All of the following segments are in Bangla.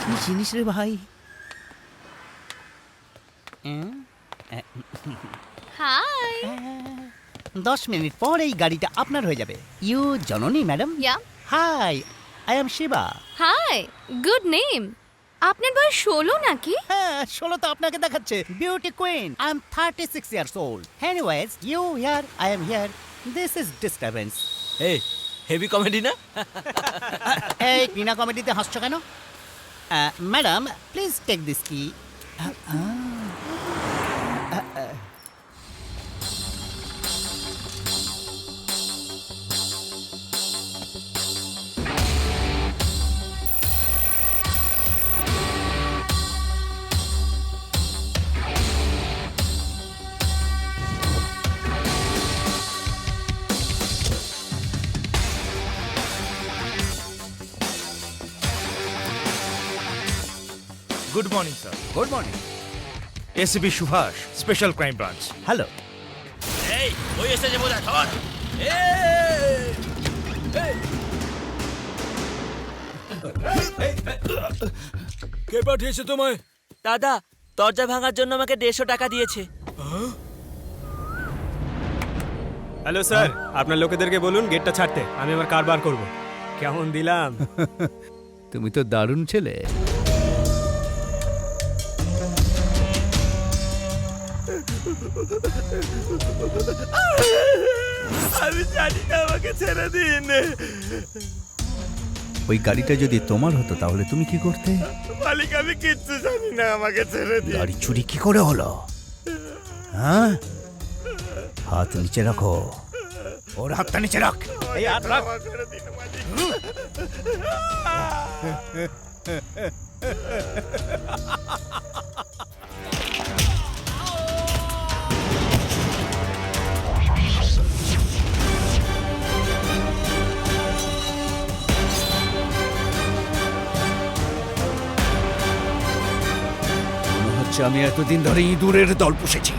কি জিনিস রে ভাই? হাই 10 মিনিট পর এই গাড়িটা আপনার হয়ে যাবে। You Janani madam? Yeah hi, I am Shiva. Hi good name. আপনার বয়স 16 নাকি? হ্যাঁ, 16 তো আপনাকে দেখাচ্ছে। Beauty queen, I am 36 years old. Anyways, you here, I am here. This is disturbance. এই হেভি কমেডি না? এই বিনা কমেডিতে হাসছো কেন? ম্যাডাম, প্লিজ টেক দিস কি। Good morning sir. Good morning. ACP Subhash, special crime branch. Hello. এই ওই এসেছে বোঝা ধর। কে পাঠিয়েছে তোমায়? দাদা দরজা ভাঙার জন্য আমাকে 150 টাকা দিয়েছে। হ্যালো স্যার, আপনার লোকেদেরকে বলুন গেটটা ছাড়তে, আমি আমার কারবার করব। কেমন দিলাম? তুমি তো দারুণ ছেলে। আমি জানি না, আমাকে ছেড়ে দিন। ওই গাড়িটা যদি তোমার হতো তাহলে তুমি কি করতে? মালিক আমি কিচ্ছু জানি না, আমাকে ছেড়ে দিন। গাড়ি চুরি কি করে হলো? হ্যাঁ, হাত নিচে রাখো। ওর হাতটা নিচে রাখ। এই হাত রাখ। আমাকে ছেড়ে দিন মালিক। মনে হচ্ছে আমি এতদিন ধরে ইঁদুরের দল পুষেছি।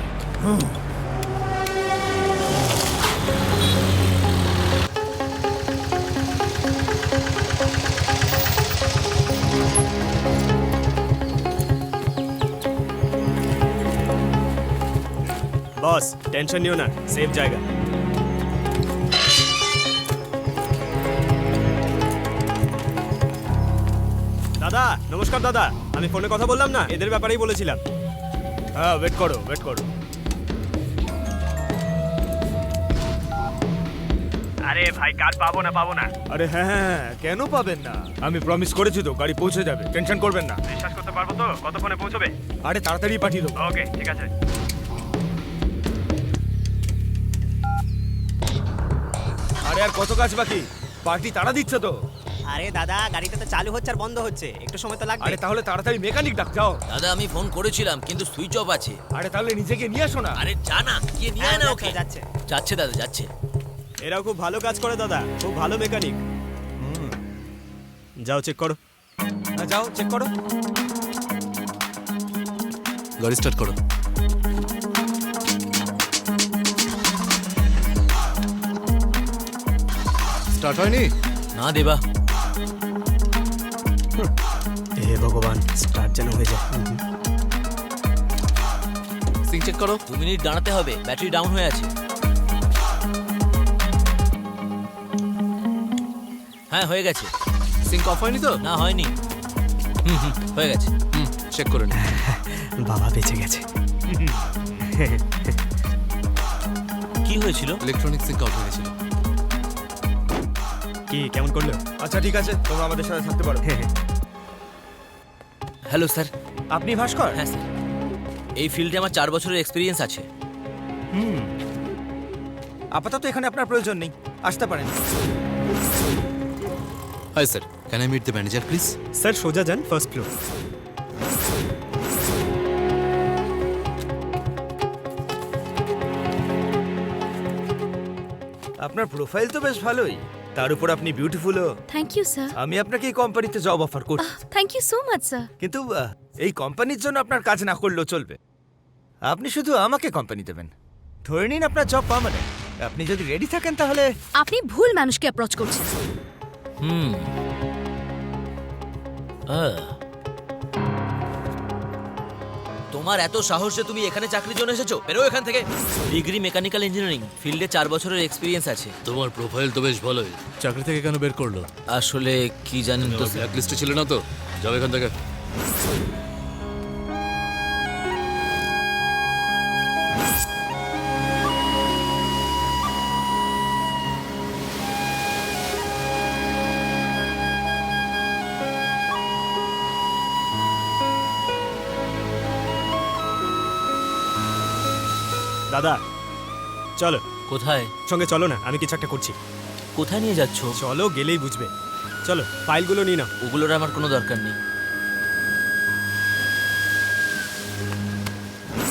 বস টেনশন নিও না, সেফ জায়গা। দাদা নমস্কার। দাদা আমি ফোনে কথা বললাম না, এদের ব্যাপারেই বলেছিলাম। হ্যাঁ, ওয়েট করো, ওয়েট করো। আরে ভাই কার্ড পাবো না। আরে হ্যাঁ হ্যাঁ, কেন পাবেন না? আমি প্রমিস করেছি তো, গাড়ি পৌঁছে যাবে, টেনশন করবেন না। বিশ্বাস করতে পারবো তো? কতক্ষণে পৌঁছবে? আরে তাড়াতাড়ি পাঠিয়ে দেবো। ওকে ঠিক আছে। আরে আর কত কাজ বাকি? পার্টি তাড়া দিচ্ছে তো। আরে দাদা গাড়িটা তো চালু হচ্ছে আর বন্ধ হচ্ছে, একটু সময় তো লাগবে। আরে তাহলে তাড়াতাড়ি মেকানিক ডাক, যাও। দাদা আমি ফোন করেছিলাম কিন্তু সুইচ অফ আছে। আরে তাহলে নিজেকে নিয়ে আসো না। আরে জানা গিয়ে নিয়ে আয় না ওকে। যাচ্ছে। যাচ্ছে দাদা যাচ্ছে। এরাও খুব ভালো কাজ করে দাদা, খুব ভালো মেকানিক। যাও চেক করো। হ্যাঁ, যাও চেক করো। গাড়ি স্টার্ট করো। স্টার্ট হয়নি? না দেবা। হে ভগবান, স্টার্ট যেন হয়ে যায়। সিং চেক করো। 2 মিনিট দাঁড়াতে হবে, ব্যাটারি ডাউন হয়ে আছে। হ্যাঁ হয়ে গেছে। সিং অফ হয়নি তো? না হয়নি। হয়ে গেছে। চেক করে নিন। বাবা বেঁচে গেছে। কি হয়েছিল? ইলেকট্রনিক সিঙ্ক আউট হয়ে গেছিল। কি কেমন করলো? আচ্ছা ঠিক আছে, তোমরা আমাদের সাথে থাকতে পারো। Hello sir. আপনি ভাস্কর? হ্যাঁ স্যার, এই ফিল্ডে আমার 4 বছরের এক্সপিরিয়েন্স আছে। আপাতত এখানে আপনার প্রয়োজন নেই, আসতে পারেন। Hi sir, can I meet the manager please? Sir সোজা যান, ফার্স্ট ফ্লোর। আপনার প্রোফাইল তো বেশ ভালোই, তার উপর আপনি বিউটিফুলও। Thank you sir. আমি আপনাকে এই কোম্পানিতে জব অফার করছি, thank you so much sir. কিন্তু এই কোম্পানির জন্য আপনার কাজ না করলেও চলবে। আপনি শুধু আমাকে কোম্পানি দেবেন, ধরে নিন আপনার জব পার্মানেন্ট। আপনি যদি রেডি থাকেন তাহলে। আপনি ভুল মানুষকে অ্যাপ্রোচ করছেন। তোমার এত সাহস যে তুমি এখানে চাকরির জন্য এসেছো? বেরো এখান থেকে। ডিগ্রি মেকানিক্যাল ইঞ্জিনিয়ারিং, ফিল্ডে 4 বছরের এক্সপিরিয়েন্স আছে। তোমার প্রোফাইল তো বেশ ভালোই। চাকরি থেকে কেন বের করলো? আসলে কি জানেন তো ব্ল্যাক লিস্টে ছিল না তো? যাও এখান থেকে। দাদা চলো, কোথায়? সঙ্গে চলো না, আমি কিছু একটা করছি। কোথায় নিয়ে যাচ্ছ? চলো, গেলেই বুঝবে। চলো, ফাইলগুলো নিয়ে নাও। ওগুলোর আমার কোনো দরকার নেই।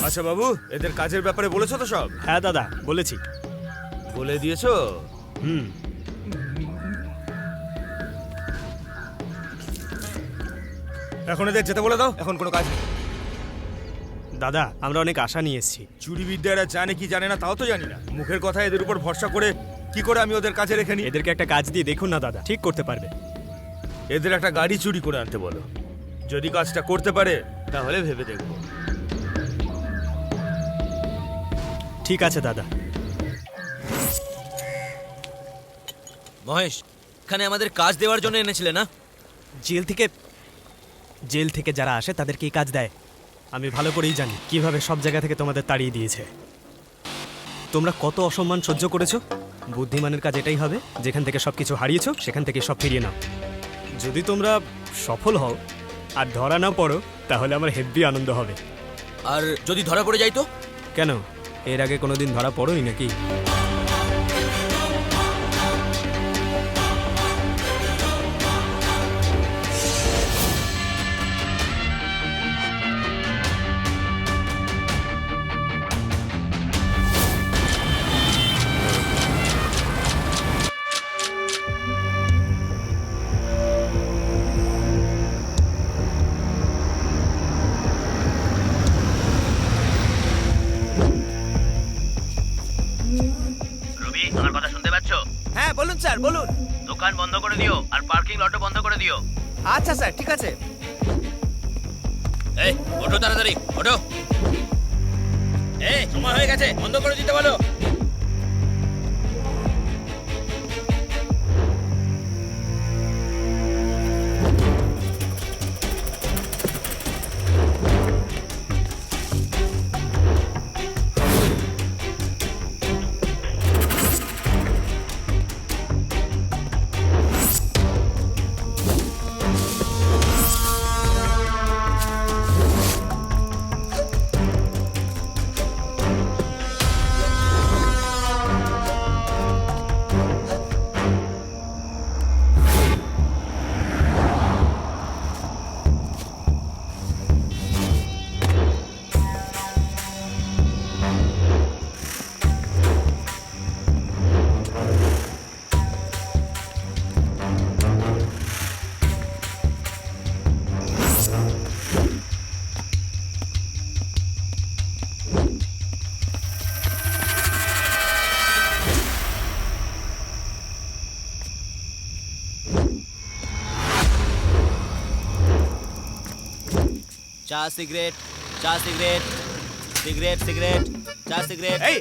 আচ্ছা বাবু, এদের কাজের ব্যাপারে বলেছো তো সব? হ্যাঁ দাদা, বলেছি। বলে দিয়েছো? হুম। এখন এদের যেতে বলে দাও, এখন কোনো কাজ নেই। দাদা, আমরা অনেক আশা নিয়ে এসেছি। চুরি বিদ্যা এরা জানে কি জানে না তাও তো জানি না। মুখের কথা এদের উপর ভরসা করে কি করে আমি ওদের কাজে রেখে নিই? এদেরকে একটা কাজ দিয়ে দেখুন না দাদা, ঠিক করতে পারবে। এদের একটা গাড়ি চুরি করে আনতে বলো। যদি কাজটা করতে পারে তাহলে ভেবে দেখবো। ঠিক আছে দাদা। মহেশ, এখানে আমাদের কাজ দেওয়ার জন্য এনেছিলে না? জেল থেকে যারা আসে তাদেরকে এই কাজ দেয়। আমি ভালো করেই জানি কিভাবে সব জায়গা থেকে তোমাদের তাড়িয়ে দিয়েছে। তোমরা কত অসম্মান সহ্য করেছো। বুদ্ধিমানের কাজ এটাই হবে, যেখান থেকে সব কিছু হারিয়েছো সেখান থেকে সব ফিরিয়ে নাও। যদি তোমরা সফল হও আর ধরা না পড়ো তাহলে আমার হেব্বি আনন্দ হবে। আর যদি ধরা পড়ে যাই তো? কেন, এর আগে কোনোদিন ধরা পড়োই নাকি? রবি, আমার কথা শুনতে পাচ্ছ? হ্যাঁ বলুন স্যার, বলুন। দোকান বন্ধ করে দিও আর পার্কিং লটও বন্ধ করে দিও। আচ্ছা স্যার, ঠিক আছে। এই, ওঠো তাড়াতাড়ি, ওঠো। এই, সময় হয়ে গেছে, বন্ধ করে দিতে বলো। চা সিগারেট, চা সিগারেট, সিগারেট সিগারেট, চা সিগারেট। এই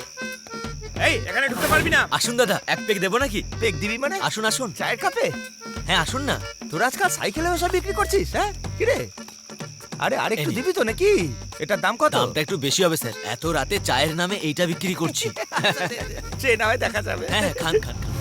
এই, এখানে ঢুকতে পারবি না। আসুন দাদা, এক পেক দেবো নাকি? পেক দিবি মানে? আসুন আসুন। চায়ের কাপে? হ্যাঁ আসুন না। তোর আজকাল সাইকেলে সব বিক্রি করছিস? হ্যাঁ কি রে? আরে আরেকটু এই নে। দিবি তো নাকি? এটার দাম কত? দামটা একটু বেশি হবে স্যার, এত রাতে চায়ের নামে এইটা বিক্রি করছি। সে না হয় দেখা যাবে। হ্যাঁ হ্যাঁ, খান খান খান।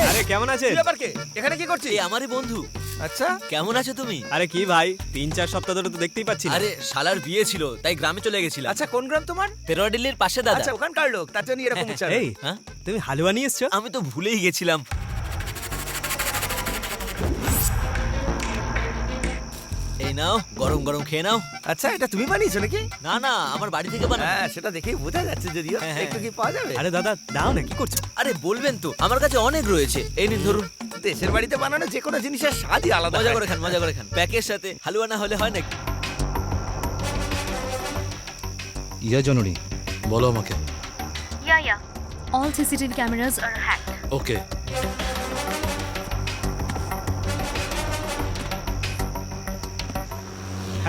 আরে কেমন আছে? তুই আবার কে? এখানে কি করছিস? এই আমারই বন্ধু। আচ্ছা, কেমন আছো তুমি? আরে কি ভাই, 3-4 সপ্তাহ ধরে তো দেখতেই পাচ্ছি না। আরে শালার বিয়ে ছিল তাই গ্রামে চলে গেছিলাম। আচ্ছা কোন গ্রাম তোমার? তেরোয়াডিল্লির পাশে দাদা। আচ্ছা ওখানকার লোক, তার জন্য এরকম উচ্চারণ। এই, হ্যাঁ, তুমি হালুয়া নিয়ে এসছো? আমি তো ভুলেই গেছিলাম। এই নাও, গরম গরম খেয়ে নাও। আচ্ছা এটা তুমি বানিয়েছো নাকি? না না, আমার বাড়ি থেকে বানানো। হ্যাঁ সেটা দেখেই বোঝা যাচ্ছে, যদিও হ্যাঁ, হ্যাঁ। একটু কি পাওয়া যাবে? আরে দাদা দাও না, কি করছো? আরে বলবেন তো, আমার কাছে অনেক রয়েছে। এই নিন ধরুন। দেশের বাড়িতে বানানো যে কোনো জিনিসের স্বাদই আলাদা। মজা হয়। করে খান, মজা করে খান। প্যাকের সাথে হালুয়া না হলে হয় নাকি? ইয়া জননী, বলো আমাকে। ইয়া ইয়া, All CCTV cameras are hacked. ওকে।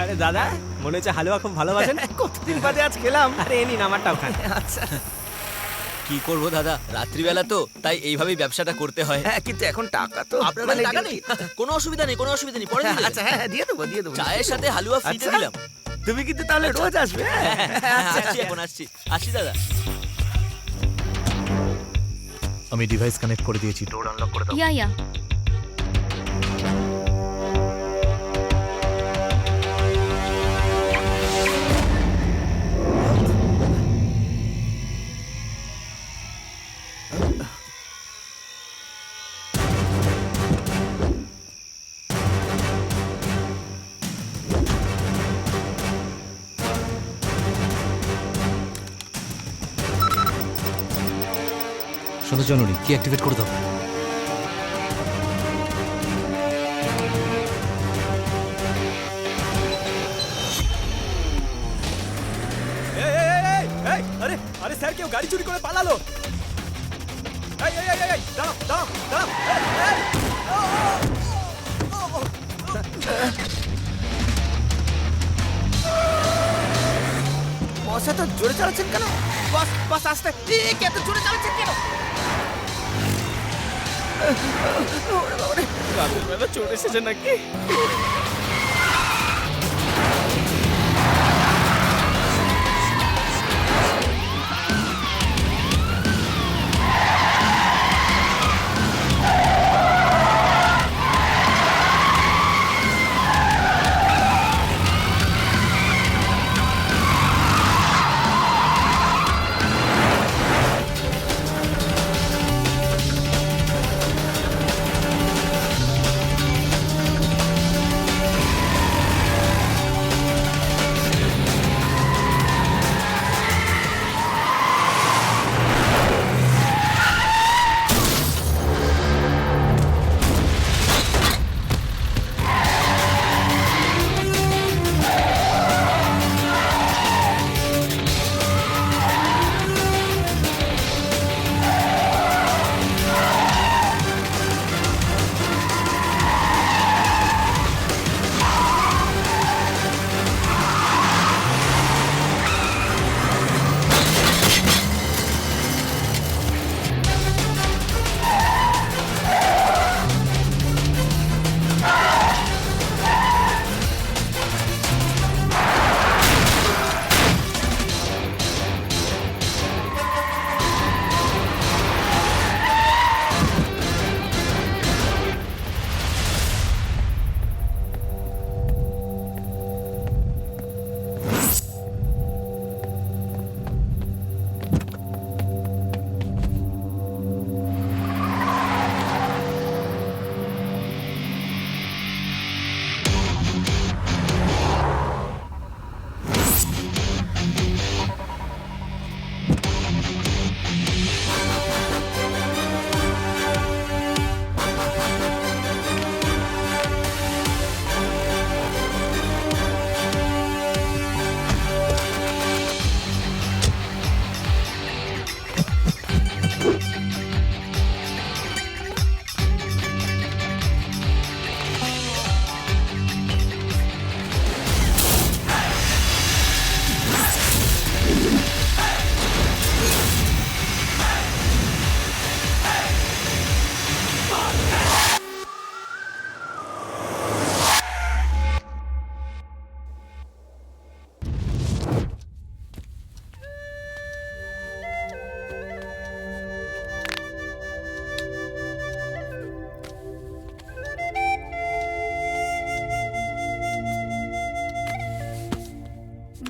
আরে দাদা, মনে হচ্ছে হালুয়া খুব ভালোবাসেন। কতদিন বাদে আজ খেলাম। আরে এ নিন আমারটাও খান। আচ্ছা কি করব দাদা, রাত্রিবেলা তো তাই এইভাবেই ব্যবসাটা করতে হয়। হ্যাঁ, কিন্তু এখন টাকা তো আপনার কাছে টাকা নেই? কোনো অসুবিধা নেই, কোনো অসুবিধা নেই, পরে দিয়ে দেবেন। আচ্ছা হ্যাঁ, দিয়ে দেবো দিয়ে দেবো। চায়ের সাথে হালুয়া ফ্রিতে আচ্ছা। দিলাম। তুমি কিন্তু তাহলে রোজ আসবে। আসছি, এখন আসছি, আসছি দাদা। আমি ডিভাইস কানেক্ট করে দিয়েছি, ডোর আনলক করে দাও। Yeah. শোনো জনুরি, কি অ্যাক্টিভেট করে দাও। আরে আরে স্যার, কেউ গাড়ি চুরি করে পালালো। এই এই এই এই, দাঁড়াও দাঁড়াও দাঁড়াও। বস এত জোরে চালাচ্ছেন কেন? বস বস আসতে, কি এত জোরে চালাচ্ছেন কেন? ওরে বাবা রে, রাতের বেলা চোর এসেছে নাকি?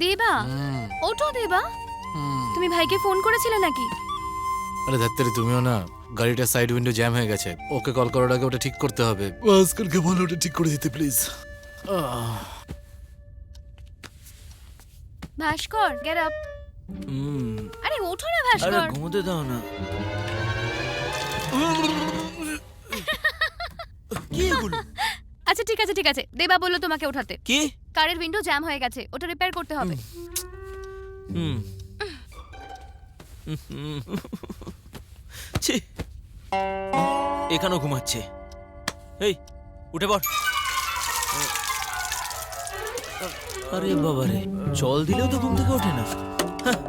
দেবা, ওঠো দেবা। তুমি ভাইকে ফোন করেছিলে নাকি? আরে ধাত্তারি, তুমিও না, গাড়িটা সাইড উইন্ডো জ্যাম হয়ে গেছে, ওকে কল করার আগে ওটা ঠিক করতে হবে। আজকালকে বলো ওটা ঠিক করে দিতে প্লিজ। Bhaskar, get up. আরে ওঠো না আরে ভাস্কর। ঘুমোতে দাও না। কি এগুলো? আচ্ছা ঠিক আছে ঠিক আছে, দেবা বললো তোমাকে ওঠাতে। কি? কারের উইন্ডো জ্যাম হয়ে গেছে, ওটা রিপেয়ার করতে হবে। হুম ছি, এখানেও ঘুমাচ্ছে। এই উঠে পড়। আরে বাবা রে, জল দিলেও তো ঘুম থেকে ওঠে না। হ্যাঁ।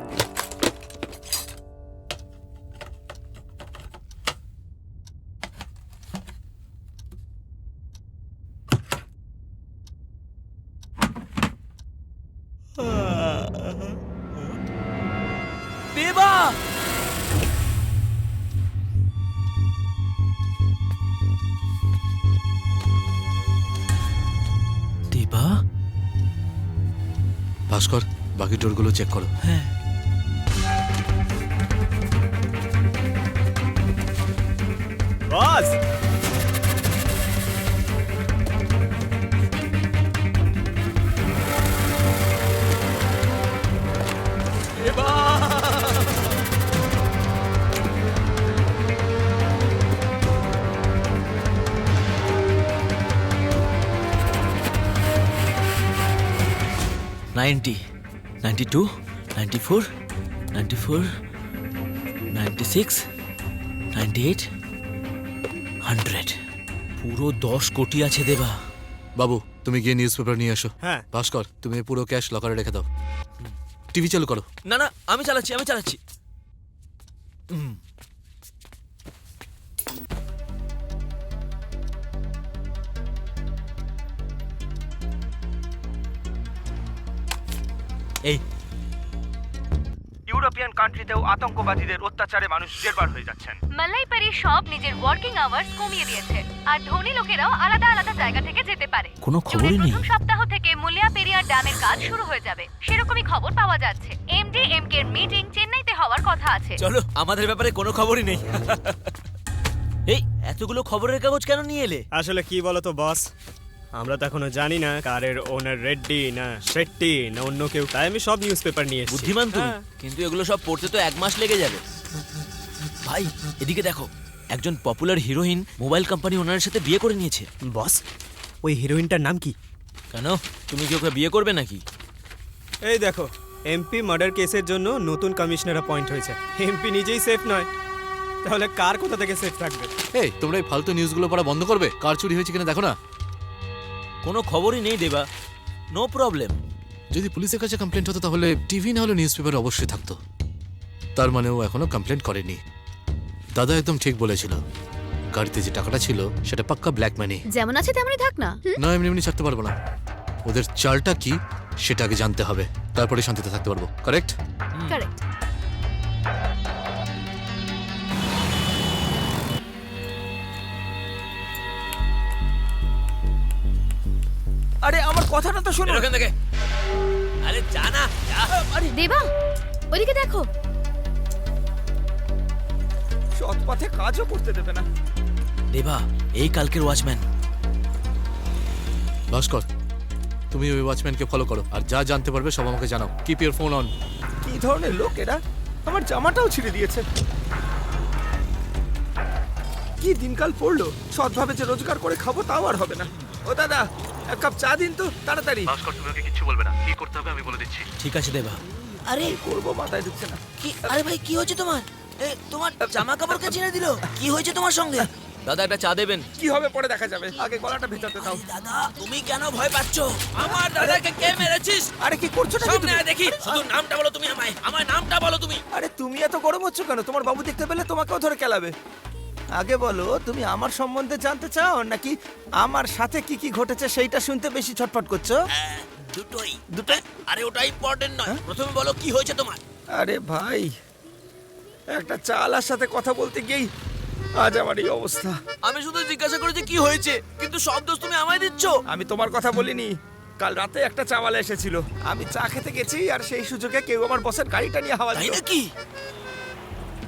দেবা, দেবা, ভাস্কর, বাকি ডোরগুলো চেক করো। হ্যাঁ বস, নাইনটি, 92, 94, 94, 96, 98, 100। পুরো 10 কোটি আছে দেবা। বাবু, তুমি গিয়ে নিউজ পেপার নিয়ে এসো। হ্যাঁ। ভাস্কর, তুমি এই পুরো ক্যাশ লকারে রেখে দাও। টিভি চালু করো। না না, আমি চালাচ্ছি। এই ইউরোপিয়ান কান্ট্রিতেও আতঙ্কবাদীদের অত্যাচারে মানুষ জেরবার হয়ে যাচ্ছেন। মালাইপারি সব নিজের ওয়ার্কিং আওয়ার্স কমিয়ে দিয়েছে আর ধনী লোকেরাও আলাদা আলাদা জায়গা থেকে যেতে পারে। কোনো খবরই নেই। প্রথম সপ্তাহ থেকে মুলিয়া পেরিয়ার ড্যামের কাজ শুরু হয়ে যাবে, সেরকমই খবর পাওয়া যাচ্ছে। এমডিএমকে এর মিটিং চেন্নাইতে হওয়ার কথা আছে। চলো, আমাদের ব্যাপারে কোনো খবরই নেই। এই এতগুলো খবরের কাগজ কেন নিয়ে এলে? আসলে কি বলো তো বস, আমরা তো এখনো জানি না কারের ওনার রেড্ডি না শেট্টি না অন্য কেউ, তাই আমি সব নিউজ পেপার নিয়ে এসেছি। বুদ্ধিমান তুমি, হ্যাঁ। কিন্তু এগুলো সব পড়তে তো 1 মাস লেগে যাবে। ভাই এদিকে দেখো, একজন পপুলার হিরোইন মোবাইল কোম্পানি ওনারের সাথে বিয়ে করে নিয়েছে। বস, ওই হিরোইনটার নাম কি? কেন, তুমি কি ওকে বিয়ে করবে নাকি? এই দেখো, এমপি মার্ডার কেসের জন্য নতুন কমিশনার অ্যাপয়েন্ট হয়েছে। এমপি নিজেই সেফ নয়, তাহলে কার কোথা থেকে সেফ থাকবে? এই, তোমরা এই ফালতু নিউজগুলো পড়া বন্ধ করবে? কার চুরি হয়েছে কিনা দেখো না। কোনো খবরই নেই দেবা, নো প্রবলেম। যদি পুলিশের কাছে কমপ্লেন্ট হতো তাহলে টিভি না হলে নিউজ পেপার অবশ্যই থাকতো। তার মানে ও এখনো কমপ্লেন্ট করেনি। দাদা একদম ঠিক বলেছিল, গাড়িতে যে টাকাটা ছিল সেটা পাক্কা ব্ল্যাক মানি। যেমন আছে তেমনই থাক না। না, এমনি এমনি ছাড়তে পারবো না। ওদের চালটা কি সেটা আগে জানতে হবে, তারপরে শান্তিতে থাকতে পারবো। কারেক্ট? কারেক্ট। আরে আমার কথাটা তো শোনো। এখান থেকে, আরে জানা। দেবা, ওদিকে দেখো। সৎ পথে কাজও করতে দেবে না। দেবা, এই কালকের ওয়াচম্যান। ভাস্কর, তুমি ওই ওয়াচম্যানকে ফলো করো আর যা জানতে পারবে সব আমাকে জানাও। Keep your phone on. কি ধরনের লোক এরা? আমার জামাটাও ছিঁড়ে দিয়েছে। কি দিনকাল পড়লো, সৎভাবে যে রোজগার করে খাবো তাও আর হবে না। ও দাদা, 1 কাপ চা দিন তো তাড়াতাড়ি। ভাস্কর, তুমি ওকে কিচ্ছু বলবে না, কি করতে হবে আমি বলে দিচ্ছি। ঠিক আছে দেবা। আরে করবো, মাথায় ঢুকছে না। কি? আরে ভাই, কি হয়েছে তোমার? তোমার জামা কাপড়কে ছিঁড়ে দিল? কি হয়েছে তোমার সঙ্গে? দাদা, একটা চা দেবেন? কি হবে পরে দেখা যাবে, আগে গলাটা ভেজাতে দাও। দাদা, তুমি কেন ভয় পাচ্ছ? আমার দাদাকে কে মেরেছিস? আরে কি করছো নাকি সামনে তুমি? আয় দেখি। শুধু নামটা বলো তুমি আমায়, আমার নামটা বলো তুমি। আরে তুমি এত গরম হচ্ছ কেন? তোমার বাবু দেখতে পেলে তোমাকেও ধরে কেলাবে। আগে বলো, তুমি আমার সম্বন্ধে জানতে চাও নাকি আমার সাথে কি কি ঘটেছে সেইটা শুনতে বেশি ছটফট করছো? দুটোই। দুটোই? আরে ওটা ইম্পর্টেন্ট নয়, প্রথমে বলো কি হয়েছে তোমার। আরে ভাই, একটা চালার সাথে কথা বলতে গিয়েই আজ আমার এই অবস্থা। আমি শুধু জিজ্ঞাসা করেছি কি হয়েছে, কিন্তু সব দোষ তুমি আমায় দিচ্ছ। আমি তোমার কথা বলিনি। কাল রাতে একটা চাওয়ালা এসেছিল, আমি চা খেতে গেছি আর সেই সুযোগে কেউ আমার বসের গাড়িটা নিয়ে হাওয়া তাই দিল। নাকি?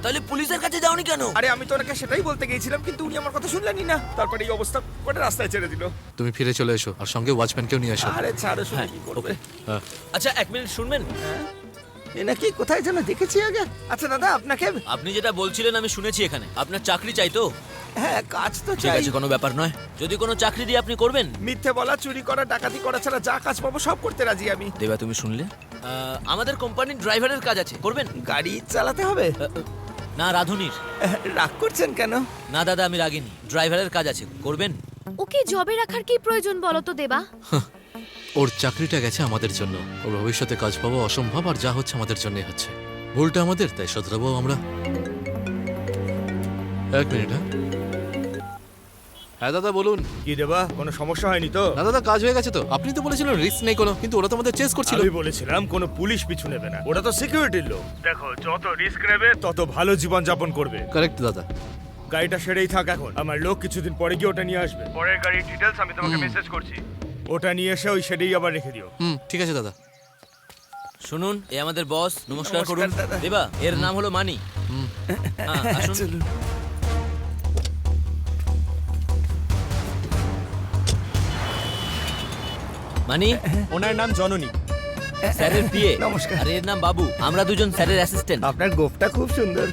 তাহলে পুলিশের কাছে যাওনি কেন? আরে আমি তো ওনাকে সেটাই বলতে গিয়েছিলাম, কিন্তু উনি আমার কথা শুনলেনই না। তারপরে এই অবস্থা করে রাস্তায় ছেড়ে দিল। তুমি ফিরে চলে এসো আর সঙ্গে ওয়াচম্যানকেও নিয়ে এসো। আরে ছাড়ো, শুনে কি করবে? হ্যাঁ। আচ্ছা 1 মিনিট শুনবেন। এ নাকি কোথায় যেন দেখেছি আগে। আচ্ছা দাদা, আপনাকে আপনি যেটা বলছিলেন আমি শুনেছি এখানে। আপনার চাকরি চাই তো? হ্যাঁ, কাজ তো ঠিক চাই। আছে, কোনো ব্যাপার নয়। যদি কোনো চাকরি দিয়ে আপনি করবেন? মিথ্যে বলা, চুরি করা, ডাকাতি করা ছাড়া যা কাজ পাবো সব করতে রাজি আমি। দেবা, তুমি শুনলে? আমাদের কোম্পানির ড্রাইভারের কাজ আছে, করবেন? গাড়ি চালাতে হবে? না রাধুনির। রাগ করছেন কেন? না দাদা আমি রাগিনি, ড্রাইভারের কাজ আছে, করবেন? ওকে জবে রাখার কি প্রয়োজন বলো তো দেবা? ওর চাকরিটা গেছে আমাদের জন্য, ওর ভবিষ্যতে কাজ পাওয়া অসম্ভব, আর যা হচ্ছে আমাদের জন্যই হচ্ছে। ভুলটা আমাদের, তাই শোধরাবো আমরা। এক মিনিট। হ্যাঁ দাদা বলুন। কি দেবা, কোনো সমস্যা হয়নি তো? না দাদা কাজ হয়ে গেছে তো, আপনি তো বলেছিলেন রিস্ক নেই কোনো, কিন্তু ওরা তো আমাদের চেস করছিল। আমি বলেছিলাম কোনো পুলিশ পিছু নেবে না, ওরা তো সিকিউরিটির লোক। দেখো যত রিস্ক নেবে তত ভালো জীবন যাপন করবে। কারেক্ট দাদা। গাড়িটা সেরেই থাক এখন, আমার লোক কিছুদিন পরে গিয়ে ওটা নিয়ে আসবে। পরের গাড়ির ডিটেলস আমি তোমাকে মেসেজ করছি, ওটা নিয়ে এসে ওই শেডেই আবার রেখে দিও। ঠিক আছে দাদা। শুনুন, এ আমাদের বস, নমস্কার নমস্কার, করুন। দাদা। দেবা, এর নাম হলো মানি। হ্যাঁ, আসুন। চলুন। মানি, ওনার নাম জননী। স্যারের পিএ। নমস্কার। আর এর নাম বাবু, আমরা দুজন স্যারের অ্যাসিস্ট্যান্ট। আপনার গোফটা খুব সুন্দর।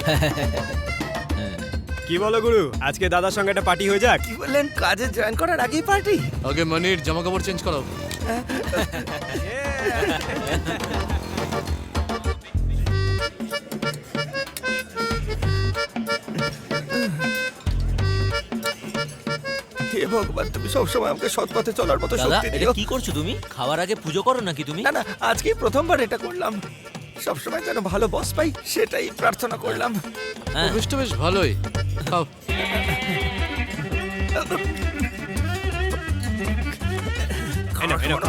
কি বলো গুরু, আজকে দাদার সঙ্গে একটা পার্টি হয়ে যাক? কি বললেন, কাজে জয়েন করার আগেই পার্টি? আগে মানির জামা কাপড় চেঞ্জ করাও। হে ভগবান, তুমি সবসময় আমাকে সৎ পথে চলার মতো দাদা শক্তি এটা দিও। কি করছো তুমি? খাওয়ার আগে পুজো করো নাকি তুমি? না না, আজকেই প্রথমবার এটা করলাম। সবসময় যেন ভালো বস পাই সেটাই প্রার্থনা করলাম। হ্যাঁ। বেশটা বেশ ভালোই। খাও।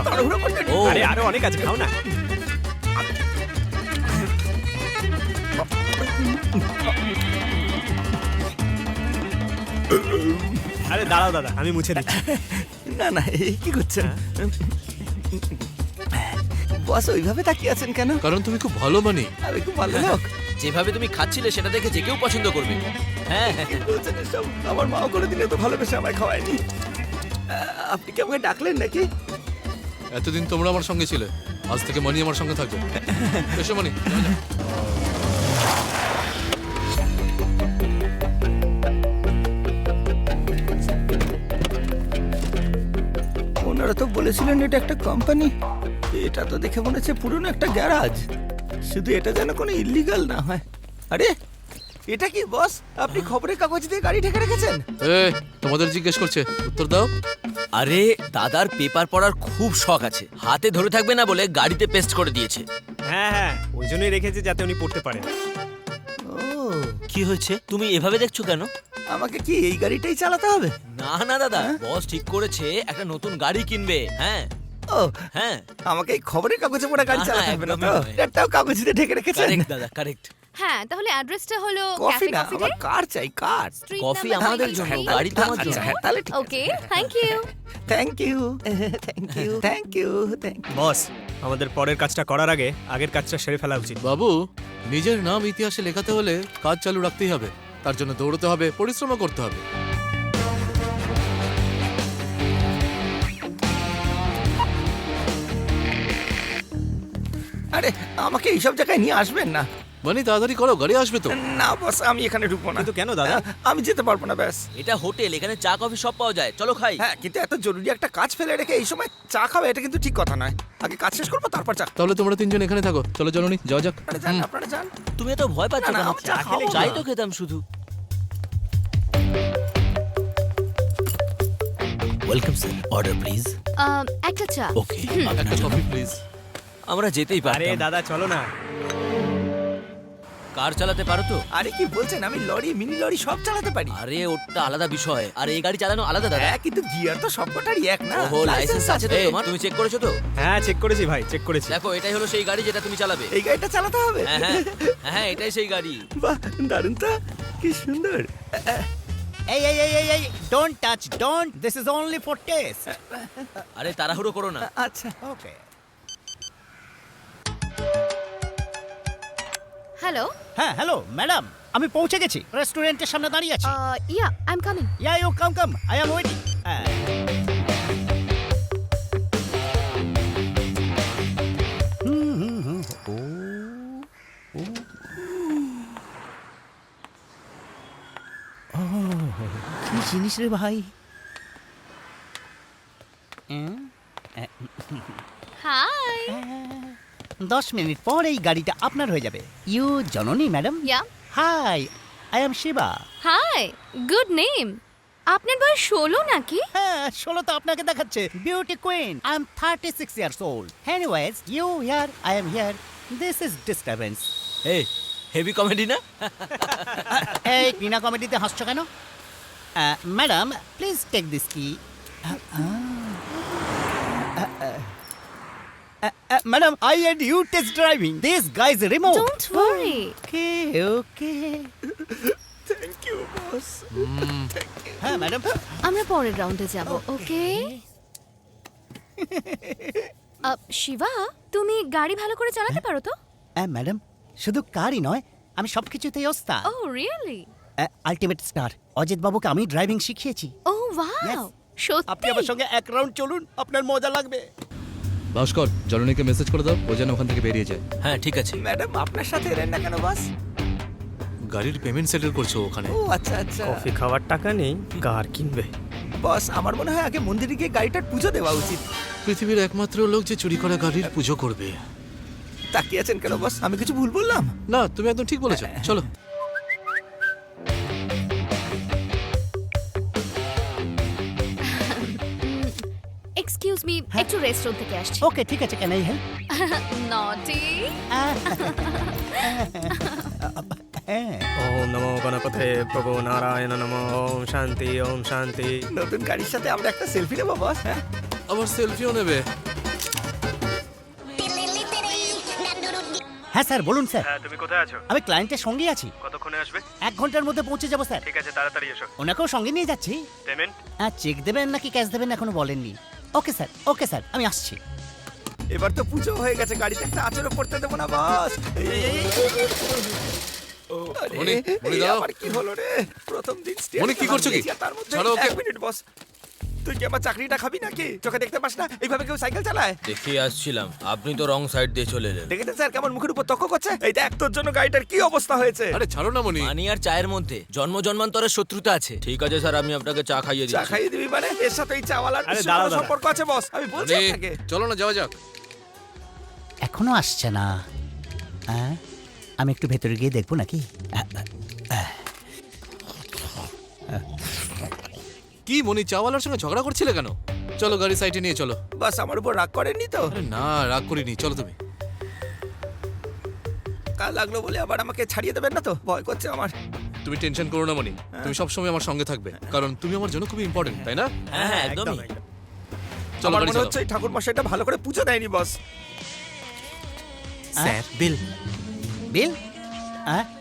তাড়াহুড়ো করতে নেই। ও আরে আরো অনেক আছে, খাও না। আরে দাঁড়াও দাদা, আমি মুছে দিচ্ছি। না না, এই কি করছেন? বস ওইভাবে তাকিয়ে আছেন কেন? কারণ তুমি খুব ভালো মানি। আমি খুব ভালো লোক। যেভাবে তুমি খাচ্ছিলে সেটা দেখে যে কেউ পছন্দ করবে। হ্যাঁ কি বলছেন এসব? আমার মাও কোনোদিন এত ভালোবেসে আমায় খাওয়ায়নি। আপনি কি আমাকে ডাকলেন নাকি? এতদিন তোমরা আমার সঙ্গে ছিলে, আজ থেকে মানি আমার সঙ্গে থাকবে। এসো মানি, যাও, যাও। ওনারা তো বলেছিলেন এটা একটা কোম্পানি। এটা তো দেখে মনে হচ্ছে পুরনো একটা গ্যারাজ। শুধু এটা যেন কোনো ইল্লিগাল না হয়। আরে এটা কি বস, আপনি খবরের কাগজ দিয়ে গাড়ি ঢেকে রেখেছেন? তোমাদের জিজ্ঞেস করছে, উত্তর দাও। আরে দাদার পেপার পড়ার খুব শখ আছে, হাতে ধরে থাকবে না বলে গাড়িতে পেস্ট করে দিয়েছে। হ্যাঁ হ্যাঁ, ওই জন্যই রেখেছি যাতে উনি পড়তে পারেন। ও, কি হয়েছে, তুমি এভাবে দেখছো কেন? আমাকে কি এই গাড়িটাই চালাতে হবে? না না দাদা, বস ঠিক করেছে একটা নতুন গাড়ি কিনবে। হ্যাঁ ও হ্যাঁ, আমাকে এই খবরের কাগজে পড়া গাড়ি না, চালাতে হবে না একদমই তো? নয়। একটাও কাগজ দিয়ে ঢেকে রেখেছেন? কারেক্ট দাদা, কারেক্ট। হ্যাঁ, তাহলে অ্যাড্রেসটা হলো কফি ক্যাফে না, কফি আমার ডে, কার চাই, কার। স্ট্রিট কফি নাম্বার আমাদের 93 জন্য, গাড়ি তোমার আচ্ছা, জন্য। হ্যাঁ, তাহলে ঠিক আছে। Okay, thank you. Thank you, thank you, thank you, thank you. Boss, আমাদের পরের কাজটা করার আগে আগের কাজটা সেরে ফেলা উচিত। বাবু, নিজের নাম ইতিহাসে লেখাতে হলে কাজ চালু রাখতেই হবে, তার জন্য দৌড়তে হবে, পরিশ্রমও করতে হবে। আরে আমাকে এইসব জায়গায় নিয়ে আসবেন না। মানে তাড়াতাড়ি করো, গাড়ি আসবে তো। না বস, আমি এখানে ঢুকবো না। কিন্তু কেন দাদা? আমি যেতে পারবো না, ব্যাস। এটা হোটেল, এখানে চা কফি সব পাওয়া যায়, চলো খাই। হ্যাঁ, কিন্তু এত জরুরি একটা কাজ ফেলে রেখে এই সময় চা খাওয়া এটা কিন্তু ঠিক কথা নয়। আগে কাজ শেষ করবো তারপর চা। তাহলে তোমরা তিনজন এখানে থাকো, চলো জননী, যাও যাক। আপনারা যান, আপনারা যান। তুমি এত ভয় পাচ্ছ না, না, কেন? আমি চা খাবো চাই না। তো খেতাম শুধু। Welcome sir, order please. একটা চা। ওকে, একটা কফি প্লিজ। আমরা যেতেই আরে পারি। দাদা চলো না। কার চালাতে পারো তো? আরে কি বলছেন, আমি লরি, মিনি লরি সব চালাতে পারি। আরে ওটা আলাদা বিষয়, আর এই গাড়ি চালানো আলাদা দাদা। হ্যাঁ, কিন্তু গিয়ার তো সবকটারই এক না। ওহো, লাইসেন্স আছে তো তোমার? তুমি চেক করেছো তো? হ্যাঁ চেক করেছি ভাই, চেক করেছি। দেখো, এটাই হলো সেই গাড়ি যেটা তুমি চালাবে। এই গাড়িটা চালাতে হবে? হ্যাঁ হ্যাঁ হ্যাঁ, এটাই সেই গাড়ি। বাহ, দারুণ তো, কি সুন্দর। Hey, don't touch, don't. This is only for taste. আরে তাড়াহুড়ো করো না। আচ্ছা, Okay. হ্যালো, হ্যাঁ, হ্যালো ম্যাডাম, আমি পৌঁছে গেছি, রেস্টুরেন্টের সামনে দাঁড়িয়ে আছি। Yeah, I am coming. Yeah, you come. I am waiting. কি জিনিস রে ভাই? হাই। 10 মিনিট পর এই গাড়িটা আপনার হয়ে যাবে। You Janani madam? Yeah, hi, I am Shiva. Hi, good name. আপনার বয়স 16 নাকি? হ্যাঁ 16 তো আপনাকে দেখাচ্ছে। Beauty queen, I am 36 years old. Anyways you here, I am here, this is disturbance. এই হেভি কমেডি না? এই বিনা কমেডিতে হাসছো কেন? ম্যাডাম প্লিজ টেক দিস কি। Madam I and you test driving this guys remote. Don't worry. Okay okay thank you boss. হ্যাঁ ম্যাডাম। আমরা পরের রাউন্ডে যাব, ওকে? শিবা, তুমি গাড়ি ভালো করে চালাতে পারো তো? ম্যাডাম শুধু কারই নয়, আমি সবকিছুতেই ওস্তাদ। ও রিয়েলি? আলটিমেট স্টার অজিত বাবুকে আমি ড্রাইভিং শিখিয়েছি। ও ওয়াও, আপনি আমার সত্যি? সঙ্গে এক রাউন্ড চলুন, আপনার মজা লাগবে। ভাস্কর জননীকে মেসেজ করে দাও ও যেন ওখান থেকে বেরিয়ে যায়। হ্যাঁ ঠিক আছে। ম্যাডাম আপনার সাথে এলেন না কেন বস? গাড়ির পেমেন্ট সেটেল করছো ওখানে। ও আচ্ছা আচ্ছা। কফি খাওয়ার টাকা নেই, কার কিনবে? বস আমার মনে হয় আগে মন্দিরে গিয়ে গাড়িটার পুজো দেওয়া উচিত। পৃথিবীর একমাত্র লোক যে চুরি করা গাড়ির পুজো করবে। তাকিয়ে আছেন কেন বস? আমি কিছু ভুল বললাম? না, তুমি একদম ঠিক বলেছো, চলো। এক্সকিউজ মি, একটু রেস্টুরেন্ট থেকে আসছি। ওকে ঠিক আছে, ক্যান আই হেল্প? নটি। ওম নমো গণপতে প্রভু নারায়ণ নমঃ। ওম শান্তি, ওম শান্তি। নতুন গাড়ির সাথে আমরা একটা সেলফি নেবো বস। হ্যাঁ আবার সেলফিও নেবে? হ্যাঁ স্যার বলুন স্যার। হ্যাঁ তুমি কোথায় আছো? আমি ক্লায়েন্টের সঙ্গে আছি। কতক্ষণে আসবে? 1 ঘন্টার মধ্যে পৌঁছে যাবো স্যার। ঠিক আছে, তাড়াতাড়ি এসো। ওনাকেও সঙ্গে নিয়ে যাচ্ছি। পেমেন্ট? চেক দেবেন নাকি ক্যাশ দেবেন এখনো বলেননি। ওকে স্যার, ওকে স্যার, আমি আসছি। এবার তো পুজো হয়ে গেছে, গাড়িতে একটা আচরও পড়তে দেবো না বস। আরে, মনি, মনি এই দাঁড়াও। আবার কি হলো রে? প্রথম দিন মনি, কি করছো কি? তার মধ্যে ছাড়ো ওকে। 1 মিনিট বস। তুই কি আমার চাকরিটা খাবি নাকি? চোখে দেখতে পাস না এইভাবে কেউ সাইকেল চালায়? দেখিয়ে আসছিলাম, আপনি তো রং সাইড দিয়ে চলে এলেন। দেখেছেন স্যার কেমন মুখের উপর তক্ক করছে? এই দেখ তোর জন্য গাড়িটার কি অবস্থা হয়েছে। আরে ছাড়ো না মনি। মানি আর চায়ের মধ্যে জন্ম জন্মান্তরের শত্রুতা আছে। ঠিক আছে স্যার, আমি আপনাকে চা খাইয়ে চা দিচ্ছি। খাইয়ে দিবি মানে? এর সাথে এই চাওয়ালার আরে বিশেষ দাঁড়াও, কোনো দাঁড়াও। সম্পর্ক আছে বস? আমি বলছি মনি, আপনাকে। চলো না যাওয়া যাক। এখনো আসছে না। আমি একটু ভেতরে গিয়ে দেখবো নাকি। কি মনি, চাওয়ালার সঙ্গে ঝগড়া করছিলে কেন? চলো গাড়ি সাইডে নিয়ে চলো। বাস আমার উপর রাগ করেননি তো? আরে না, রাগ করিনি, চলো তুমি। কাল লাগলো বলে আবার আমাকে ছাড়িয়ে দেবেন না তো? ভয় করছে আমার। তুমি টেনশন করো না মনি, তুমি সবসময় আমার সঙ্গে থাকবে, কারণ তুমি আমার জন্য খুবই ইম্পর্টেন্ট, তাই না? হ্যাঁ হ্যাঁ একদমই। চলো আমার গাড়ি মনে চালাও। হচ্ছে এই ঠাকুর মশাইটা ভালো করে পুজো দেয়নি বস। স্যার বিল। বিল?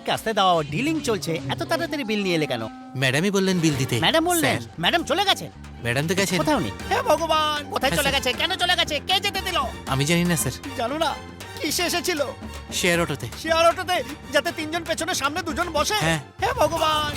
কাস্তে দাও, ডিলিং চলছে। এত তাড়াতাড়ি বিল নিয়ে এলে কেন? ম্যাডামই বললেন বিল দিতে। ম্যাডাম বললেন? ম্যাডাম চলে গেছে? ম্যাডাম তো গেছেন। কোথাও নেই। হে ভগবান, কোথায় চলে গেছে? কেন চলে গেছে? কে যেতে দিল? আমি জানি না স্যার। জানো না কিসে এসেছিল? শেয়ার অটোতে। শেয়ার অটোতে, যাতে 3 জন পেছনে সামনে 2 জন বসে। হ্যাঁ। হে ভগবান।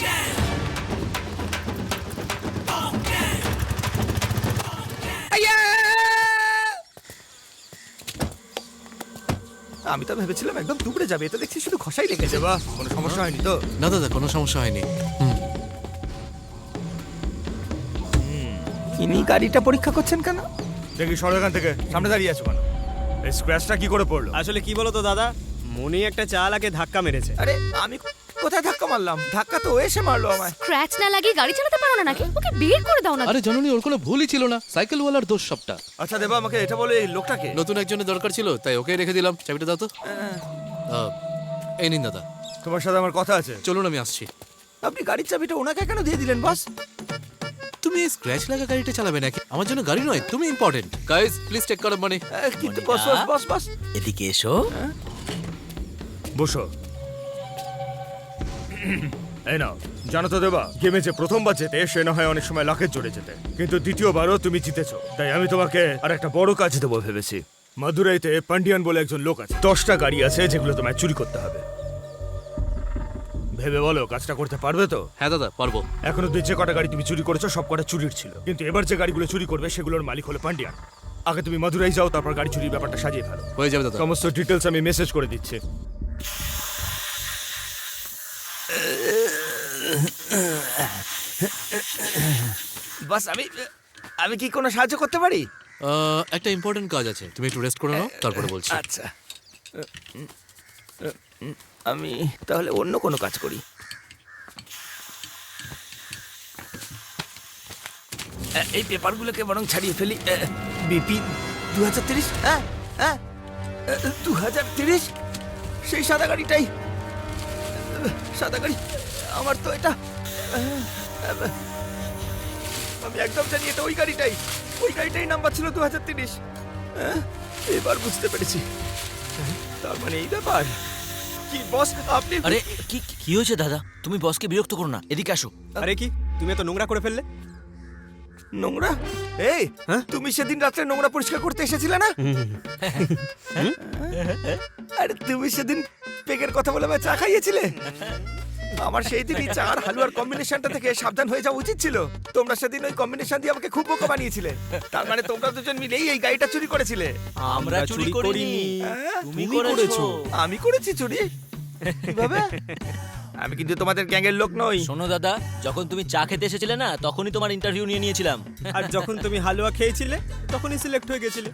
আমি তো ভেবেছিলাম একদম টুকরে যাবে, এটা দেখছি শুধু খসাই লেগেছে। বাহ, কোনো সমস্যা হয়নি তো? না দাদা, কোনো সমস্যা হয়নি। ইনি গাড়িটা পরীক্ষা করছেন কেন? দেখি সর এখান থেকে, সামনে দাঁড়িয়ে আছো কেন? এই স্ক্র্যাচটা কি করে পড়লো? আসলে কি বলো তো দাদা, মনি একটা চালাকে ধাক্কা মেরেছে। আরে আমি কোথায় ধাক্কা মারলাম? ধাক্কা তো ও এসে মারলো আমায়। স্ক্র্যাচ না লাগিয়ে গাড়ি চালাতে পারো না নাকি? ওকে বের করে দাও না। আরে জননী, ওর কোনো ভুলই ছিল না, সাইকেলওয়ালার দোষ সবটা। আচ্ছা দেবা, আমাকে এটা বলে এই লোকটাকে। নতুন একজনের দরকার ছিল, তাই ওকে রেখে দিলাম। চাবিটা দাও তো। এই নিন দাদা। তোমার সাথে আমার কথা আছে। চলুন আমি আসছি। আপনি গাড়ির চাবিটা ওনাকে কেন দিয়ে দিলেন বস? তুমি এই স্ক্র্যাচ লাগা গাড়িটা চালাবে নাকি? আমার জন্য গাড়ি নয়, তুমি important. Guys please take care of Mani. কিন্তু বস বস বস বস এদিকে এসো। বসো। এই নাও। জানো তো দেবা, গেমে যে প্রথমবার জেতে সে না হয় অনেক সময় লাখের জোরে জেতে, কিন্তু দ্বিতীয়বারও তুমি জিতেছো। তাই আমি তোমাকে আর একটা বড় কাজ দেবো ভেবেছি। মাদুরাইতে পান্ডিয়ান বলে একজন লোক আছে। 10টা গাড়ি আছে যেগুলো তোমায় চুরি করতে হবে। ভেবে বলো কাজটা করতে পারবে তো? হ্যাঁ দাদা, পারবো। এখনো যে কটা গাড়ি তুমি চুরি করেছো সব কটা চুরির ছিল, কিন্তু এবার যে গাড়িগুলো চুরি করবে সেগুলোর মালিক হলো পান্ডিয়ান। আগে তুমি মাদুরাই যাও, তারপর গাড়ি চুরির ব্যাপারটা সাজিয়ে ফেলো। হয়ে যাবে দাদা। সমস্ত ডিটেলস আমি মেসেজ করে দিচ্ছি। বস আমি কি কোনো সাহায্য করতে পারি? একটা ইম্পর্টেন্ট কাজ আছে, তুমি একটু রেস্ট করে নাও, তারপরে বলছি। আচ্ছা, আমি তাহলে অন্য কোনো কাজ করি। এই পেপারগুলোকে বরং ছাড়িয়ে ফেলি। বিপি 2030, হ্যাঁ হ্যাঁ 2030, সেই সাদা গাড়িটাই। সাদা গাড়ি আমার তো এটা, আমি একদম জানি এটা ওই গাড়িটাই নাম্বার ছিল 2030। এবার বুঝতে পেরেছি, তার মানে এই ব্যাপার। কি বস আপনি? আরে কি কি হয়েছে দাদা? তুমি বসকে বিরক্ত করো না, এদিকে আসো। আরে কি তুমি এত নোংরা করে ফেললে? নোংরা? এই তুমি সেদিন রাত্রে নোংরা পরিষ্কার করতে এসেছিলে না? আরে তুমি সেদিন পেগের কথা বলে আমায় চা খাইয়েছিলে। আমার সেই দিনই চা আর হালুয়ার কম্বিনেশনটা থেকে সাবধান হয়ে যাওয়া উচিত ছিল। তোমরা সেদিন ওই কম্বিনেশন দিয়ে আমাকে খুব বোকা বানিয়েছিলে। তার মানে তোমরা দুজন মিলেই এই গাড়িটা চুরি করেছিলে। আমরা চুরি করিনি, তুমি করেছো। আমি করেছি চুরি? কিভাবে? আমি কিন্তু তোমাদের গ্যাংয়ের লোক নই। শোনো দাদা, যখন তুমি চা খেতে এসেছিলে না, তখনই তোমার ইন্টারভিউ নিয়ে নিয়েছিলাম। আর যখন তুমি হালুয়া খেয়েছিলে তখনই সিলেক্ট হয়ে গেছিলে।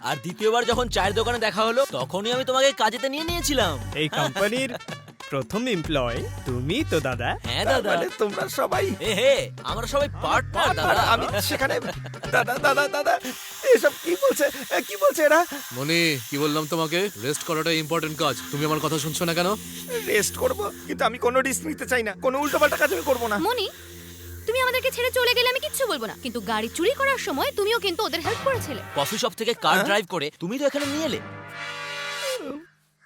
আর দ্বিতীয়বার যখন চায়ের দোকানে দেখা হলো, তখনই আমি তোমাকে কাজেতে নিয়ে নিয়েছিলাম। এই কোম্পানির প্রথম এমপ্লয় তুমি তো দাদা। হ্যাঁ তার দাদা। মানে তোমরা সবাই হে আমরা সবাই পার্টনার দাদা। আমি সেখানে দাদা দাদা দাদা এসব কি বলছে এরা? মনি, কি বললাম তোমাকে? রেস্ট করাটা ইম্পর্টেন্ট কাজ। তুমি আমার কথা শুনছো না কেন? রেস্ট করব, কিন্তু আমি কোনো রিস্ক নিতে চাই না। কোনো উল্টোপাল্টা কাজ আমি করবো না। মনি, তুমি আমাদেরকে ছেড়ে চলে গেলে আমি কিচ্ছু বলবো না, কিন্তু গাড়ি চুরি করার সময় তুমিও কিন্তু ওদের হেল্প করেছিলে। কফি শপ থেকে কার ড্রাইভ করে তুমি তো এখানে নিয়ে এলে।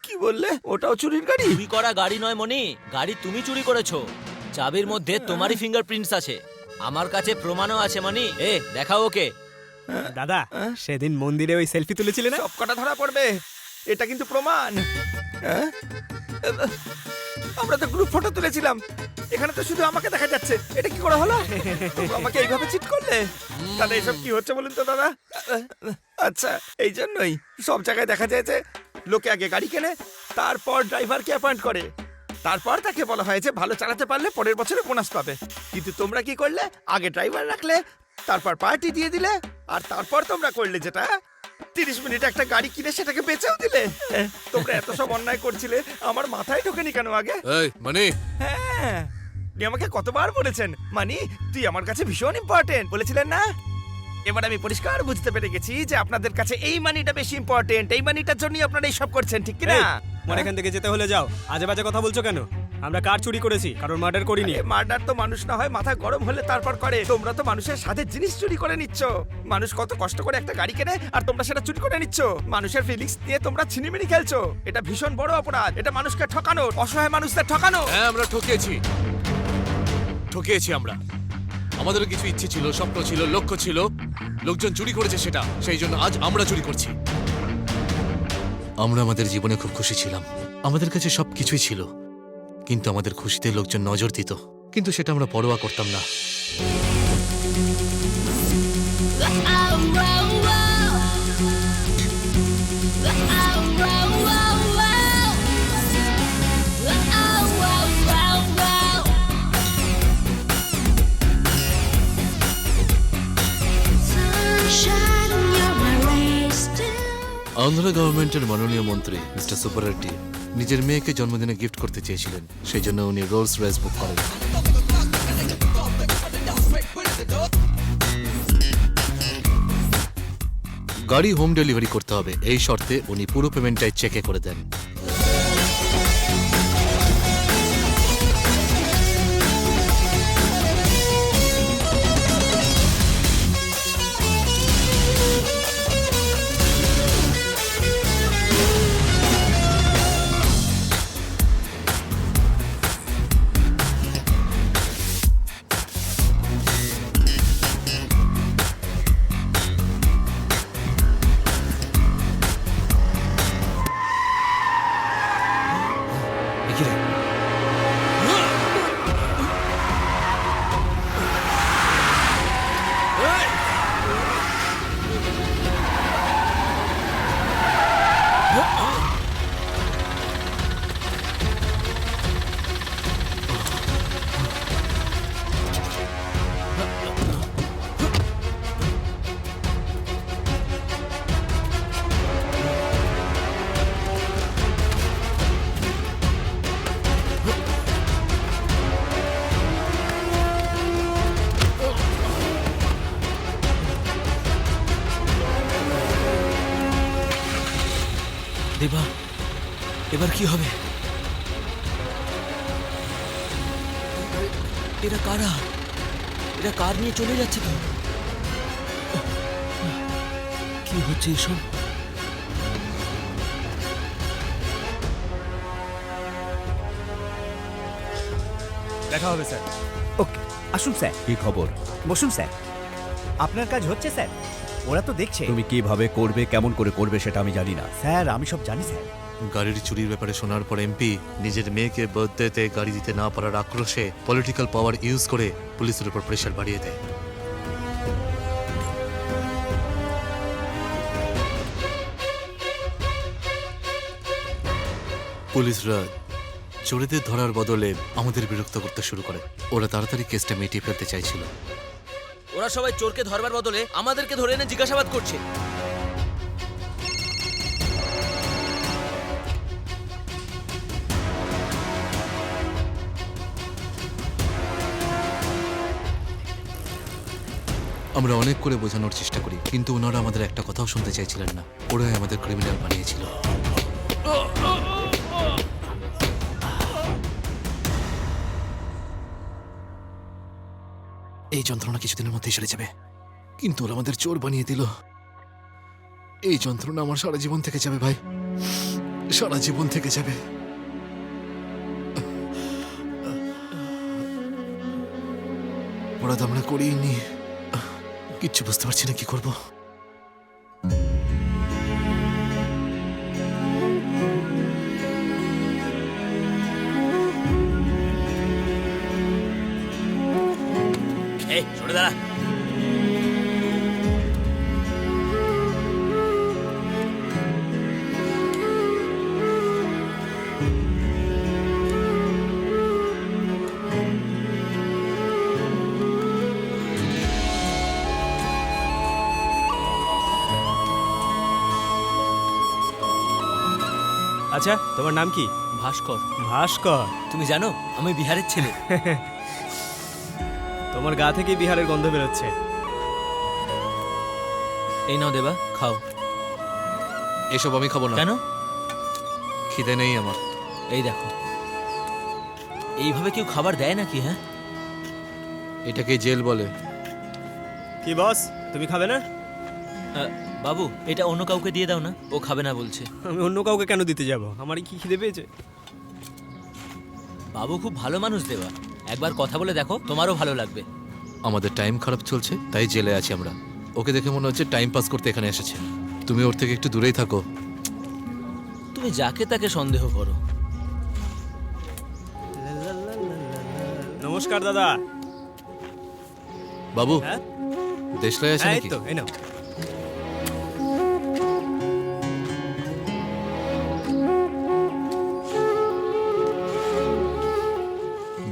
কি বললে? ওটাও চুরির গাড়ি? চুরি করা গাড়ি নয় মনি, গাড়ি তুমি চুরি করেছো। চাবির মধ্যে তোমারই ফিঙ্গারপ্রিন্টস আছে, আমার কাছে প্রমাণও আছে। মনি, দেখাও ওকে। দাদা সেদিন মন্দিরে ওই সেলফি তুলেছিলে না? সব কটা ধরা পড়বে, এটা কিন্তু প্রমাণ। আমরা তো গ্রুপ ফটো তুলেছিলাম, এখানে তো শুধু আমাকে দেখা যাচ্ছে। এটা কি করে হলো? তোমরা আমাকে এইভাবে চিট করলে? দাদা এসব কি হচ্ছে বলুন তো দাদা? আচ্ছা, এই জন্যই সব জায়গায় দেখা যায় যে লোকে আগে গাড়ি কেনে, তারপর ড্রাইভারকে অ্যাপয়েন্ট করে, তারপর তাকে বলা হয় যে ভালো চালাতে পারলে পরের বছরে বোনাস পাবে। কিন্তু তোমরা কি করলে? আগে ড্রাইভার রাখলে, তারপর পার্টি দিয়ে দিলে, আর তারপর তোমরা করলে যেটা 30 মিনিট একটা গাড়ি কিনে সেটাকে বেচেও দিলে। তোমরা এত সব অন্যায় করছিলে, আমার মাথায় ঢোকেনি কেন আগে? এই মনি, হ্যাঁ, আপনি আমাকে কতবার বলেছেন মানি তুই আমার কাছে ভীষণ ইম্পর্টেন্ট বলেছিলেন না? এবার আমি পরিষ্কার বুঝতে পেরে গেছি যে আপনাদের কাছে এই মানিটা বেশি ইম্পর্টেন্ট। এই মানিটার জন্যই আপনারা এইসব করছেন, ঠিক কি না? মনে এখান থেকে যেতে হলে যাও। আজে বাজে কথা বলছো কেন? আমরা কার চুরি করেছি, কারণ মার্ডার করিনি। মার্ডার তো মানুষ না হয় মাথা গরম হলে তারপর করে। তোমরা তো মানুষের সাথে জিনিস চুরি করে নিচ্ছ। মানুষ কত কষ্ট করে একটা গাড়ি কেনে, আর তোমরা সেটা চুরি করে নিচ্ছ। মানুষের ফিলিংস নিয়ে তোমরা ছিনিমিনি খেলছো। এটা ভীষণ বড় অপরাধ। এটা মানুষকে ঠকানো, অসহায় মানুষদের ঠকানো। হ্যাঁ আমরা ঠকিয়েছি আমরা। আমাদের কিছু ইচ্ছে ছিল, স্বপ্ন ছিল, লক্ষ্য ছিল। লোকজন চুরি করেছে সেটা, সেই জন্য আজ আমরা চুরি করছি। আমরা আমাদের জীবনে খুব খুশি ছিলাম, আমাদের কাছে সবকিছুই ছিল, কিন্তু আমাদের খুশিতে লোকজন নজর দিত, কিন্তু সেটা আমরা পরোয়া করতাম না। আন্ধ্র গভর্নমেন্টের মাননীয় মন্ত্রী মিস্টার সুব্বারেড্ডি নিজের মেয়েকে জন্মদিনে গিফট করতে চেয়েছিলেন, সেই জন্য উনি রোলস রয়েস বুক করেন। গাড়ি হোম ডেলিভারি করতে হবে, এই শর্তে উনি পুরো পেমেন্টটাই চেকে করে দেন। এবার কি হবে? এরা কারা? এরা কার নিয়ে চলে যাচ্ছে তো? কি হচ্ছে এসব? দেখা হবে স্যার। ওকে, আসুন স্যার। কি খবর? বসুন স্যার। আপনার কাজ হচ্ছে স্যার? ওরা তো দেখছে। তুমি কিভাবে করবে, কেমন করে করবে সেটা আমি জানি না। স্যার আমি সব জানি স্যার। গাড়ির চুরির ব্যাপারে শোনার পর এমপি নিজের মেয়েকে বার্থডেতে গাড়ি দিতে না পারার আক্রোশে পলিটিক্যাল পাওয়ার ইউজ করে পুলিশের উপর প্রেশার বাড়িয়ে দেয়। পুলিশরা চোরেদের ধরার বদলে আমাদের বিরক্ত করতে শুরু করে। ওরা তাড়াতাড়ি কেসটা মিটিয়ে ফেলতে চাইছিল। ওরা সবাই চোরকে ধরবার বদলে আমাদেরকে ধরে এনে জিজ্ঞাসাবাদ করছে। আমরা অনেক করে বোঝানোর চেষ্টা করি, কিন্তু ওনারা আমাদের একটা কথাও শুনতে চাইছিলেন না। ওরাই আমাদের ক্রিমিনাল বানিয়েছিল। এই যন্ত্রণা কিছুদিনের মধ্যেই সেরে যাবে, কিন্তু ওরা আমাদের চোর বানিয়ে দিল। এই যন্ত্রণা আমার সারা জীবন থেকে যাবে ভাই, সারা জীবন থেকে যাবে। অপরাধ আমরা করিনি, কিচ্ছু বুঝতে পারছি না কি করব। এই সরে দাঁড়া। আচ্ছা, তোমার নাম কি? ভাস্কর। ভাস্কর? তুমি জানো আমি বিহারের ছেলে। তোমার গা থেকে বিহারের গন্ধ বেরোচ্ছে। এই নাও দেবা, খাও। এসব আমি খাবো না। কেন? খিদে নেই আমার। এই দেখো, এইভাবে কেউ খাবার দেয় নাকি? হ্যাঁ, এটাকে জেল বলে। কি বস, তুমি খাবে না? বাবু এটা অন্য কাউকে দিয়ে দাও না, ও খাবে না বলছে। আমি অন্য কাউকে কেন দিতে যাব? আমারই কি খিদে পেয়েছে? বাবু খুব ভালো মানুষ দেবা, একবার কথা বলে দেখো, তোমারও ভালো লাগবে। আমাদের টাইম খারাপ চলছে তাই জেলে আছি আমরা। ওকে দেখে মনে হচ্ছে টাইম পাস করতে এখানে এসেছে। তুমি ওর থেকে একটু দূরেই থাকো। তুমি যাকে তাকে সন্দেহ করো। নমস্কার দাদা। বাবু, হ্যাঁ? দেশলাই আছে এই নাকি? তো, এই নাও।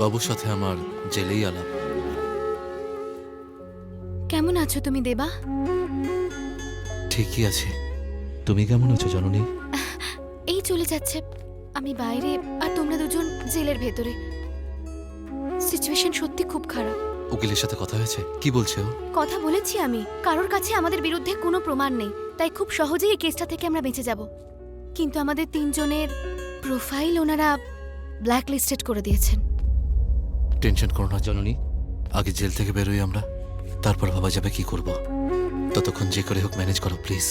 বাবুর সাথে আমার জেলেই আলাপ। কেমন আছো তুমি দেবা? ঠিকই আছে। তুমি কেমন আছো জননী? এই চলে যাচ্ছে। আমি বাইরে আর তোমরা দুজন জেলের ভেতরে। সিচুয়েশন সত্যি খুব খারাপ। উকিলের সাথে কথা হয়েছে? কি বলছে ও? কথা বলেছি আমি। কারোর কাছে আমাদের বিরুদ্ধে কোনো প্রমাণ নেই, তাই খুব সহজেই এই কেসটা থেকে আমরা বেঁচে যাব। কিন্তু আমাদের তিনজনের প্রোফাইল ওনারা ব্ল্যাক লিস্টেড করে দিয়েছেন। টেনশন করো না জননী, আগে জেল থেকে বেরোই আমরা, তারপর ভাবা যাবে কি করব। ততক্ষণ যে করে হোক ম্যানেজ করো প্লিজ।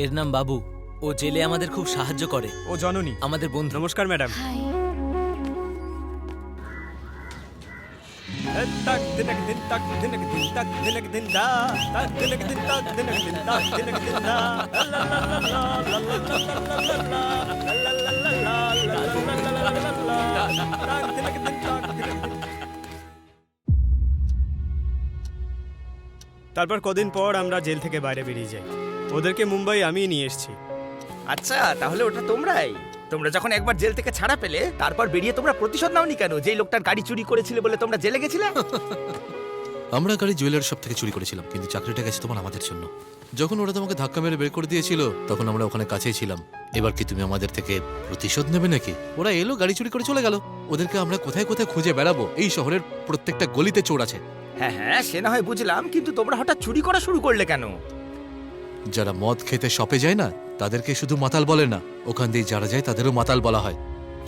এর নাম বাবু, ও জেলে আমাদের খুব সাহায্য করে। ও জননী, আমাদের বন্ধু। নমস্কার ম্যাডাম। হাই। তারপর কদিন পর আমরা জেল থেকে বাইরে বেরিয়ে যাই। ওদেরকে মুম্বাই আমিই নিয়ে এসেছি। আচ্ছা, তাহলে ওটা তোমরাই। তোমরা যখন একবার জেল থেকে ছাড়া পেলে, তারপর বেরিয়ে তোমরা প্রতিশোধ নাওনি কেন? যেই লোকটার গাড়ি চুরি করেছিলে বলে তোমরা জেলে গেছিলে। আমরা গাড়ি জুয়েলারি শপ থেকে চুরি করেছিলাম, কিন্তু চাকরিটা গেছে তোমার আমাদের জন্য। যখন ওরা তোমাকে ধাক্কা মেরে বের করে দিয়েছিল তখন আমরা ওখানে কাছেই ছিলাম। এবার কি তুমি আমাদের থেকে প্রতিশোধ নেবে নাকি? ওরা এলো, গাড়ি চুরি করে চলে গেল। ওদেরকে আমরা কোথায় কোথায় খুঁজে বেড়াবো? এই শহরের প্রত্যেকটা গলিতে চোর আছে। হ্যাঁ হ্যাঁ, সে না হয় বুঝলাম, কিন্তু তোমরা হঠাৎ চুরি করা শুরু করলে কেন? যারা মদ খেতে শপে যায় না তাদেরকে শুধু মাতাল বলে না, ওখান দিয়ে যারা যায় তাদেরও মাতাল বলা হয়।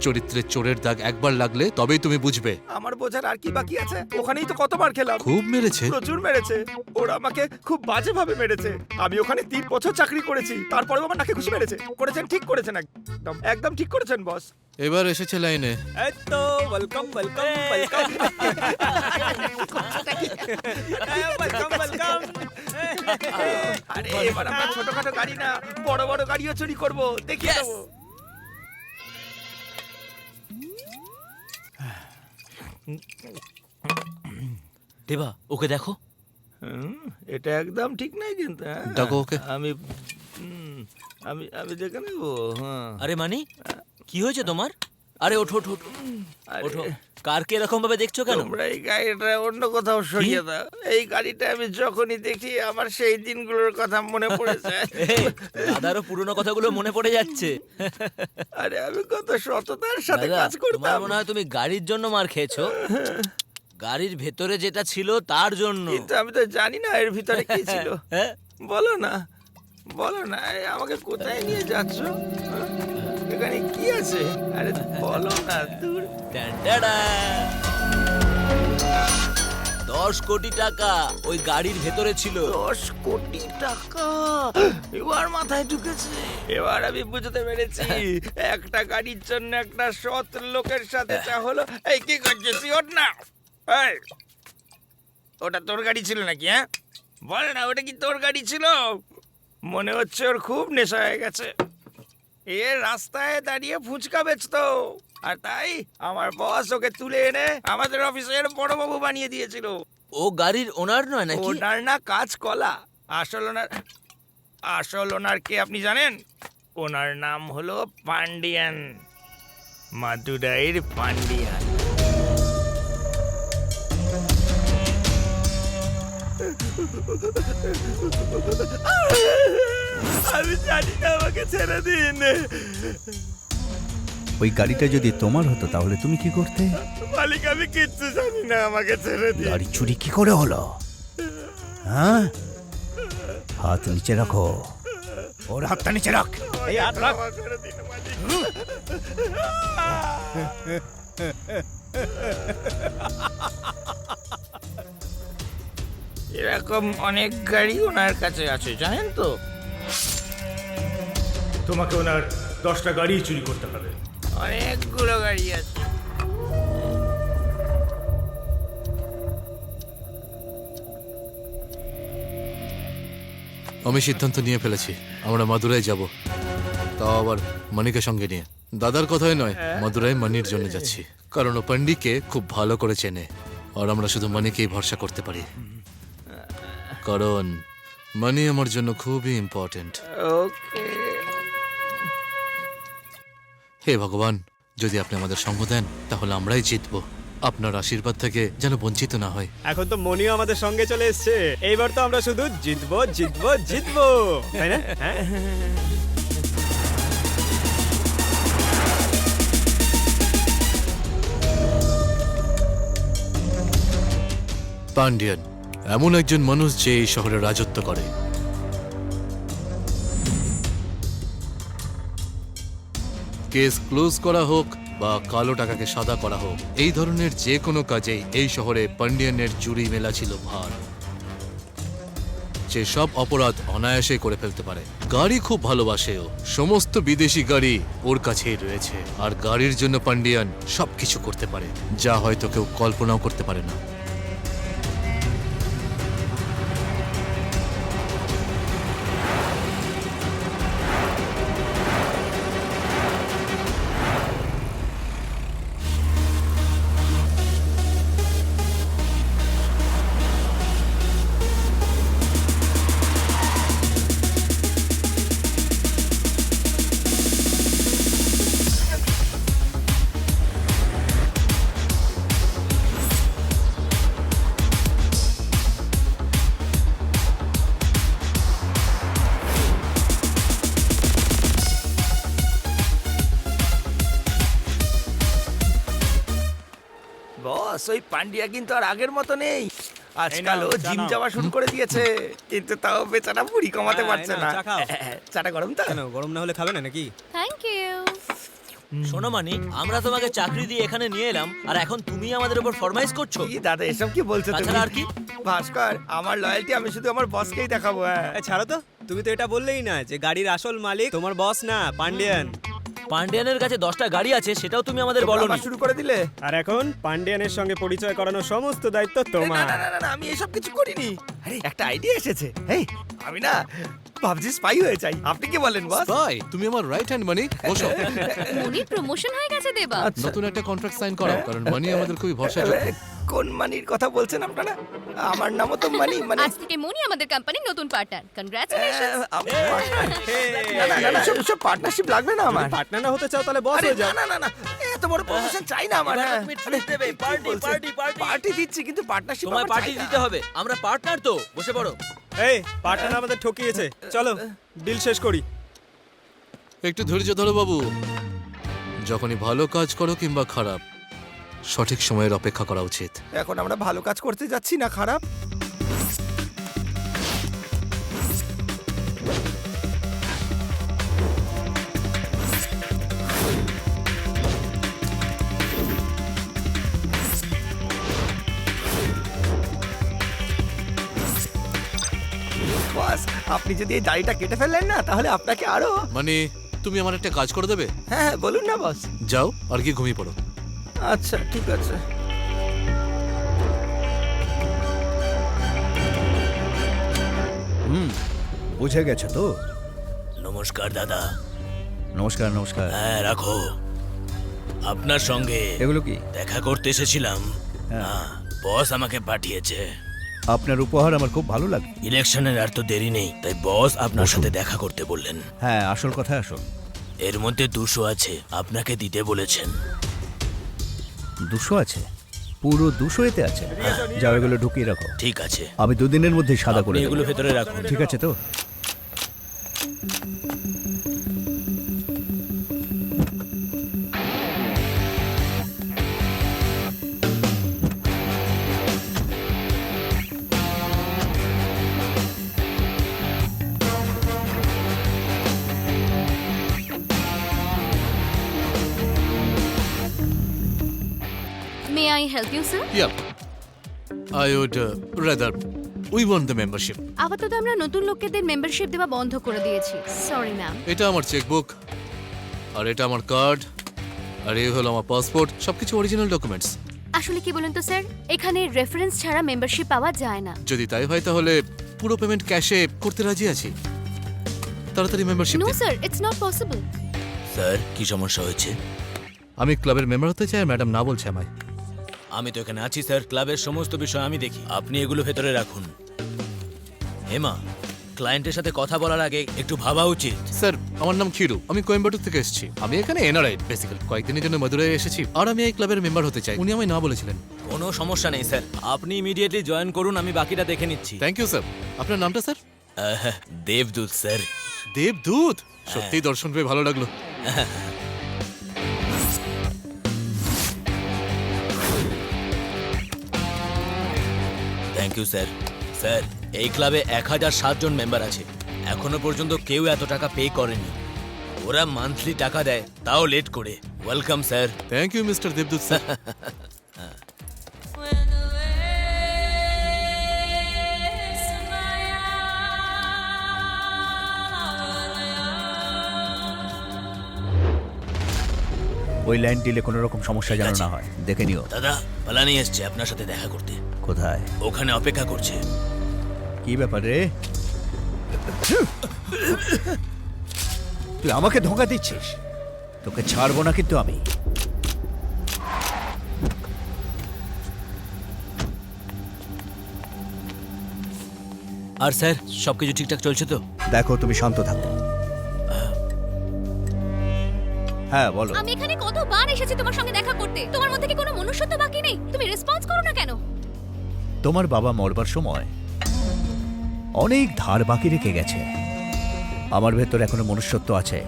চরিত্রের চোরের দাগ একবার লাগলে তবেই তুমি বুঝবে। আমার বোঝার আর কি বাকি আছে? ওখানেই তো কতবার খেলাম। খুব মেরেছে। প্রচুর মেরেছে। ওরা আমাকে খুব বাজেভাবে মেরেছে। আমি ওখানে 3 বছর চাকরি করেছি, তারপরেও আমার নাকে ঘুষি মেরেছে। করেছেন, ঠিক করেছেন, একদম একদম ঠিক করেছেন বস। এবার এসেছে লাইনে। এই তো ওয়েলকাম ওয়েলকাম ওয়েলকাম ওয়েলকাম। আরে এবার আমরা ছোটখাটো গাড়ি না, বড় বড় গাড়িও চুরি করব, দেখিয়ে দেবো। দেবা, ওকে দেখো। এটা একদম ঠিক নাই কিন্তু। হ্যাঁ? ডাকো ওকে। আমি আমি আমি দেখে নেব। হ্যাঁ। আরে মানি, কি হয়েছে তোমার? আরে ওঠো ওঠো ওঠো আরে, ওঠো। কারকে এরকম ভাবে দেখছো কেন? তোমরা এই গাড়িটা অন্য কোথাও সরিয়ে দাও। এই গাড়িটা আমি যখনই দেখি আমার সেই দিনগুলোর কথা মনে পড়ে যায়। এই, দাদারও পুরনো কথাগুলো মনে পড়ে যাচ্ছে। আরে আমি কত সততার সাথে দাদা, কাজ তোমার করতাম। মনে হয় তুমি গাড়ির জন্য মার খেয়েছো। গাড়ির ভেতরে যেটা ছিল তার জন্য। কিন্তু আমি তো জানি না এর ভিতরে কি ছিল। হ্যাঁ? বলো না, বলো না, এই আমাকে কোথায় নিয়ে যাচ্ছ? হ্যাঁ? এখানে কি আছে? আরে বলো না, দূর। ট্যান্টাডা! 10 কোটি টাকা ওই গাড়ির ভেতরে ছিল। 10 কোটি টাকা এবার মাথায় ঢুকেছে। এবার আমি বুঝতে পেরেছি একটা গাড়ির জন্য একটা সৎ লোকের সাথে যা হলো। এই কি করছিস? ওঠ না। এই, ওটা তোর গাড়ি ছিল নাকি? হ্যাঁ, বল না, ওটা কি তোর গাড়ি ছিল? মনে হচ্ছে ওর খুব নেশা হয়ে গেছে। এ রাস্তায় দাঁড়িয়ে ফুচকা বেচতো, আর তাই আমার বস ওকে তুলে এনে আমাদের অফিসের বড়বাবু বানিয়ে দিয়েছিল। ও গাড়ির ওনার নয় নাকি? ওনার না কাজ কলা। আসল ওনার কে আপনি জানেন? ওনার নাম হলো পান্ডিয়ান, মাদুরাইয়ের পান্ডিয়ান। আমি জানি না, আমাকে ছেড়ে দিন। ওই গাড়িটা যদি তোমার হতো তাহলে তুমি কি করতে? মালিক, আমি কিচ্ছু জানি না, আমাকে ছেড়ে দিন। গাড়ি চুরি কি করে হলো? হ্যাঁ, হাত নিচে রাখো। ওর হাতটা নিচে রাখ। এই হাত রাখ। ছেড়ে দিন মালিক। এরকম অনেক গাড়ি ওনার কাছে আছে, জানেন তো? তোমাকে ওনার 10টা গাড়ি চুরি করতে হবে। অনেকগুলো গাড়ি আছে। আমি সিদ্ধান্ত নিয়ে ফেলেছি, আমরা মাদুরাই যাব, তাও আবার মানিকে সঙ্গে নিয়ে। দাদার কথাই নয়, মাদুরাই মানির জন্য যাচ্ছি, কারণ ও পান্ডিকে খুব ভালো করে চেনে, আর আমরা শুধু মানিকেই ভরসা করতে পারি, কারণ মানি আমার জন্য খুবই ইম্পর্টেন্ট। ওকে। হে ভগবান, যদি আপনি আমাদের সঙ্গ দেন তাহলে আমরাই জিতবো। আপনার আশীর্বাদ থেকে যেন বঞ্চিত না হয়। এখন তো মনিও আমাদের সঙ্গে চলে এসেছে। এইবার তো আমরা শুধু জিতবো জিতবো জিতবো, তাই না? হ্যাঁ? পান্ডিয়ান এমন একজন মানুষ যে এই শহরে রাজত্ব করে। কেস ক্লোজ করা হোক বা কালো টাকাকে সাদা করা হোক, এই ধরনের যে কোনো কাজেই এই শহরে পান্ডিয়ানের জুরি মেলা ছিল ভার। যে সব অপরাধ অনায়াসে করে ফেলতে পারে। গাড়ি খুব ভালোবাসে ও, সমস্ত বিদেশি গাড়ি ওর কাছেই রয়েছে, আর গাড়ির জন্য পান্ডিয়ান সবকিছু করতে পারে, যা হয়তো কেউ কল্পনাও করতে পারে না। বস, ওই পান্ডিয়া কিন্তু আর আগের মতো নেই। আজকাল ও জিম যাওয়া শুরু করে দিয়েছে, কিন্তু তাও বেচারা বুড়ি কমাতে হ্যাঁ, পারছে এই না। নাও, চা খাও। চাটা গরম তো? কেন গরম না হলে খাবে না নাকি? Thank you. শোনো মানি, আমরা তোমাকে চাকরি দিয়ে এখানে নিয়ে এলাম আর এখন তুমি আমাদের উপর ফরমাইশ করছো? কি দাদা এসব কি বলছো তুমি? তাছাড়া আর কি? ভাস্কর, আমার লয়্যালটি আমি শুধু আমার বসকেই দেখাবো। হ্যাঁ এই ছাড়ো তো, তুমি তো এটা বললেই না যে গাড়ির আসল মালিক তোমার বস না, পান্ডিয়ান। পান্ডিয়ানের কাছে 10টা গাড়ি আছে, সেটাও তুমি আমাদের তোমরা বলোনি। আবার শুরু করে দিলে। আর এখন পান্ডিয়ানের সঙ্গে পরিচয় করানোর সমস্ত দায়িত্ব না তোমার। না না না, আমি এসব কিছু করিনি। আরে একটা আইডিয়া এসেছে। এই আমি না ভাবছি স্পাই হয়ে যাই। আপনি কি বলেন বস? বাই, তুমি আমার রাইট হ্যান্ড মানি। বসো। মনির প্রমোশন হয়ে গেছে দেবা। নতুন একটা কন্ট্রাক্ট সাইন করাও, কারণ মানি আমাদের খুবই ভরসাযোগ্য। কোন মানির কথা বলছেন আপনারা? আমার নামও তো মানি। মানে আজ থেকে মনি আমাদের কোম্পানির নতুন পার্টনার। কনগ্রাচুলেশনস। আমার partner। না না না, না সব পার্টনারশিপ লাগবে না আমার। পার্টনার না হতে চাও তাহলে বস আরে হয়ে যাও। না না না, এত বড় প্রমোশন চাই না আমার। এবার তুমি treat দেবে, party, party, party। পার্টি দিচ্ছি কিন্তু পার্টনারশিপ তোমায় পার্টি দিতে হবে, আমরা পার্টনার তো। বসে পড়ো। এই পার্টনার আমাদের ঠকিয়েছে, চলো ডিল শেষ করি। একটু ধৈর্য ধরো বাবু। যখনই ভালো কাজ করো কিংবা খারাপ, সঠিক সময়ের অপেক্ষা করা উচিত। এখন আমরা ভালো কাজ করতে যাচ্ছি না খারাপ? বস, আপনি যদি এই দাড়িটা কেটে ফেললেন না তাহলে আপনাকে আরো। মানে তুমি আমার একটা কাজ করে দেবে? হ্যাঁ বলুন না বস। যাও আর কি ঘুমিয়ে পড়ো। আচ্ছা ঠিক আছে। বুঝে গেছো তো? নমস্কার দাদা। নমস্কার নমস্কার। হ্যাঁ রাখো। আপনার সঙ্গে এগুলো কি? দেখা করতে এসেছিলাম। হ্যাঁ, বস আমাকে পাঠিয়েছে। আপনার উপহার আমার খুব ভালো লাগে। ইলেকশনের আর তো দেরি নেই, তাই বস আপনার সাথে দেখা করতে বললেন। হ্যাঁ, আসল কথা আসল। এর মধ্যে 200 আছে, আপনাকে দিতে বলেছেন। 200 আছে? পুরো 200 এতে আছে? যাও এগুলো ঢুকিয়ে রাখো। ঠিক আছে, আমি 2 দিনের মধ্যে সাদা করে আপনি দেবো। এগুলো ভেতরে রাখুন। ঠিক আছে তো? May I help you sir? Yeah. I would rather we want the membership. আপাতত আমরা নতুন লোকেদের মেম্বারশিপ দেওয়া বন্ধ করে দিয়েছি। Sorry ma'am. এটা আমার চেকবুক, আর এটা আমার কার্ড, আর এই হলো আমার পাসপোর্ট, সবকিছু অরিজিনাল ডকুমেন্টস। আসলে কি বলুন তো স্যার, এখানে রেফারেন্স ছাড়া মেম্বারশিপ পাওয়া যায় না। যদি তাই হয় তাহলে পুরো পেমেন্ট ক্যাশে করতে রাজি আছি। তাড়াতাড়ি মেম্বারশিপ নো দিন। Sir, it's not possible. Sir কি সমস্যা হয়েছে? আমি ক্লাবের মেম্বার হতে চাই আর ম্যাডাম না বলছে আমায়। আমি তো এখানে আছি স্যার, ক্লাবের সমস্ত বিষয় আমি দেখি। আপনি এগুলো ভেতরে রাখুন। হেমা, ক্লায়েন্টের সাথে কথা বলার আগে একটু ভাবা উচিত। স্যার আমার নাম খিরু, আমি কোয়েম্বাটুর থেকে এসেছি। আমি এখানে এনআরআই বেসিক্যালি কয়েকদিনের জন্য মদুরাই এসেছি, আর আমি এই ক্লাবের মেম্বার হতে চাই। উনি আমায় না বলেছিলেন। কোনো সমস্যা নেই স্যার, আপনি ইমিডিয়েটলি জয়েন করুন, আমি বাকিটা দেখে নিচ্ছি। Thank you sir. আপনার নামটা স্যার? দেবদূত স্যার। দেবদূত? সত্যিই দর্শন পেয়ে ভালো লাগলো। Thank you sir. স্যার এই ক্লাবে 1007 জন মেম্বার আছে, এখনো পর্যন্ত কেউ এত টাকা পে করেনি। ওরা মান্থলি টাকা দেয়, তাও লেট করে। Welcome sir. Thank you mister Debdut sir. ওই লাইন দিলে কোনো রকম সমস্যা যেন না হয়, দেখে নিও। দাদা পালানি এসছে আপনার সাথে দেখা করতে। কোথায়? ওখানে অপেক্ষা করছে। কি ব্যাপার রে? তুই আমাকে ধোঁকা দিচ্ছিস? তোকে ছাড়বো না কিন্তু আমি। আর স্যার সবকিছু ঠিকঠাক চলছে তো? দেখো তুমি শান্ত থাকো। হ্যাঁ বলো। আমি এখানে কতবার এসেছি তোমার সঙ্গে দেখা করতে, তোমার মধ্যে কি কোনো মনুষ্যত্ব বাকি নেই? তুমি রেসপন্স করো না কেন? তোমার বাবা মরবার সময় অনেক ধার বাকি রেখে গেছে। আমার ভেতর এখনো মনুষ্যত্ব আছে,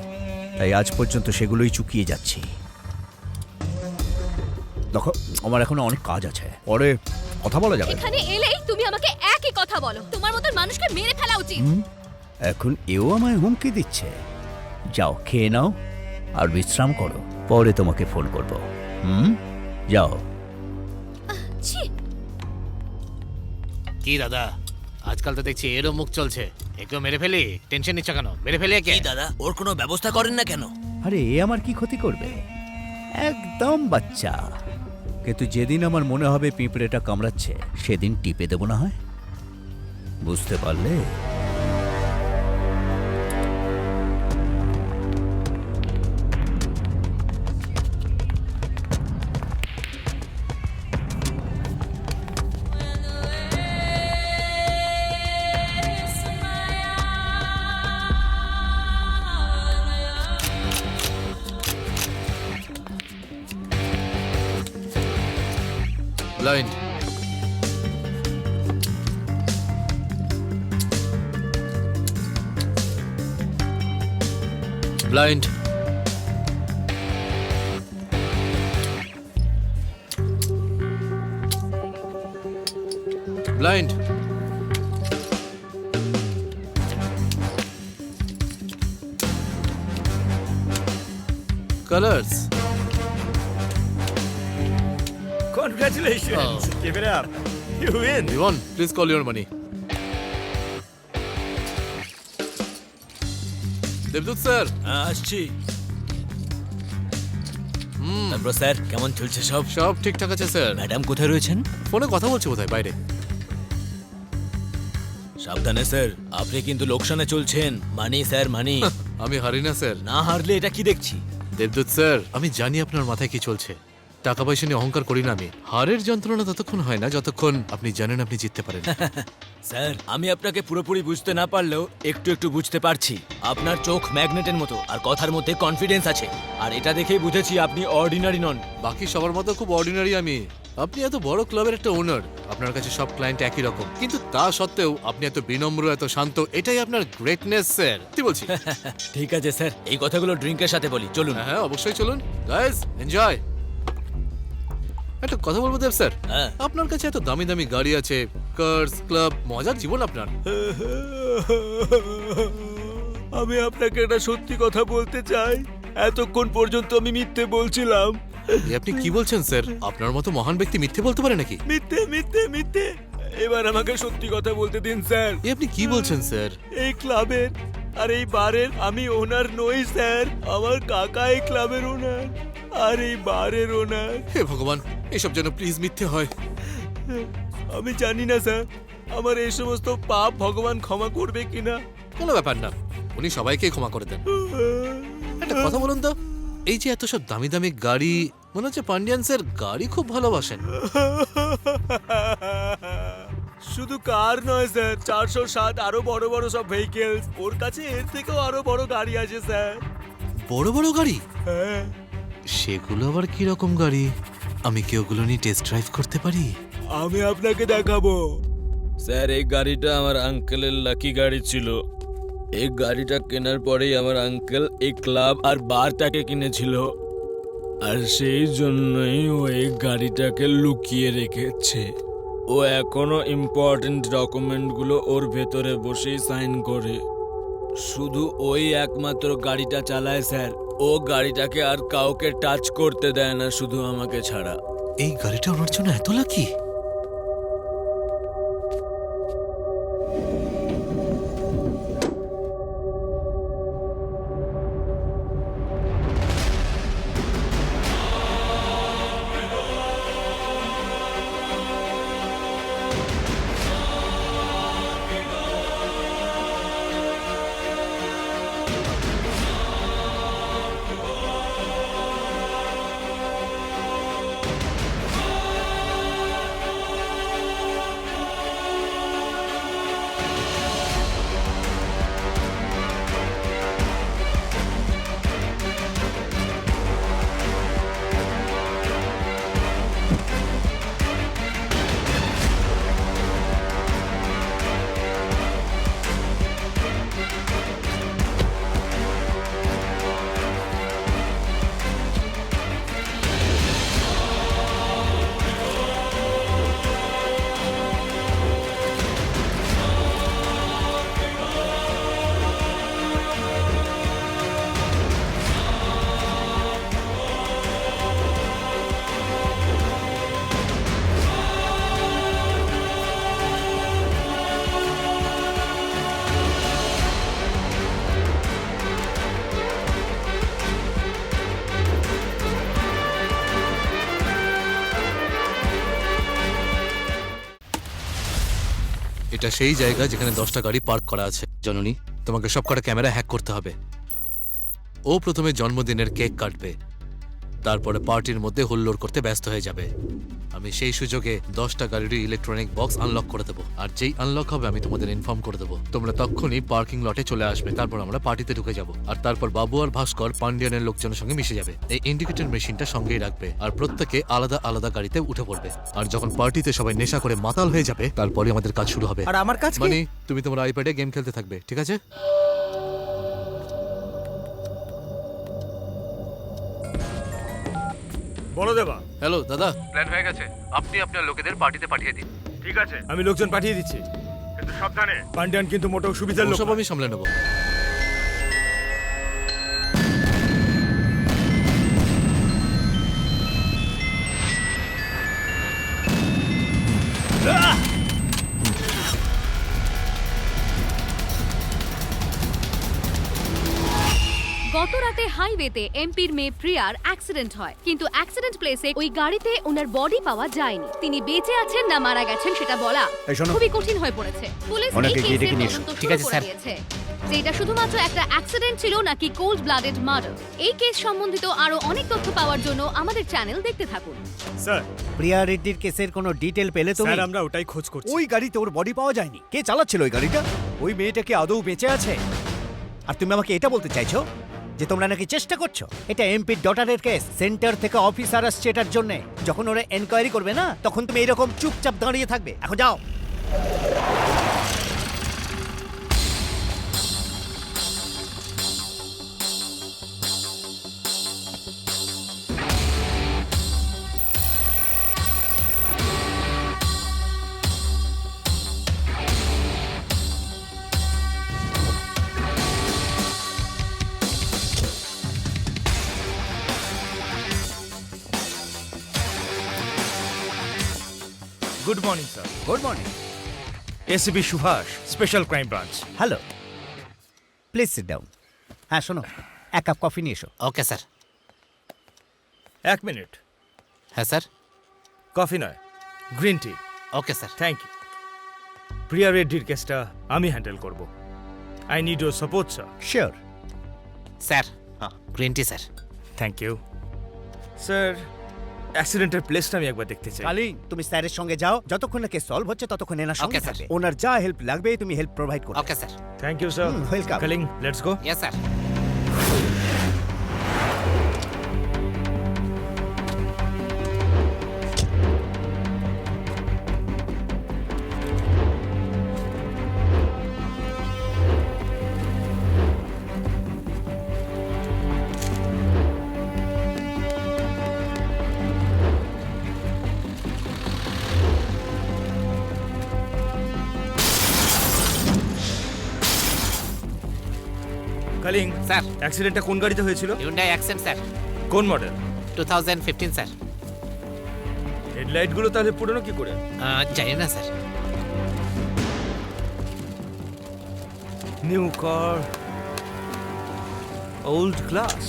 তাই আজ পর্যন্ত সেগুলোই চুকিয়ে যাচ্ছি। দেখো আমার এখনো অনেক কাজ আছে, পরে কথা বলা যাবে। এখানে এলেই তুমি আমাকে একই কথা বলো, তোমার মতন মানুষকে মেরে ফেলা উচিত। এখন এও আমায় হুমকি দিচ্ছে। যাও খেয়ে নাও আর বিশ্রাম করো, পরে তোমাকে ফোন করব। যাও। ছি, কি দাদা, আজকাল তো দেখছি এরও মুখ চলছে। একটু মেরে ফেলি, টেনশন নিচ্ছ কেন? মেরে ফেলি একে। কি দাদা, ওর কোনো ব্যবস্থা করেন না কেন? আরে এ আমার কি ক্ষতি করবে? একদম বাচ্চা। কিন্তু যেদিন আমার মনে হবে পিঁপড়েটা কামড়াচ্ছে, সেদিন টিপে দেবো না হয়। বুঝতে পারলে? Blind. Blind. Blind. Colours. Congratulations! Give it up. You win. Devon, please call your money. Debdut sir. আসছি। তারপর স্যার, কেমন চলছে সব? সব ঠিকঠাক আছে স্যার। ম্যাডাম কোথায় রয়েছেন? ফোনে কথা বলছে বোধহয় বাইরে। সাবধানে স্যার, আপনি কিন্তু লোকসানে চলছেন। মানি স্যার, মানি। আমি হারি না স্যার। না হারলে এটা কি দেখছি? দেবদূত স্যার, আমি জানি আপনার মাথায় কি চলছে। টাকা পয়সা নিয়ে অহংকার করি না আমি। হারের যন্ত্রণা ততক্ষণ হয় না যতক্ষণ আপনি জানেন আপনি জিততে পারেন। স্যার, আমি আপনাকে পুরোপুরি বুঝতে না পারলেও একটু একটু বুঝতে পারছি। আপনার চোখ ম্যাগনেটের মতো, আর কথার মধ্যে কনফিডেন্স আছে। আর এটা দেখেই বুঝেছি আপনি অর্ডিনারি নন। বাকি সবার মতো খুব অর্ডিনারি আমি। আপনি এত বড় ক্লাবের একটা ওনার, আপনার কাছে সব ক্লায়েন্ট একই রকম, কিন্তু তা সত্ত্বেও আপনি এত বিনম্র, এত শান্ত, এটাই আপনার গ্রেটনেস স্যার। কি বলছি? ঠিক আছে স্যার, এই কথাগুলো ড্রিঙ্কের সাথে বলি, চলুন। হ্যাঁ অবশ্যই চলুন। Guys enjoy. একটা কথা বলবো দেব স্যার, হ্যাঁ। আপনার কাছে এত দামি দামি গাড়ি আছে, কার্স, ক্লাব, মজার জীবন আপনার। আমি আপনাকে একটা সত্যি কথা বলতে চাই। এতক্ষণ পর্যন্ত আমি মিথ্যে বলছিলাম। এ আপনি কি বলছেন স্যার? আপনার মতো মহান ব্যক্তি মিথ্যে বলতে পারে নাকি? মিথ্যে মিথ্যে মিথ্যে। এবার আমাকে সত্যি কথা বলতে দিন স্যার। এ আপনি কি বলছেন স্যার? এই ক্লাবের আর এই বারের আমি ওনার নই স্যার। আমার কাকা এই ক্লাবের ওনার আর এই বারের ওনার। হে ভগবান, এসব যেন প্লিজ মিথ্যে হয়। আমি জানি না স্যার, আমার এই সমস্ত পাপ ভগবান ক্ষমা করবে কিনা। কোনো ব্যাপার না, উনি সবাইকে ক্ষমা করে দেন। একটা কথা বলুন তো, এই যে এত সব দামি দামি গাড়ি, মনে হচ্ছে পান্ডিয়ান স্যার গাড়ি খুব ভালোবাসেন। শুধু কার নয় স্যার, 407 আরো বড় বড় সব ভেহিকেলস। ওর কাছে এর থেকেও আরো বড় গাড়ি আছে স্যার। বড় বড় গাড়ি? হ্যাঁ। সেগুলো আবার কি রকম গাড়ি? আমি কি ওগুলো নিয়ে টেস্ট ড্রাইভ করতে পারি? আমি আপনাকে দেখাবো। স্যার, এই গাড়িটা আমার আঙ্কেলের লাকি গাড়ি ছিল। এই গাড়িটা কেনার পরেই আমার আঙ্কেল এই ক্লাব আর বারটাকে কিনেছিল, আর সেই জন্যই ও এই গাড়িটাকে লুকিয়ে রেখেছে। ও এখনো ইম্পর্টেন্ট ডকুমেন্টগুলো ওর ভেতরে বসেই সাইন করে। শুধু ওই একমাত্র গাড়িটা চালায় স্যার। ও গাড়িটাকে আর কাউকে টাচ করতে দেয় না, শুধু আমাকে ছাড়া। এই গাড়িটা ওনার জন্য এত লাকি? এটা সেই জায়গা যেখানে 10টা গাড়ি পার্ক করা আছে। জননী, তোমাকে সবকটা ক্যামেরা হ্যাক করতে হবে। ও প্রথমে জন্মদিনের কেক কাটবে, তারপরে পার্টির মধ্যে হুল্লোড় করতে ব্যস্ত হয়ে যাবে। আমি সেই সুযোগে 10টা গাড়ির ইলেকট্রনিক বক্স আনলক করে দেবো, আর যেই আনলক হবে আমি তোমাদের ইনফর্ম করে দেবো। তোমরা তখনই পার্কিং লটে চলে আসবে, তারপর আমরা পার্টিতে ঢুকে যাব। আর তারপর বাবু আর ভাস্কর পান্ডিয়ানের লোকজনের সঙ্গে মিশে যাবে। এই ইন্ডিকেটর মেশিনটা সঙ্গেই রাখবে, আর প্রত্যেকে আলাদা আলাদা গাড়িতে উঠে পড়বে। আর যখন পার্টিতে সবাই নেশা করে মাতাল হয়ে যাবে, তারপরে আমাদের কাজ শুরু হবে। আর আমার কাজ কি? মানে তুমি তোমার আইপ্যাডে গেম খেলতে থাকবে, ঠিক আছে? বলো দেবা। হ্যালো দাদা, প্ল্যান হয়ে গেছে। আপনি আপনার লোকেদের পার্টিতে পাঠিয়ে দিন। ঠিক আছে, আমি লোকজন পাঠিয়ে দিচ্ছি, কিন্তু সাবধানে। পান্ডিয়ান কিন্তু মোটেও সুবিধার লোক সব না। আমি সামলে নেবো। গত রাতে হাইওয়েতে এমপির মেয়ে প্রিয়ার অ্যাক্সিডেন্ট হয়, কিন্তু অ্যাক্সিডেন্ট প্লেসে ওই গাড়িতে ওনার বডি পাওয়া যায়নি। তিনি বেঁচে আছেন না মারা গেছেন সেটা বলা এই শোনো। খুবই কঠিন হয়ে পড়েছে। পুলিশ এই ওনাকে গিয়ে কেসের ডেকে নিয়ে এসো। তদন্ত ঠিক শুরু আছে, করে স্যার। দিয়েছে যে এটা শুধুমাত্র একটা অ্যাক্সিডেন্ট ছিল নাকি কোল্ড ব্লাডেড মার্ডার। এই কেস সম্বন্ধিত আরো অনেক তথ্য পাওয়ার জন্য আমাদের চ্যানেল দেখতে থাকুন। স্যার, প্রিয়া রেড্ডির কেসের কোনো ডিটেল পেলে তুমি? স্যার আমরা ওটাই খোঁজ করছি। ওই গাড়িতে ওর বডি পাওয়া যায়নি। কে চালাচ্ছিল ওই গাড়িটা? ওই মেয়েটা কি আদৌ বেঁচে আছে? আর তুমি আমাকে এটা বলতে চাইছো যে তোমরা নাকি চেষ্টা করছো? এটা এমপির ডটারের কেস, সেন্টার থেকে অফিসার আসছে এটার জন্য। যখন ওরা এনকোয়ারি করবে না, তখন তুমি এরকম চুপচাপ দাঁড়িয়ে থাকবে। এখন যাও। Good morning sir. Good morning. ACP Subhash, special crime branch. Hello, please sit down. হ্যাঁ শোনো, এক কাপ কফি নিয়ে এসো। Okay sir. 1 মিনিট। হ্যাঁ স্যার। কফি নয়, green tea. Okay sir. Thank you. Priya রেড্ডির কেসটা আমি হ্যান্ডেল করব। I need your support sir. Sure. Sir, green tea sir. Thank you sir. অ্যাক্সিডেন্টের প্লেসটা আমি একবার দেখতে চাই। কালিং, তুমি স্যারের সঙ্গে যাও। যতক্ষণ না কেস সলভ হচ্ছে ততক্ষণ এনার সঙ্গে Okay, sir. থাকবে। ওনার যা হেল্প লাগবে তুমি হেল্প প্রোভাইড করো। Okay sir. Thank you sir. welcome. কালিং, লেটস গো। Yes sir. কালিং স্যার। অ্যাক্সিডেন্টটা কোন গাড়িতে হয়েছিল? হিউন্ডাই অ্যাকসেন্ট স্যার, কোন মডেল? 2015 স্যার। হেডলাইট গুলো তাহলে পুরনো কি করে? জানি না sir. New car, old glass.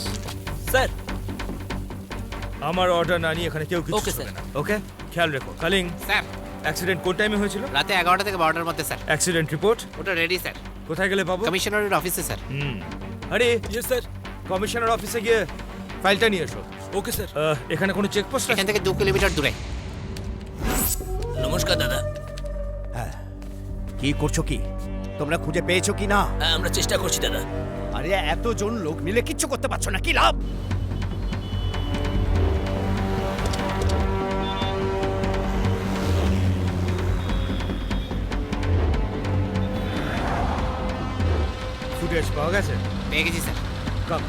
Sir. আমার অর্ডার না নিয়ে এখানে কেউ কিছু Okay, করবে sir. না। ওকে, খেয়াল রেখো। কালিং, স্যার, অ্যাক্সিডেন্ট কোন টাইমে হয়েছিল? রাতে 11টা থেকে 12টার মধ্যে স্যার। অ্যাক্সিডেন্ট রিপোর্ট ওটা রেডি স্যার। কোথায় গেলে পাবো? কমিশনারের অফিসে স্যার। আরে ইয়েস স্যার, কমিশনার অফিসে গিয়ে ফাইলটা নিয়ে এসো। Okay sir. এখানে কোনো চেকপোস্ট এখান থেকে 2 কিলোমিটার দূরে। নমস্কার দাদা। কি করছো কি? তোমরা খুঁজে পেয়েছো কি না? হ্যাঁ, আমরা চেষ্টা করছি দাদা। আরে এতজন লোক মিলে কিচ্ছু করতে পারছো না, কি লাভ? ফুটেজ পাওয়া গেছে? পেয়ে গেছি স্যার। কাম।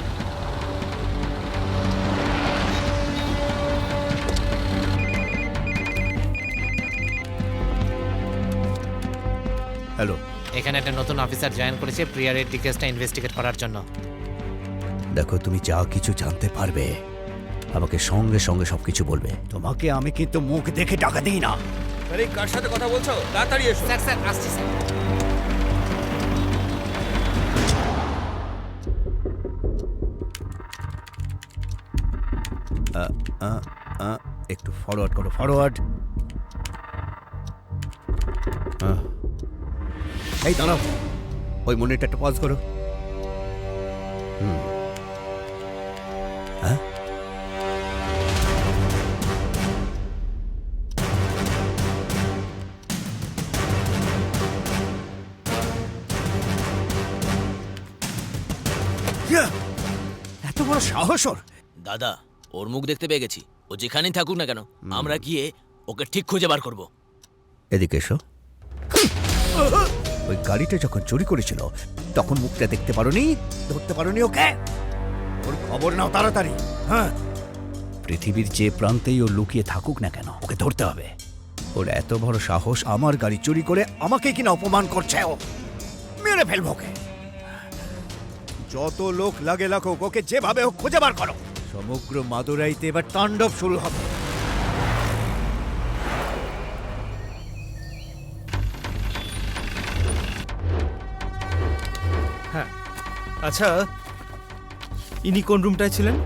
হ্যালো, এখানে একটা নতুন অফিসার জয়েন করেছে প্রিয়া রেড্ডি কেসটা ইনভেস্টিগেট করার জন্য। দেখো তুমি যা কিছু জানতে পারবে আমাকে সঙ্গে সঙ্গে সবকিছু বলবে। তোমাকে আমি কিন্তু মুখ দেখে টাকা দিই না। আরে কার সাথে কথা বলছো? তাড়াতাড়ি এসো। স্যার স্যার আসছি স্যার। একটু ফরওয়ার্ড করো, ফরওয়ার্ড। এই দাঁড়াও, ওই মনিটরটা পজ করো। হ্যাঁ, এত বড় সাহস ওর! দাদা, ওর মুখ দেখতে পেয়ে গেছি। ও যেখানেই থাকুক না কেন, আমরা গিয়ে ওকে ঠিক খুঁজে বার করবো। এদিকে এসো। ওই গাড়িটা যখন চুরি করেছিল তখন মুখটা দেখতে পারোনি, ধরতে পারোনি ওকে? ওর খবর নাও তাড়াতাড়ি। হ্যাঁ, পৃথিবীর যে প্রান্তেই ও লুকিয়ে থাকুক না কেন, ওকে ধরতে হবে। ওর এত বড় সাহস, আমার গাড়ি চুরি করে আমাকে কিনা অপমান করছে ও। মেরে ফেলবো ওকে। যত লোক লাগে লাগুক, ওকে যেভাবে হোক খুঁজে বার করো। সমগ্র মাদুরাইতে এবার তাণ্ডব শুরু হবে। হ্যাঁ, আচ্ছা, ইনি কোন রুমটায় ছিলেন?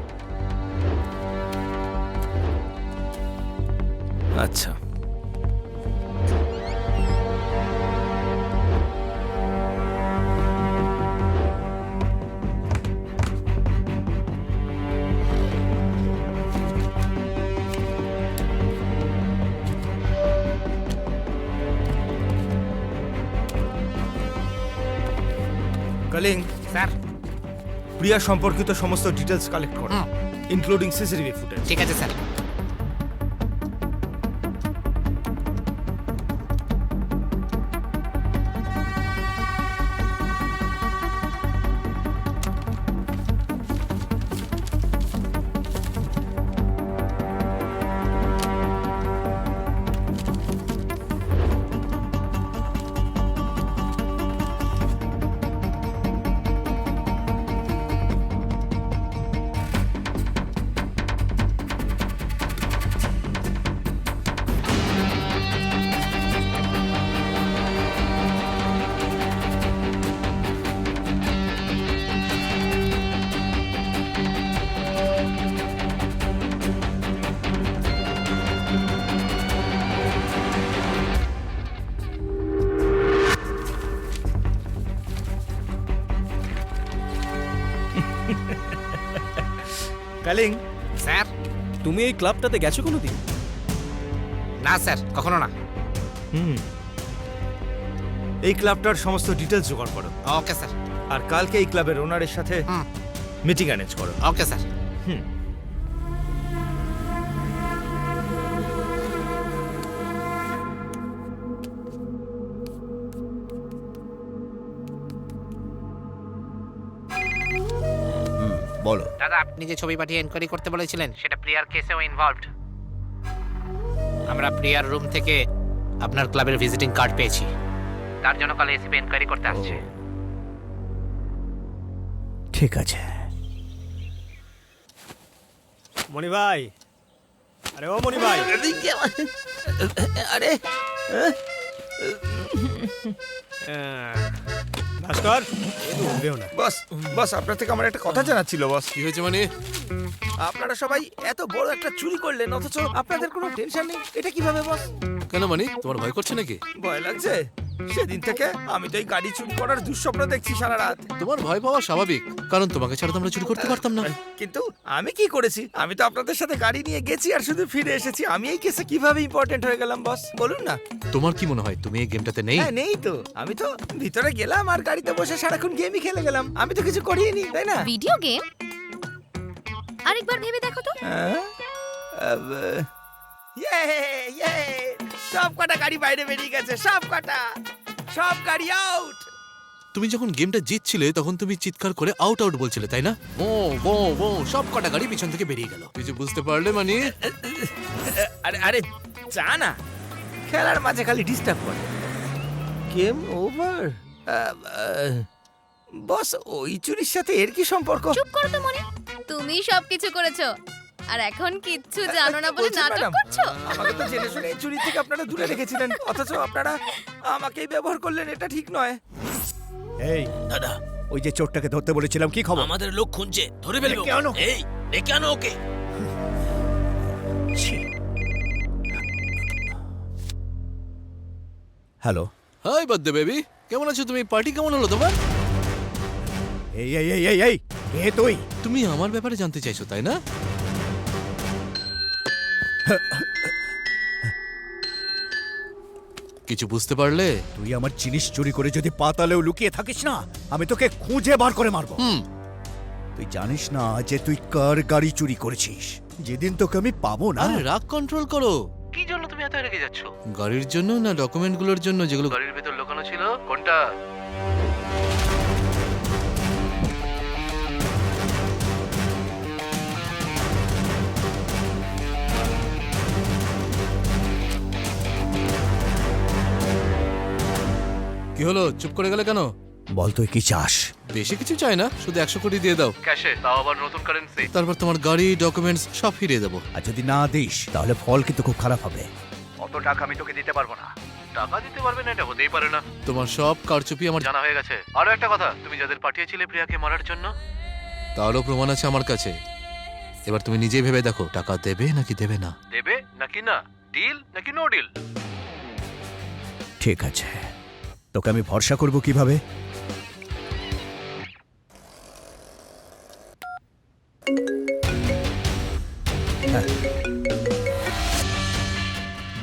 আচ্ছা, কলিং স্যার, প্রিয়া সম্পর্কিত সমস্ত ডিটেলস কালেক্ট করো, ইনক্লুডিং সিসিটিভি ফুটেজ। ঠিক আছে স্যার। কলিং, স্যার, তুমি এই ক্লাবটাতে গেছো কোনোদিন? না স্যার, কখনো না। এই ক্লাবটার সমস্ত ডিটেলস জোগাড় করো, ওকে স্যার। আর কালকে এই ক্লাবের ওনারের সাথে মিটিং অ্যারেঞ্জ করো। Okay sir. বলো। দাদা, আপনি যে ছবি পাঠিয়ে এনকোয়ারি করতে বলেছিলেন সেটা প্রিয়ার কেসেও ইনভলভড। আমরা প্রিয়ার রুম থেকে আপনার ক্লাবের ভিজিটিং কার্ড পেয়েছি। তার জন্য কাল এসিপি এনকোয়ারি করতে আসছে। ঠিক আছে। মণি ভাই, আরে ও মণি ভাই, আরে ভাস্কর, উঠবেও না। বস, বস, আপনার থেকে আমার একটা কথা জানার ছিল বস। কি হয়েছে মানে? আপনারা সবাই এত বড় একটা চুরি করলেন অথচ আপনাদের কোনো টেনশন নেই, এটা কিভাবে বস? কেন মানে, তোমার ভয় করছে নাকি? ভয় লাগছে? সেদিন থেকে আমি তো এই গাড়ি চুরি করার দুঃস্বপ্ন দেখছি সারা রাত। তোমার ভয় পাওয়া স্বাভাবিক, কারণ তোমাকে ছাড়া তো আমরা চুরি করতে পারতাম না। কিন্তু আমি কি করেছি? আমি তো আপনাদের সাথে গাড়ি নিয়ে গেছি আর শুধু ফিরে এসেছি। আমি এই কেসে কিভাবে ইম্পর্টেন্ট হয়ে গেলাম বস, বলুন না? তোমার কি মনে হয় তুমি এই গেমটাতে নেই? হ্যাঁ, নেই তো। আমি তো ভিতরে গেলাম আর গাড়িতে বসে সারাক্ষণ গেমই খেলে গেলাম। আমি তো কিছু করিনি, তাই না? Video game? আরেকবার ভেবে দেখো তো। সব কটা গাড়ি বাইরে বেরিয়ে গেছে, সব কটা, সব গাড়ি আউট। তুমি যখন গেমটা জিতছিলে তখন তুমি চিৎকার করে আউট আউট বলছিলে, তাই না? ও ও ও, সব কটা গাড়ি পিছন থেকে বেরিয়ে গেল। কিছু বুঝতে পারলে মানে? আরে আরে, চা না, খেলার মাঝে খালি ডিস্টার্ব করে। Game over. বস, ওই চুরির সাথে এর কি সম্পর্ক? চুপ করো তো মনি, তুমি সবকিছু করেছো আর এখন কিচ্ছু জানো না বলে বলছেন নাটক ম্যাডাম? করছো। আমাকে তো জেনে শুনে এই চুরি থেকে আপনারা দূরে রেখেছিলেন, অথচ আপনারা আমাকেই ব্যবহার করলেন। এটা ঠিক নয়। এই দাদা, ওই যে চোরটাকে ধরতে বলেছিলাম, কি খবর? আমাদের লোক খুঁজছে, ধরে ফেলবো। ডেকে আনো। এই, ডেকে আনো ওকে। হ্যালো, হাই বাদ্দে বেবি, কেমন আছো তুমি? পার্টি কেমন হলো তোমার? এই এই এই এই এই কে তুই? তুমি আমার ব্যাপারে জানতে চাইছো তাই না? কিছু বুঝতে পারলে? তুই আমার জিনিস চুরি করে যদি পাতালেও লুকিয়ে থাকিস না, আমি তোকে খুঁজে বার করে মারবো। তুই জানিস না যে তুই কার গাড়ি চুরি করেছিস? যেদিন তোকে আমি পাবো না। আরে রাগ কন্ট্রোল করো। কি জন্য তুমি এত রেগে যাচ্ছ? গাড়ির জন্য না ডকুমেন্টগুলোর জন্য যেগুলো গাড়ির ভেতর লুকানো ছিল? কোনটা? কি হলো, চুপ করে গেলে কেন? বল তুই কি চাস? বেশি কিছু চাই না, শুধু 100 কোটি দিয়ে দাও ক্যাশে, তাও আবার নতুন কারেন্সি। তারপর তোমার গাড়ি, ডকুমেন্টস সব ফিরিয়ে দেবো। আর যদি না দিস তাহলে ফল কিন্তু খুব খারাপ হবে। অত টাকা আমি তোকে দিতে পারবো না। টাকা দিতে পারবে না এটা হতেই পারে না। তোমার সব কারচুপি আমার জানা হয়ে গেছে। আরো একটা কথা, তুমি যাদের পাঠিয়েছিলে প্রিয়াকে মারার জন্য, তারও প্রমাণ আছে আমার কাছে। এবার তুমি নিজেই ভেবে দেখো, টাকা দেবে নাকি দেবে না? দেবে নাকি না? ডিল নাকি নো ডিল? ঠিক আছে, তোকে আমি ভরসা করব কিভাবে?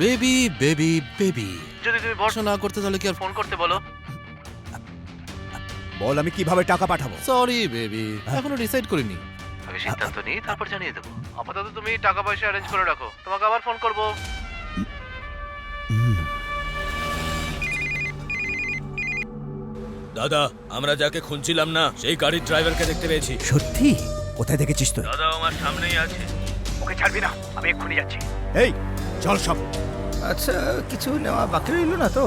বেবি বেবি বেবি, যদি তুমি ভরসা না করতে তাহলে কি আর ফোন করতে বলো? বল আমি কিভাবে টাকা পাঠাবো? সরি বেবি, এখনো ডিসাইড করিনি। আগে সিদ্ধান্ত নিই, তারপর জানিয়ে দেবো। আপাতত তুমি টাকা পয়সা অ্যারেঞ্জ করে রাখো, তোমাকে আবার ফোন করবো। দাদা, আমরা যাকে খুঁজছিলাম না সেই গাড়ির ড্রাইভারকে দেখতে পেয়েছি। সত্যি? কোথায় দেখেছিস তুই? দাদা, আমার সামনেই আছে। ওকে ছাড়বি না, আমি এক্ষুনি যাচ্ছি। এই চল সব। আচ্ছা, কিছু নেওয়া বাকি রইল না তো?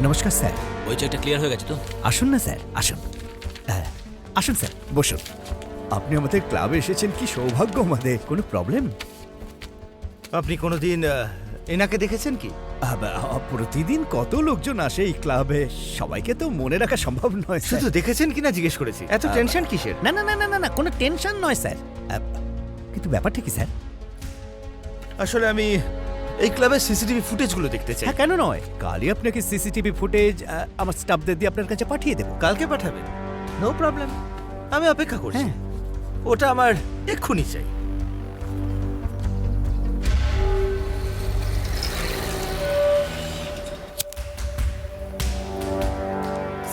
নমস্কার স্যার। ওই চেকটা ক্লিয়ার হয়ে গেছে তো? আসুন না স্যার, আসুন। আসুন স্যার, বসুন। আপনি আমাদের ক্লাবে এসেছেন, কি সৌভাগ্য আমাদের। কোনো প্রবলেম? আপনি কোনোদিন এনাকে দেখেছেন কি? প্রতিদিন কত লোকজন আসে এই ক্লাবে, সবাইকে তো মনে রাখা সম্ভব নয়। শুধু দেখেছেন কিনা জিজ্ঞেস করেছি। এত টেনশন কিসের? না না না না না না, কোনো টেনশন নয় স্যার। কিন্তু ব্যাপারটা কি স্যার? আসলে আমি এই ক্লাবের সিসিটিভি ফুটেজগুলো দেখতে চাই। হ্যাঁ, কেন নয়? কালই আপনাকে সিসিটিভি ফুটেজ আমার স্টাফদের দিয়ে আপনার কাছে পাঠিয়ে দেবো। কালকে পাঠাবেন? নো প্রবলেম, আমি অপেক্ষা করছি। ওটা আমার এক্ষুনি চাই।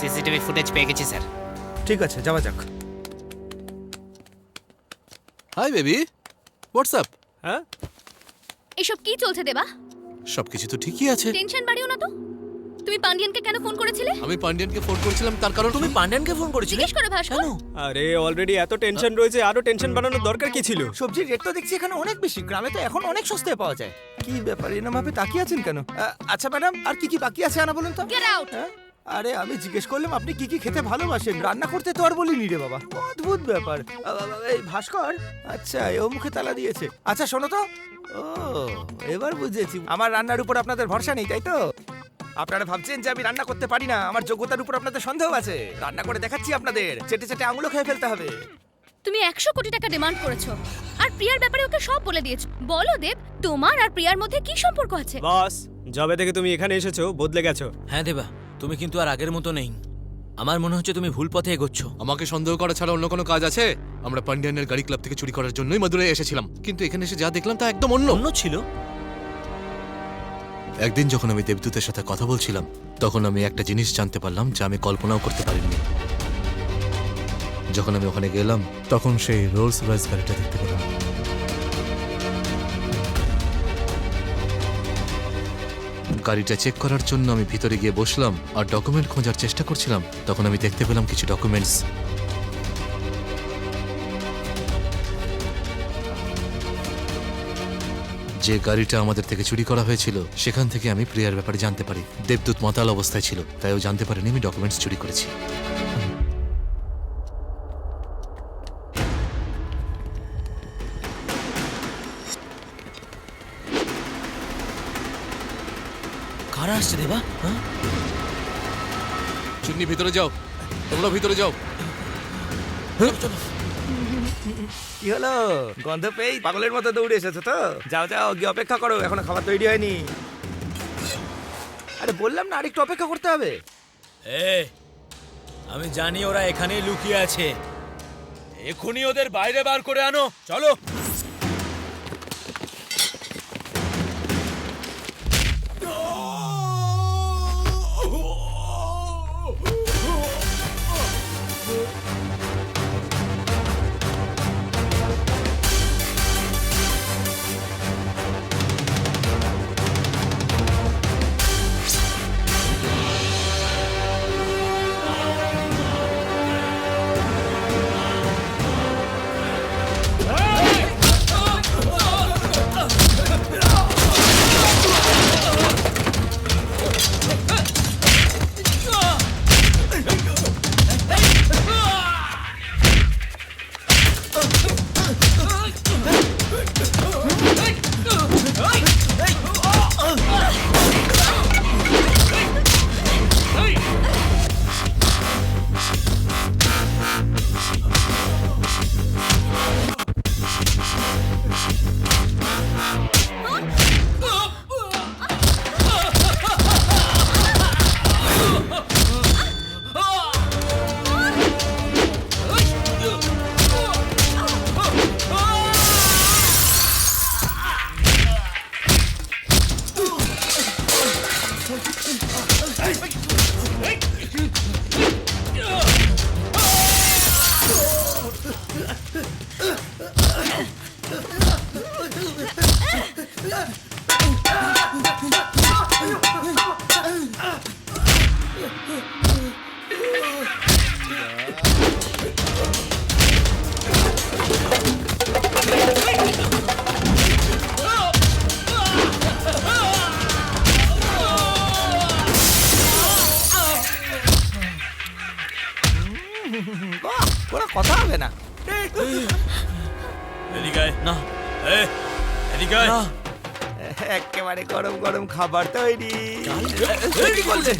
সিসিটিভি ফুটেজ পেয়ে গেছি স্যার। ঠিক আছে, যাওয়া যাক। Hi baby, WhatsApp? হ্যাঁ, এসব কি চলছে দেবা? সবকিছু তো ঠিকই আছে। টেনশন বাড়িও না তো। তুমি পান্ডিয়ানকে কেন ফোন করেছিলে? আমি পান্ডিয়ানকে ফোন করেছিলাম তার কারণ তুমি পান্ডিয়ানকে ফোন করেছিলে? জিজ্ঞেস করে ভাস্কর। আরে অলরেডি এত টেনশন রয়েছে, আরো টেনশন বানানোর দরকার কি ছিল? সবজির রেট তো দেখছি এখানে অনেক বেশি। গ্রামে তো এখন অনেক সস্তায় পাওয়া যায়। কি ব্যাপার, এরকম ভাবে তাকিয়ে আছেন কেন? আচ্ছা ম্যাডাম, আর কি কি বাকি আছে আনা বলুন তো। Get out. আরে আমি জিজ্ঞেস করলাম আপনি কি কি খেতে ভালোবাসেন, রান্না করতে তো আর বলিনি রে বাবা। অদ্ভুত ব্যাপার। এই ভাস্কর, আচ্ছা ও মুখে তালা দিয়েছে। আচ্ছা শোনো তো, ও এবার বুঝেছি, আমার রান্নার উপর আপনাদের ভরসা নেই, তাই তো? আপনারা ভাবছেন যে আমি রান্না করতে পারি না, আমার যোগ্যতার উপর আপনাদের সন্দেহ আছে। রান্না করে দেখাচ্ছি আপনাদের, চেটে চেটে আঙুলো খেয়ে ফেলতে হবে। তুমি 100 কোটি টাকা ডিমান্ড করেছো, আর প্রিয়ার ব্যাপারে ওকে সব বলে দিয়েছো। বলো দেব, তোমার আর প্রিয়ার মধ্যে কি সম্পর্ক আছে? বস, যবে থেকে তুমি এখানে এসেছো বদলে গেছো। হ্যাঁ দেবা, তুমি কিন্তু আর আগের মতো নেই। আমার মনে হচ্ছে তুমি ভুল পথে এগোচ্ছ। আমাকে সন্দেহ করা ছাড়া অন্য কোনো কাজ আছে? আমরা পান্ডিয়ানের গাড়ি ক্লাব থেকে চুরি করার জন্যই মাদুরাই এসেছিলাম, কিন্তু এখানে এসে যা দেখলাম তা একদম অন্য ছিল। একদিন যখন আমি দেবদূতের সাথে কথা বলছিলাম, তখন আমি একটা জিনিস জানতে পারলাম যা আমি কল্পনাও করতে পারিনি। যখন আমি ওখানে গেলাম তখন সেই রোলস রয়েস গাড়িটা দেখতে পেলাম। গাড়িটা চেক করার জন্য আমি ভিতরে গিয়ে বসলাম আর ডকুমেন্ট খোঁজার চেষ্টা করছিলাম। তখন আমি দেখতে পেলাম কিছু ডকুমেন্টস। যে গাড়িটা আমাদের থেকে চুরি করা হয়েছিল সেখান থেকে আমি প্রিয়ার ব্যাপারে জানতে পারি। দেবদূত মাতাল অবস্থায় ছিল, তাই ও জানতে পারেনি আমি ডকুমেন্টস চুরি করেছি। কারা আসছে দেবা? চুন্নি ভিতরে যাও, তোমরা ভিতরে যাও। কি হলো? গন্ধ পেয়ে পাগলের মতো দৌড়ে এসেছো তো? যাও যাও, গিয়ে অপেক্ষা করো, এখনো খাবার তৈরি হয়নি। আরে বললাম না, আরেকটু অপেক্ষা করতে হবে। আমি জানি ওরা এখানেই লুকিয়ে আছে, এখনই ওদের বাইরে বার করে আনো, চলো। ওরা কথা হবে না। এদিকে আয়। না, এদিকে আয়। একেবারে গরম গরম খাবার তৈরি। কি বললে?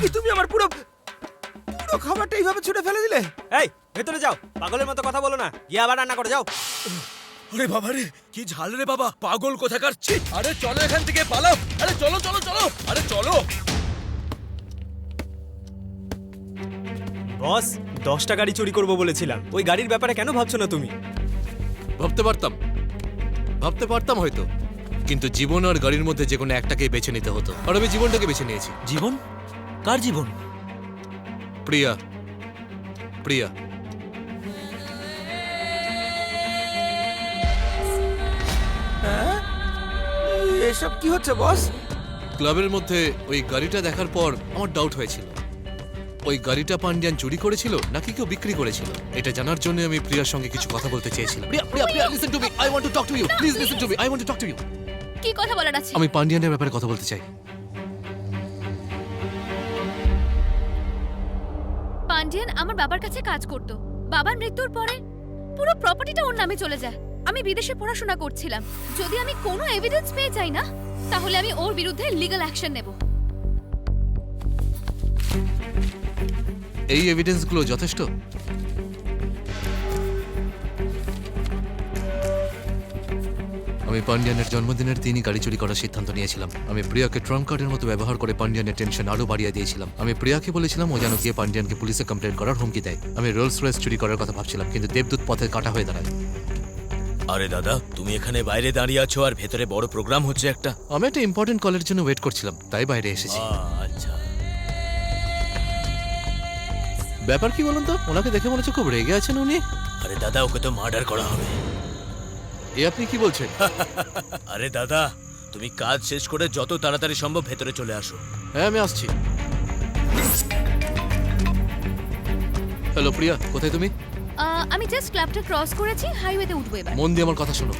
কি তুমি আমার পুরো পুরো খাবারটা এইভাবে ছুঁড়ে ফেলে দিলে? এই ভেতরে যাও, পাগলের মতো কথা বলো না, গিয়ে আবার রান্না করে যাও। আরে বাবা রে, কি ঝাল রে বাবা, পাগল কোথাকার! ছি! আরে চলো এখান থেকে পালাও, আরে চলো চলো চলো, আরে চলো। বস, 10টা গাড়ি চুরি করবো বলেছিলাম, ওই গাড়ির ব্যাপারে কেন ভাবছো না তুমি? ভাবতে পারতাম হয়তো, কিন্তু জীবন আর গাড়ির মধ্যে যে কোনো একটাকেই বেছে নিতে হতো, আর আমি জীবনটাকে বেছে নিয়েছি। জীবন? কার জীবন? প্রিয়া, প্রিয়া। এসব কি হচ্ছে বস? ক্লাবের মধ্যে ওই গাড়িটা দেখার পর আমার ডাউট হয়েছিল, ওই গাড়িটা পান্ডিয়ান চুরি করেছিল নাকি কেউ বিক্রি করেছিল। এটা জানার জন্য আমি প্রিয়ার সঙ্গে কিছু কথা বলতে চেয়েছিলাম। Priya, listen to me, I want to talk to you, please listen to me, I want to talk to you. কি কথা বলার আছে? আমি পান্ডিয়ানের ব্যাপারে কথা বলতে চাই। পান্ডিয়ান আমার বাবার কাছে কাজ করত। বাবার মৃত্যুর পরে পুরো প্রপার্টিটা ওর নামে চলে যায়। আমি বিদেশে পড়াশোনা করছিলাম। যদি আমি কোনো এভিডেন্স পেয়ে যাই না, তাহলে আমি ওর বিরুদ্ধে লিগ্যাল অ্যাকশন নেব। এই এভিডেন্সগুলো যথেষ্ট? আমি পান্ডিয়ানের জন্মদিনের দিনই গাড়ি চুরি করার সিদ্ধান্ত নিয়েছিলাম। আমি প্রিয়াকে ট্রাম্প কার্ডের মতো ব্যবহার করে পান্ডিয়ানের টেনশন আরো বাড়িয়ে দিয়েছিলাম। আমি প্রিয়াকে বলেছিলাম ও যেন গিয়ে পান্ডিয়ানকে পুলিশে কমপ্লেন করার হুমকি দেয়। আমি রোলস রয়েস চুরি করার কথা ভাবছিলাম, কিন্তু দেবদূত পথে কাটা হয়ে দাঁড়ায়। আরে দাদা, তুমি এখানে বাইরে দাঁড়িয়ে আছো আর ভেতরে বড় প্রোগ্রাম হচ্ছে একটা। আমি একটা ইম্পর্টেন্ট কলের জন্য ওয়েট করছিলাম, তাই বাইরে এসেছি। আচ্ছা, ব্যাপার কি বলুন তো? ওনাকে দেখে মনে হচ্ছে খুব রেগে আছেন উনি। আরে দাদা, ওকে তো মার্ডার করা হবে। এ আপনি কি বলছেন? আরে দাদা, তুমি কাজ শেষ করে যত তাড়াতাড়ি সম্ভব ভেতরে চলে আসো। হ্যাঁ, আমি আসছি। হ্যালো প্রিয়া, কোথায় তুমি? আমি জাস্ট ক্লাবটা ক্রস করেছি, হাইওয়েতে উঠবো এবার। মন দিয়ে আমার কথা শোনো।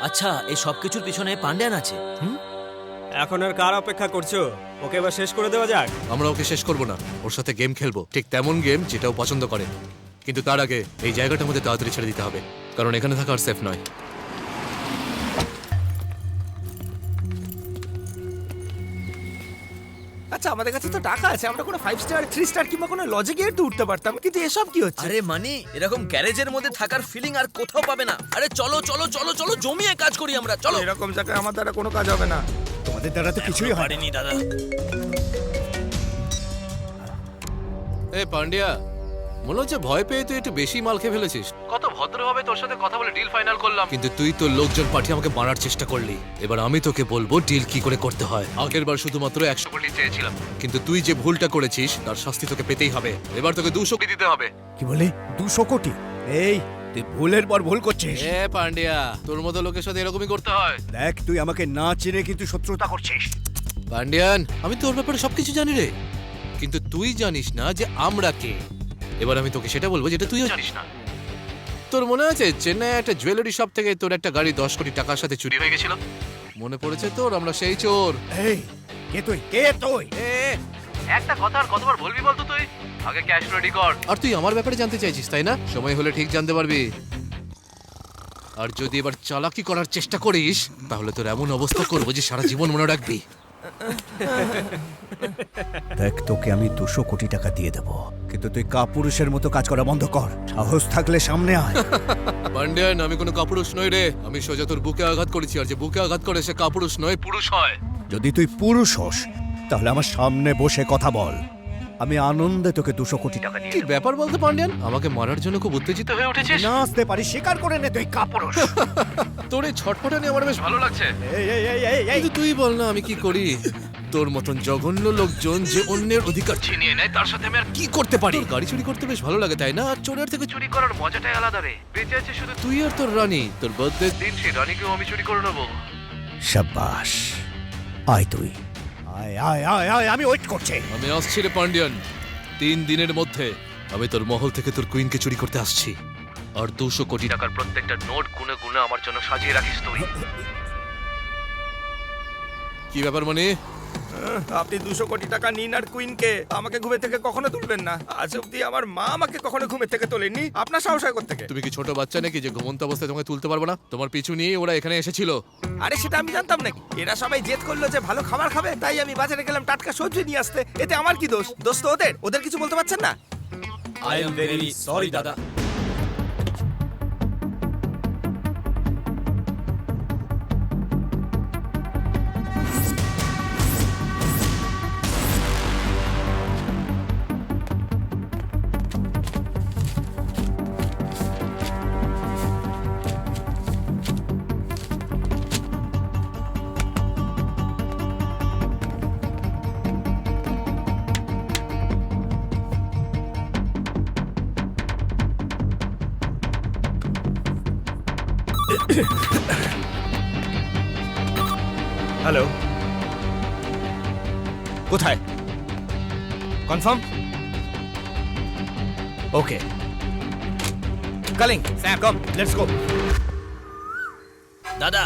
আচ্ছা, এই সবকিছুর পিছনে পান্ডিয়ান আছে? এখন আর কার অপেক্ষা করছো? ওকে এবার শেষ করে দেওয়া যাক। আমরা ওকে শেষ করব না, ওর সাথে গেম খেলবো, ঠিক তেমন গেম যেটা ও পছন্দ করে। কিন্তু তার আগে এই জায়গাটা আমাদের তাড়াতাড়ি ছেড়ে দিতে হবে, কারণ এখানে থাকা আর সেফ নয়। আচ্ছা আমাদের কাছে তো টাকা আছে, আমরা কোনো 5 স্টার 3 স্টার কিংবা কোনো লজে গিয়ে একটু উঠতে পারতাম, কিন্তু এসব কি হচ্ছে? আরে মানি এরকম গ্যারেজের মধ্যে থাকার ফিলিং আর কোথাও পাবে না। আরে চলো চলো চলো চলো, জমিয়ে কাজ করি আমরা, চলো। এরকম জায়গায় আমার দ্বারা কোনো কাজ হবে না। তোমাদের দ্বারা তো কিছুই হয় না। পারিনি দাদা। এ পান্ডিয়া, মনে হচ্ছে ভয় পেয়ে তুই একটু বেশি মাল খেয়ে ফেলেছিস। কত ভদ্রভাবে তোর সাথে কথা বলে ডিল ফাইনাল করলাম, কিন্তু তুই তোর লোকজন পাঠিয়ে আমাকে মারার চেষ্টা করলি। এবার আমি তোকে বলবো ডিল কি করে করতে হয়। আগের বার শুধুমাত্র 100 কোটি চেয়েছিলাম, কিন্তু তুই যে ভুলটা করেছিস তার শাস্তি তোকে পেতেই হবে। এবার তোকে 200 কোটি দিতে হবে। কি বলে 200 কোটি? এই তুই ভুলের পর ভুল করছিস। এ পান্ডিয়া, তোর মতো লোকের সাথে এরকমই করতে হয়। দেখ তুই আমাকে না চিনে কিন্তু শত্রুতা করছিস। পান্ডিয়ান, আমি তোর ব্যাপারে সবকিছু জানি রে, কিন্তু তুই জানিস না যে আমরা কে। এবার আমি তোকে সেটা বলবো যেটা তুইও জানিস না। তোর মনে আছে চেন্নাই একটা জুয়েলারি শপ থেকে তোর একটা গাড়ি 10 কোটি টাকার সাথে চুরি হয়ে গেছিল? মনে পড়েছে তোর? আমরা সেই চোর। এই কে তুই? কে তুই? একটা কথা আর কতবার বলবি বলতো তুই? আগে ক্যাশ রেডি কর। আর তুই আমার ব্যাপারে জানতে চাইছিস তাই না? সময় হলে ঠিক জানতে পারবি। আর যদি এবার চালাকি করার চেষ্টা করিস তাহলে তোর এমন অবস্থা করবো যে সারা জীবন মনে রাখবি। দেখ তোকে আমি 200 কোটি টাকা দিয়ে দেবো, কিন্তু তুই কাপুরুষের মতো কাজ করা বন্ধ কর। সাহস থাকলে সামনে আয়। পান্ডিয়ান, আমি কোনো কাপুরুষ নই রে। আমি সোজা তোর বুকে আঘাত করেছি, আর যে বুকে আঘাত করে সে কাপুরুষ নয়, পুরুষ হয়। যদি তুই পুরুষ হোস তাহলে আমার সামনে বসে কথা বল। আমি আনন্দে তোকে 200 কোটি টাকা দিয়ে কি ব্যাপার বলতে পান্ডিয়ান? আমাকে মারার জন্য খুব উত্তেজিত হয়ে উঠেছিস? না আসতে পারি স্বীকার করে নে তুই কাপুরুষ। তোর এই ছটফটানি আমার বেশ ভালো লাগছে। এই এই এই এই এই কিন্তু তুই বল না আমি কি করি? তোর মতন জঘন্য লোকজন যে অন্যের অধিকার ছিনিয়ে নেয় তার সাথে আমি আর কি করতে পারি? গাড়ি চুরি করতে বেশ ভালো লাগে তাই না? আর চোরের থেকে চুরি করার মজাটাই আলাদা রে। বেঁচে আছে শুধু তুই আর তোর রানী। তোর বার্থডে দিন সেই রানীকেও আমি চুরি করে নেবো। শাবাশ, আয় তুই আয় আয় আয় আয়, আমি ওয়েট করছি। আমি আসছি রে পান্ডিয়ান। 3 দিনের মধ্যে আমি তোর মহল থেকে তোর কুইনকে চুরি করতে আসছি। আর 200 কোটি টাকার প্রত্যেকটা নোট গুনে গুনে আমার জন্য সাজিয়ে রাখিস তুই। কি ব্যাপার মানে? আপনি 200 কোটি টাকা নিন আর কুইনকে আমাকে ঘুমে থেকে কখনো তুলবেন না। আজ অব্দি আমার মা আমাকে কখনো ঘুমে থেকে তোলেননি। আপনার সাহস হয় কোত্থেকে? তুমি কি ছোট বাচ্চা নাকি যে ঘুমন্ত অবস্থায় তোমাকে তুলতে পারবো না? তোমার পিছু নিয়ে ওরা এখানে এসেছিল। আরে সেটা আমি জানতাম নাকি? এরা সবাই জেদ করলো যে ভালো খাবার খাবে, তাই আমি বাজারে গেলাম টাটকা সবজি নিয়ে আসতে। এতে আমার কি দোষ? দোষ তো ওদের। ওদের কিছু বলতে পারছেন না? আই এম ভেরি সরি দাদা। হ্যালো, কোথায়? কনফার্ম? ওকে কালিং, কাম লেটস গো। দাদা,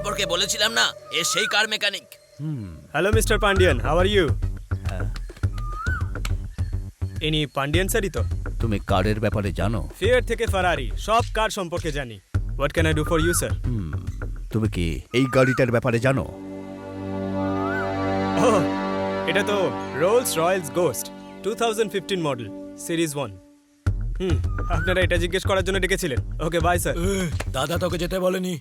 বরকে বলেছিলাম না এ সেই car mechanic. Hello mister Pandian, how are you? ইনি পান্ডিয়ান স্যারই তো? তুমি কারের ব্যাপারে জানো? ফিয়ার থেকে ফারারি সব কার সম্পর্কে জানি। What can I do for you sir? তুমি কি এই গাড়িটার ব্যাপারে জানো? ওহ, এটা তো Rolls Royce Ghost 2015 model series 1। আপনারা এটা জিজ্ঞেস করার জন্য ডেকেছিলেন? Okay bye sir. দাদা তোকে যেতে বলেনি।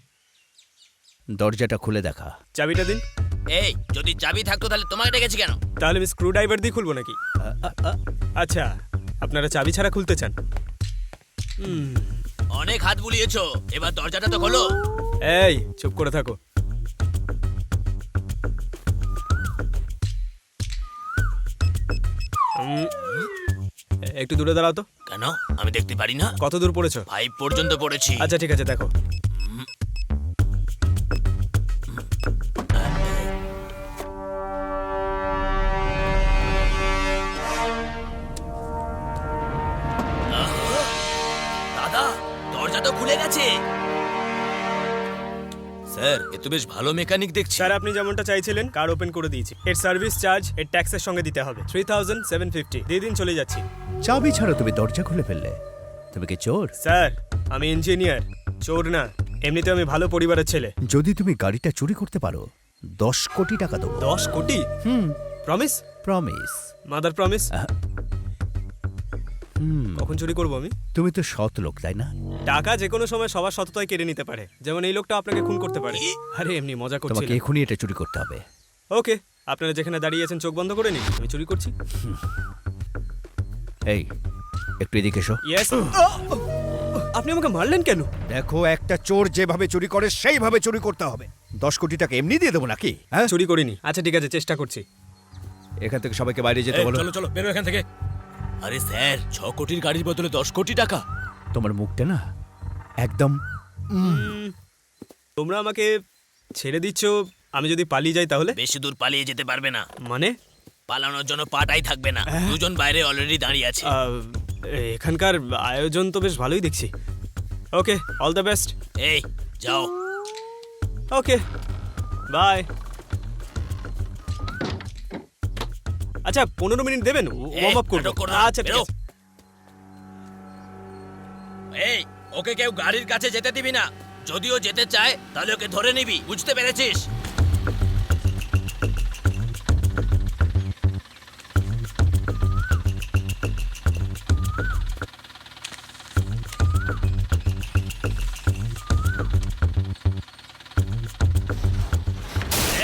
দরজাটা খুলে দেখা। চাবিটা দিন। এই যদি চাবি থাকতো তাহলে তোমাকে ডেকেছি কেন? তাহলে আমি স্ক্রু ড্রাইভার দিয়ে খুলবো নাকি? আচ্ছা, আপনারা চাবি ছাড়া খুলতে চান? অনেক হাত বুলিয়েছো, এবার দরজাটা তো খোলো। এই চুপ করে থাকো। একটু দূরে দাঁড়াও তো। কেন? আমি দেখতে পারি না? কত দূর পড়েছো? 5 পর্যন্ত পড়েছি। আচ্ছা ঠিক আছে, দেখো। দাদা, দরজা তো খুলে গেছে। স্যার এ তো বেশ ভালো মেকানিক দেখছি। স্যার আপনি যেমনটা চাইছিলেন কার ওপেন করে দিয়েছি। এর সার্ভিস চার্জ এর ট্যাক্সের সঙ্গে দিতে হবে 3750। দিয়ে দিন, চলে যাচ্ছি। চাবি ছাড়া তুমি দরজা খুলে ফেললে। তুমি কি চোর? স্যার আমি ইঞ্জিনিয়ার, চোর না। এমনিতে আমি ভালো পরিবারের ছেলে। যদি তুমি গাড়িটা চুরি করতে পারো 10 কোটি টাকা দেবো। 10 কোটি? প্রমিস? প্রমিস। Mother promise? কখন চুরি করবো আমি? তুমি তো সৎ লোক, তাই না? টাকা যে কোনো সময় সবার সততায় কেড়ে নিতে পারে, যেমন এই লোকটা আপনাকে খুন করতে পারে। আরে এমনি মজা করছি। তোমাকে এখনই এটা চুরি করতে হবে। ওকে, আপনারা যেখানে দাঁড়িয়ে আছেন চোখ বন্ধ করে নিন, আমি চুরি করছি। এই একটু এদিকে এসো। ইয়েস। আপনি আমাকে মারলেন কেন? দেখো, একটা চোর যেভাবে চুরি করে সেইভাবে চুরি করতে হবে। 10 কোটি টাকা এমনি দিয়ে দেবো নাকি? হ্যাঁ, চুরি করিনি। আচ্ছা ঠিক আছে, চেষ্টা করছি। এখান থেকে সবাইকে বাইরে যেতে এই, বলো। চলো চলো বেরো এখান থেকে। আরে স্যার 6 কোটির গাড়ির বদলে 10 কোটি টাকা। তোমার মুখটা না একদম। তোমরা আমাকে ছেড়ে দিচ্ছ, আমি যদি পালিয়ে যাই তাহলে? বেশি দূর পালিয়ে যেতে পারবে না। মানে? পালানোর জন্য পাটাই থাকবে না। দুজন বাইরে অলরেডি দাঁড়িয়ে আছে। এখানকার আয়োজন তো বেশ ভালোই দেখছি। ওকে, অল দ্য বেস্ট। এই যাও। ওকে, বাই। আচ্ছা 15 মিনিট দেবেন, ওয়ার্ম আপ করব। আচ্ছা ঠিক আছে। এই ওকে কেউ গাড়ির কাছে যেতে দিবি না। যদিও যেতে চায় তাহলে ওকে ধরে নিবি, বুঝতে পেরেছিস?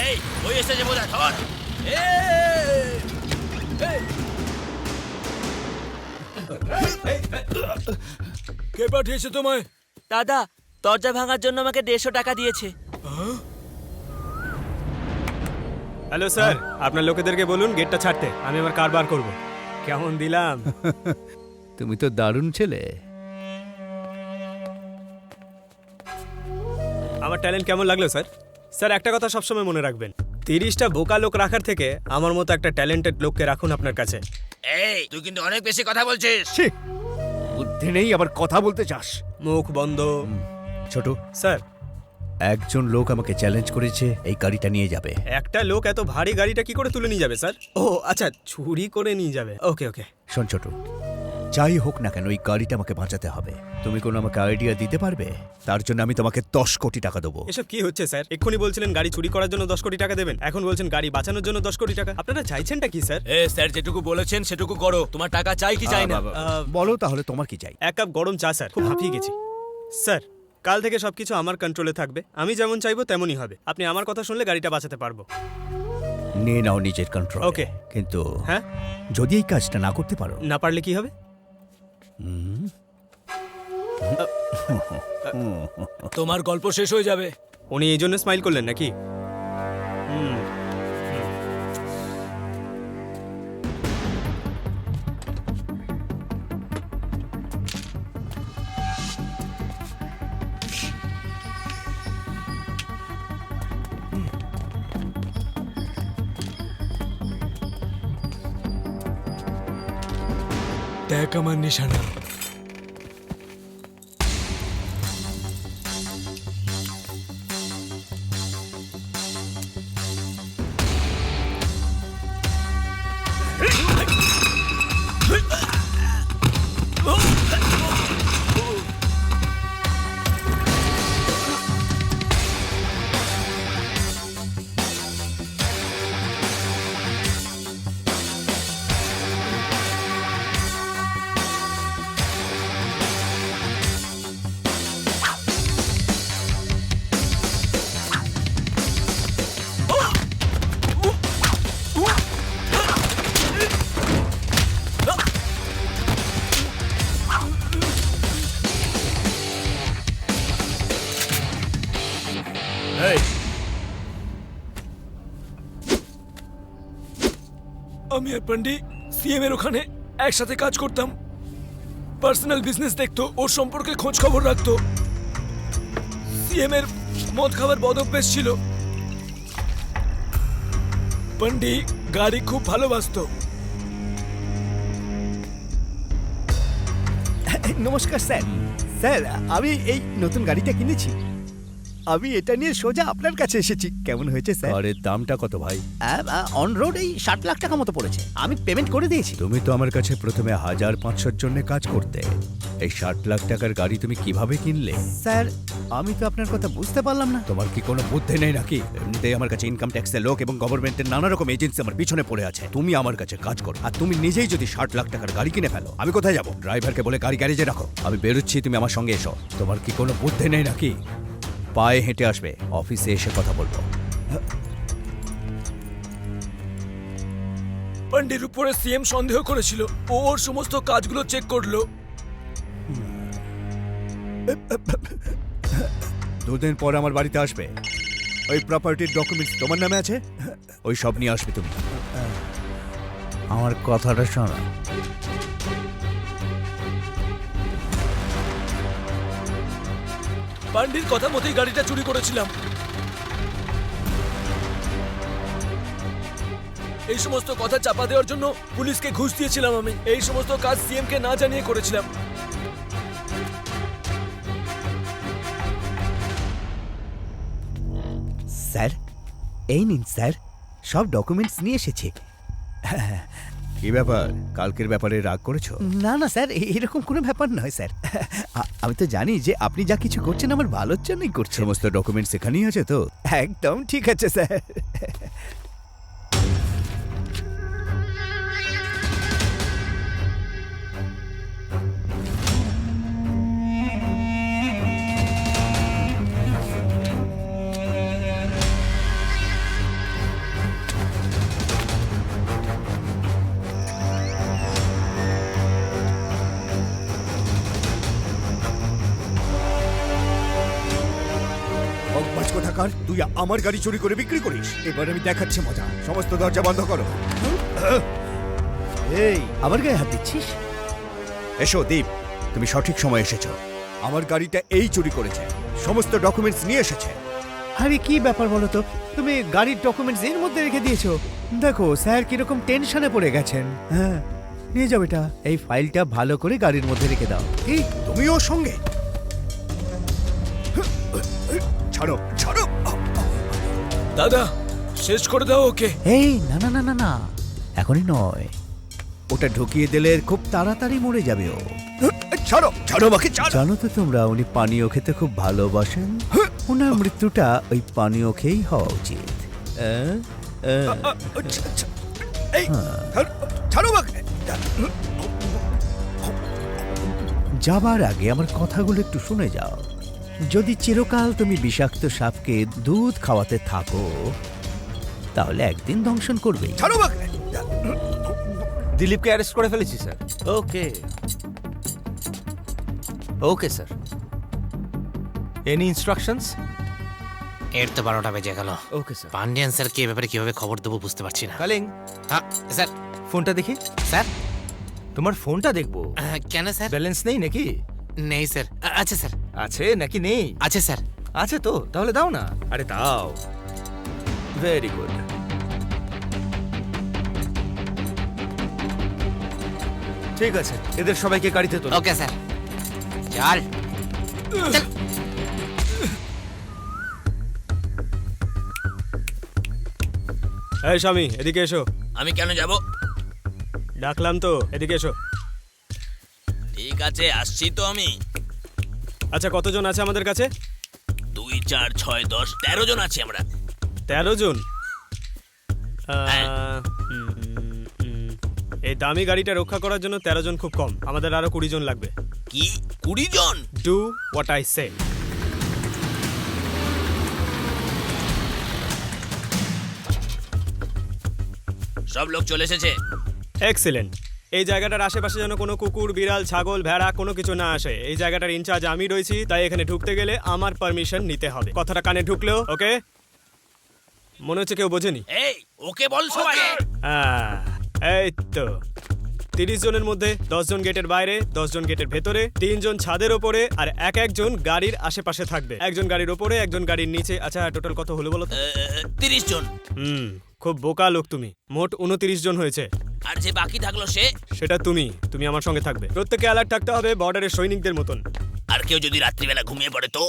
এই ওই এসেছে বোঝা, ধর। কে পাঠিয়েছে তোমায়? দাদা, দরজা ভাঙার জন্য আমাকে 150 টাকা দিয়েছে। হ্যালো স্যার, আপনার লোকেদেরকে বলুন গেটটা ছাড়তে, আমি আমার কার বার করব। কেমন দিলাম? তুমি তো দারুণ ছেলে। আমার ট্যালেন্ট কেমন লাগলো স্যার? স্যার একটা কথা সবসময় মনে রাখবেন, 30টা বোকা লোক রাখার থেকে আমার মতো একটা ট্যালেন্টেড লোককে রাখুন আপনার কাছে। এই তুই কিন্তু অনেক বেশি কথা বলছিস। বুদ্ধি নেই, আবার কথা বলতে চাস। মুখ বন্ধ। ছোট স্যার, একজন লোক আমাকে চ্যালেঞ্জ করেছে এই গাড়িটা নিয়ে যাবে। একটা লোক এত ভারী গাড়িটা কি করে তুলে নিয়ে যাবে স্যার? ও আচ্ছা, চুরি করে নিয়ে যাবে। ওকে ওকে। শোন ছোট, যাই হোক না কেন ওই গাড়িটা আমাকে বাঁচাতে হবে। তুমি কোনো আমাকে আইডিয়া দিতে পারবে? তার জন্য আমি তোমাকে 10 কোটি টাকা দেবো। এসব কি হচ্ছে স্যার? এক্ষুনি বলছিলেন গাড়ি চুরি করার জন্য 10 কোটি টাকা দেবেন, এখন বলছেন গাড়ি বাঁচানোর জন্য 10 কোটি টাকা। আপনারা চাইছেনটা কি স্যার? স্যার যেটুকু বলেছেন সেটুকু করো। তোমার টাকা চাই কি চাই না? বলো তাহলে তোমার কি চাই? 1 কাপ গরম চা স্যার, খুব হাঁপিয়ে গেছি। স্যার কাল থেকে সবকিছু আমার কন্ট্রোলে থাকবে, আমি যেমন চাইবো তেমনই হবে। আপনি আমার কথা শুনলে গাড়িটা বাঁচাতে পারবো। নিয়ে নাও নিজের কন্ট্রোল। ওকে। কিন্তু হ্যাঁ, যদি এই কাজটা না করতে পারো? না পারলে কি হবে? তোমার গল্প শেষ হয়ে যাবে। উনি এই জন্য স্মাইল করলেন নাকি? দেখ আমার নিশানা। আমি আর পান্ডি সিএম এর ওখানে একসাথে কাজ করতাম। পার্সোনাল বিজনেস দেখতো, ওর সম্পর্কে খোঁজ খবর রাখতো। সিএম এর মদ খাবার বদ অভ্যেস ছিল। পান্ডি গাড়ি খুব ভালোবাসতো। নমস্কার স্যার। স্যার আমি এই নতুন গাড়িটা কিনেছি। আমি এটা নিয়ে সোজা আপনার কাছে এসেছি। কেমন হয়েছে স্যার? কারের দামটা কত ভাই? অন রোড এই 60 লাখ টাকা মতো পড়েছে। আমি পেমেন্ট করে দিয়েছি। তুমি তো আমার কাছে প্রথমে 1500-র জন্য কাজ করতে, এই 60 লাখ টাকার গাড়ি তুমি কিভাবে কিনলে? স্যার আমি তো আপনার কথা বুঝতে পারলাম না। তোমার কি কোনো বুদ্ধি নেই নাকি? এমনিতেই আমার কাছে ইনকাম ট্যাক্সের লোক এবং গভর্নমেন্টের নানা রকম এজেন্সি আমার পিছনে পড়ে আছে। তুমি আমার কাছে কাজ করো, আর তুমি নিজেই যদি 60 লাখ টাকার গাড়ি কিনে ফেলো, আমি কোথায় যাব? ড্রাইভারকে বলে গাড়ি গ্যারেজে রাখো, আমি বেরোচ্ছি, তুমি আমার সঙ্গে এসো। তোমার কি কোনো বুদ্ধি নেই নাকি? পায়ে হেঁটে আসবে, অফিসে এসে কথা বলবো। পান্ডির উপরে সিএম সন্দেহ করেছিল, ও ওর সমস্ত কাজগুলো চেক করলো। 2 দিন পর আমার বাড়িতে আসবে। ওই প্রপার্টির ডকুমেন্টস তোমার নামে আছে, ওই সব নিয়ে আসবে তুমি। আমার কথাটা শোনো। পান্ডির কথা মতোই গাড়িটা চুরি করেছিলাম। এই সমস্ত কথা চাপা দেওয়ার জন্য পুলিশকে ঘুষ দিয়েছিলাম আমি। এই সমস্ত কাজ সিএম কে না জানিয়ে করেছিলাম। স্যার এই নিন স্যার, সব ডকুমেন্টস নিয়ে এসেছি। কি ব্যাপার, কালকের ব্যাপারে রাগ করেছো? না না স্যার, এরকম কোনো ব্যাপার নয় স্যার। আমি তো জানি যে আপনি যা কিছু করছেন আমার ভালোর জন্যই করছেন। সমস্ত ডকুমেন্টস এখানেই আছে তো? একদম ঠিক আছে স্যার। বদমাশ কোথাকার, তুই আমার গাড়ি চুরি করে বিক্রি করিস? এবার আমি দেখাচ্ছি মজা। সমস্ত দরজা বন্ধ করো। এই আমার গায়ে হাত দিচ্ছিস? এসো দীপ, তুমি সঠিক সময় এসেছো। আমার গাড়িটা এই চুরি করেছে, সমস্ত ডকুমেন্টস নিয়ে এসেছে। আরে কি ব্যাপার বলো তো, তুমি গাড়ির ডকুমেন্টস এর মধ্যে রেখে দিয়েছো। দেখো স্যার কিরকম টেনশনে পড়ে গেছেন। হ্যাঁ নিয়ে যাও এটা, এই ফাইলটা ভালো করে গাড়ির মধ্যে রেখে দাও। এই তুমি ওর সঙ্গে? ছাড়ো ছাড়ো। দাদা শেষ করে দাও ওকে। এই না না না না না, এখনই নয়, ওটা ঢুকিয়ে দিলে খুব তাড়াতাড়ি মরে যাবে ও। ছাড়ো ছাড়ো আমাকে, ছাড়ো। জানো তো তোমরা উনি পানীয় খেতে খুব ভালোবাসেন। ওনার মৃত্যুটা ওই পানীয় খেয়েই হওয়া উচিত। এই ছাড়ো আমাকে। যাবার আগে আমার কথাগুলো একটু শুনে যাও। যদি চিরকাল তুমি বিষাক্ত সাপকে দুধ খাওয়াতে থাকো তাহলে একদিন দংশন করবেই। ছাড়ো আমাকে। দিলীপকে অ্যারেস্ট করে ফেলেছি স্যার। ওকে ওকে স্যার। Any instructions? এর তো 12টা বেজে গেল। Okay sir. পান্ডিয়ান স্যার কি ব্যাপারে কিভাবে খবর দেবো বুঝতে পারছি না। কালিং, হ্যাঁ স্যার। ফোনটা দেখি। স্যার তোমার ফোনটা দেখবো। কেন স্যার? ব্যালেন্স নেই নাকি? নেই স্যার। আছে স্যার। আছে নাকি নেই? আছে স্যার। আছে তো, তাহলে দাও না। আরে দাও। Very good. ঠিক আছে, এদের সবাইকে গাড়িতে তোলো। Okay sir. চল চল। এই স্বামী এদিকে এসো। আমি কেন যাব? ডাকলাম তো, এদিকে এসো। ঠিক আছে আসছি তো আমি। আচ্ছা কতজন আছে আমাদের কাছে? 2, 4, 6, 10, 13 জন আছি আমরা। 13 জন? এই দামি গাড়িটা রক্ষা করার জন্য 13 জন খুব কম। আমাদের আরো 20 জন লাগবে। কি 20 জন? Do what I say. সব লোক চলে এসেছে। এক্সিলেন্ট। এই জায়গাটার আশেপাশে যেন কোনো কুকুর, বিড়াল, ছাগল, ভেড়া কোনো কিছু না আসে। এই জায়গাটার ইনচার্জ আমি রয়েছি, তাই এখানে ঢুকতে গেলে আমার পারমিশন নিতে হবে। কথাটা কানে ঢুকলো? ওকে? মনে হচ্ছে কেউ বোঝেনি। এই ওকে বল সবাই। এই তো 30 জনের মধ্যে 10 জন গেটের বাইরে, 10 জন গেটের ভেতরে, 3 জন ছাদের ওপরে, আর একজন গাড়ির আশেপাশে থাকবে। একজন গাড়ির ওপরে, একজন গাড়ির নিচে। আচ্ছা টোটাল কত হলো বলো তো? 30 জন। খুব বোকা লোক তুমি। মোট 29 জন হয়েছে। আর যে বাকি থাকলো সেটা তুমি আমার সঙ্গে থাকবে। প্রত্যেককে অ্যালার্ট থাকতে হবে বর্ডারের সৈনিকদের মতন। আর কেউ যদি রাত্রিবেলা ঘুমিয়ে পড়ে তো?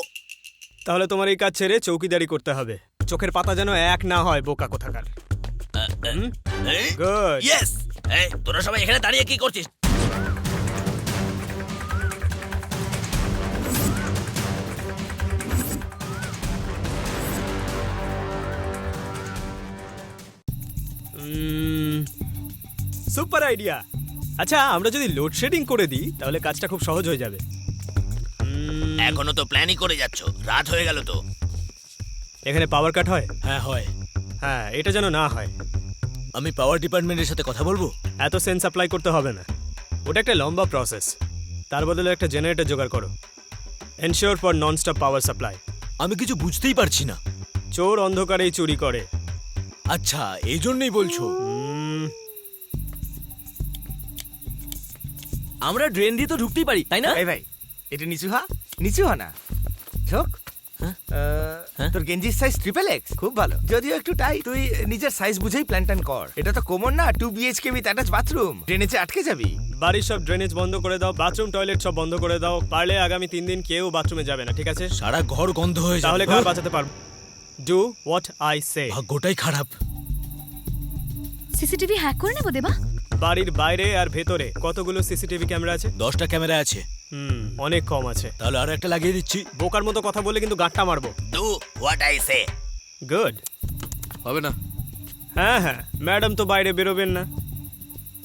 তাহলে তোমার এই কাজ ছেড়ে চৌকিদারি করতে হবে। চোখের পাতা যেন এক না হয়, বোকা কোথাকার। গুড। ইয়েস। এই তোরা সবাই এখানে দাঁড়িয়ে কি করছিস? Super idea. আচ্ছা, আমরা যদি লোডশেডিং করে দিই তাহলে কাজটা খুব সহজ হয়ে যাবে। এখনো তো প্ল্যানই করে যাচ্ছ, রাত হয়ে গেল তো। এখানে পাওয়ার কাট হয়? হ্যাঁ হয়। হ্যাঁ, এটা যেন না হয়। আমি পাওয়ার ডিপার্টমেন্টের সাথে কথা বলবো। এত সেন্স অ্যাপ্লাই করতে হবে না, ওটা একটা লম্বা প্রসেস। তার বদলে একটা জেনারেটর জোগাড় করো। Ensure for non stop power supply. আমি কিছু বুঝতেই পারছি না। চোর অন্ধকারেই চুরি করে। আচ্ছা, এই জন্যই বলছো? আমরা ড্রেন দিয়ে তো ঢুকতেই পারি, তাই না? এই ভাই, এটা নিচু হ না। ঝোক, তোর গেঞ্জির সাইজ XXX, খুব ভালো। যদিও একটু টাইট, তুই নিজের সাইজ বুঝেই প্ল্যান ট্যান কর। এটা তো কোমর না, 2 BHK উইথ অ্যাটাচ বাথরুম। ড্রেনেজে আটকে যাবি। বাড়ির সব ড্রেনেজ বন্ধ করে দাও, বাথরুম টয়লেট সব বন্ধ করে দাও। পারলে আগামী 3 দিন কেউ বাথরুমে যাবে না, ঠিক আছে? সারা ঘর গন্ধ হয়ে যাবে। তাহলে কার বাঁচাতে পারবো? Do what I say. ভাগ্যটাই খারাপ। সিসিটিভি হ্যাক করে নেবো দেবা। বাড়ির বাইরে আর ভেতরে কতগুলো সিসিটিভি ক্যামেরা আছে? 10টা ক্যামেরা আছে। অনেক কম আছে। তাহলে আরো একটা লাগিয়ে দিচ্ছি। বোকার মতো কথা বলে কিন্তু গাঁটটা মারবো। Do what I say. Good. হবে না? হ্যাঁ হ্যাঁ, ম্যাডাম তো বাইরে বেরোবেন না,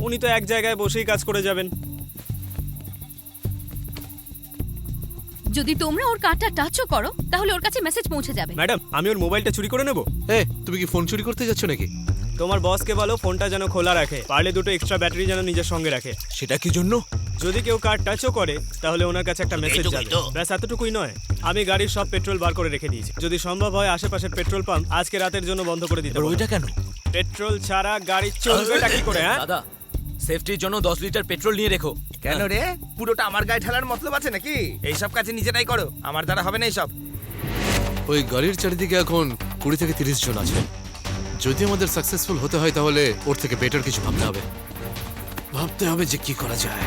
উনি তো এক জায়গায় বসেই কাজ করে যাবেন। যদি তোমরা ওর কার্ডটা টাচও করো তাহলে ওর কাছে মেসেজ পৌঁছে যাবে। ম্যাডাম, আমি ওর মোবাইলটা চুরি করে নেব? তুমি কি ফোন চুরি করতে যাচ্ছ নাকি? তোমার বসকে বলো ফোনটা যেন খোলা রাখে, পারলে 2টো এক্সট্রা ব্যাটারি যেন নিজের সঙ্গে রাখে। সেটা কি জন্য? যদি কেউ কার্ড টাচও করে তাহলে ওনার কাছে একটা মেসেজ যাবে। ব্যাস এতটুকুই নয়, আমি গাড়ির সব পেট্রোল বার করে রেখে দিয়েছি। যদি সম্ভব হয় আশেপাশের পেট্রোল পাম্প আজকে রাতের জন্য বন্ধ করে দিতে। ওইটা কেন? পেট্রোল ছাড়া গাড়ি চলবেটা কি করে? হ্যাঁ দাদা, সেফটির জন্য 10 লিটার পেট্রোল নিয়ে রেখো। কেন রে, পুরোটা আমার গায়ে ঢালার মতলব আছে নাকি? এইসব কাজে নিজেরাই করো, আমার দ্বারা হবে না এইসব। ওই গাড়ির চারিদিকে এখন 20 থেকে 30 জন আছে। যদি আমাদের সাকসেসফুল হতে হয় তাহলে ওর থেকে বেটার কিছু ভাবতে হবে যে কি করা যায়।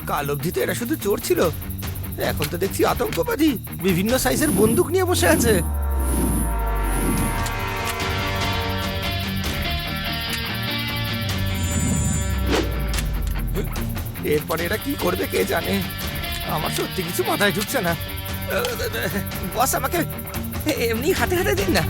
কাল অবধি তো এরা শুধু চোর ছিল, এখন তো দেখছি আতঙ্কবাদী, বিভিন্ন সাইজের বন্দুক নিয়ে বসে আছে। এরপরে এরা কি করবে কে জানে, আমার সত্যি কিছু মাথায় ঢুকছে না। বস, আমাকে এমনি হাতে হাতে দিন না।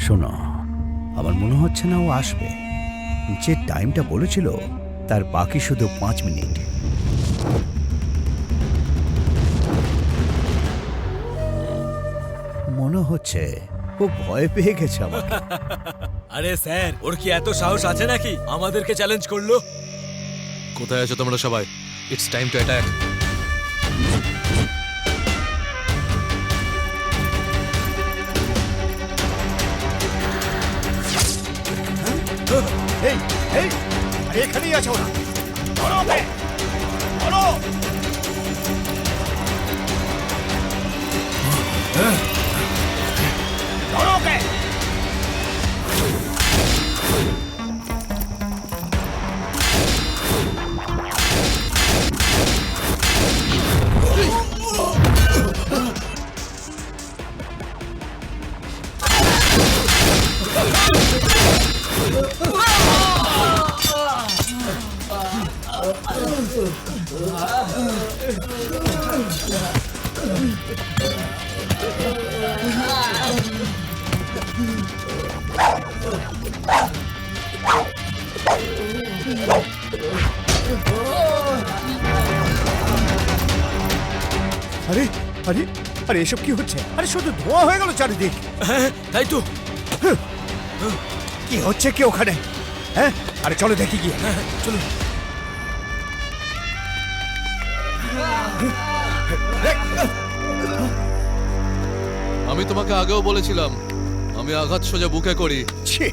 শোনো, আমার মনে হচ্ছে না ও আসবে। যে টাইমটা বলেছিল তার বাকি শুধু 5 মিনিট। মনে হচ্ছে ও ভয় পেয়ে গেছে আমার। আরে স্যার, ওর কি এত সাহস আছে নাকি আমাদেরকে চ্যালেঞ্জ করলো? কোথায় আছো তোমরা সবাই? It's time to attack. এই এই আরে এখানেই আছে ওরা, ধরো ওকে, ধরো। ধরো ওকে। আরে আরে আরে এসব কি হচ্ছে? আরে শুধু ধোঁয়া হয়ে গেল চারিদিক। হ্যাঁ তাই তো। কি হচ্ছে কি ওখানে? হ্যাঁ আরে চলো দেখি গিয়ে। চলো। আমি তোমাকে আগেও বলেছিলাম আমি আঘাত সোজা বুকে করি। ছি,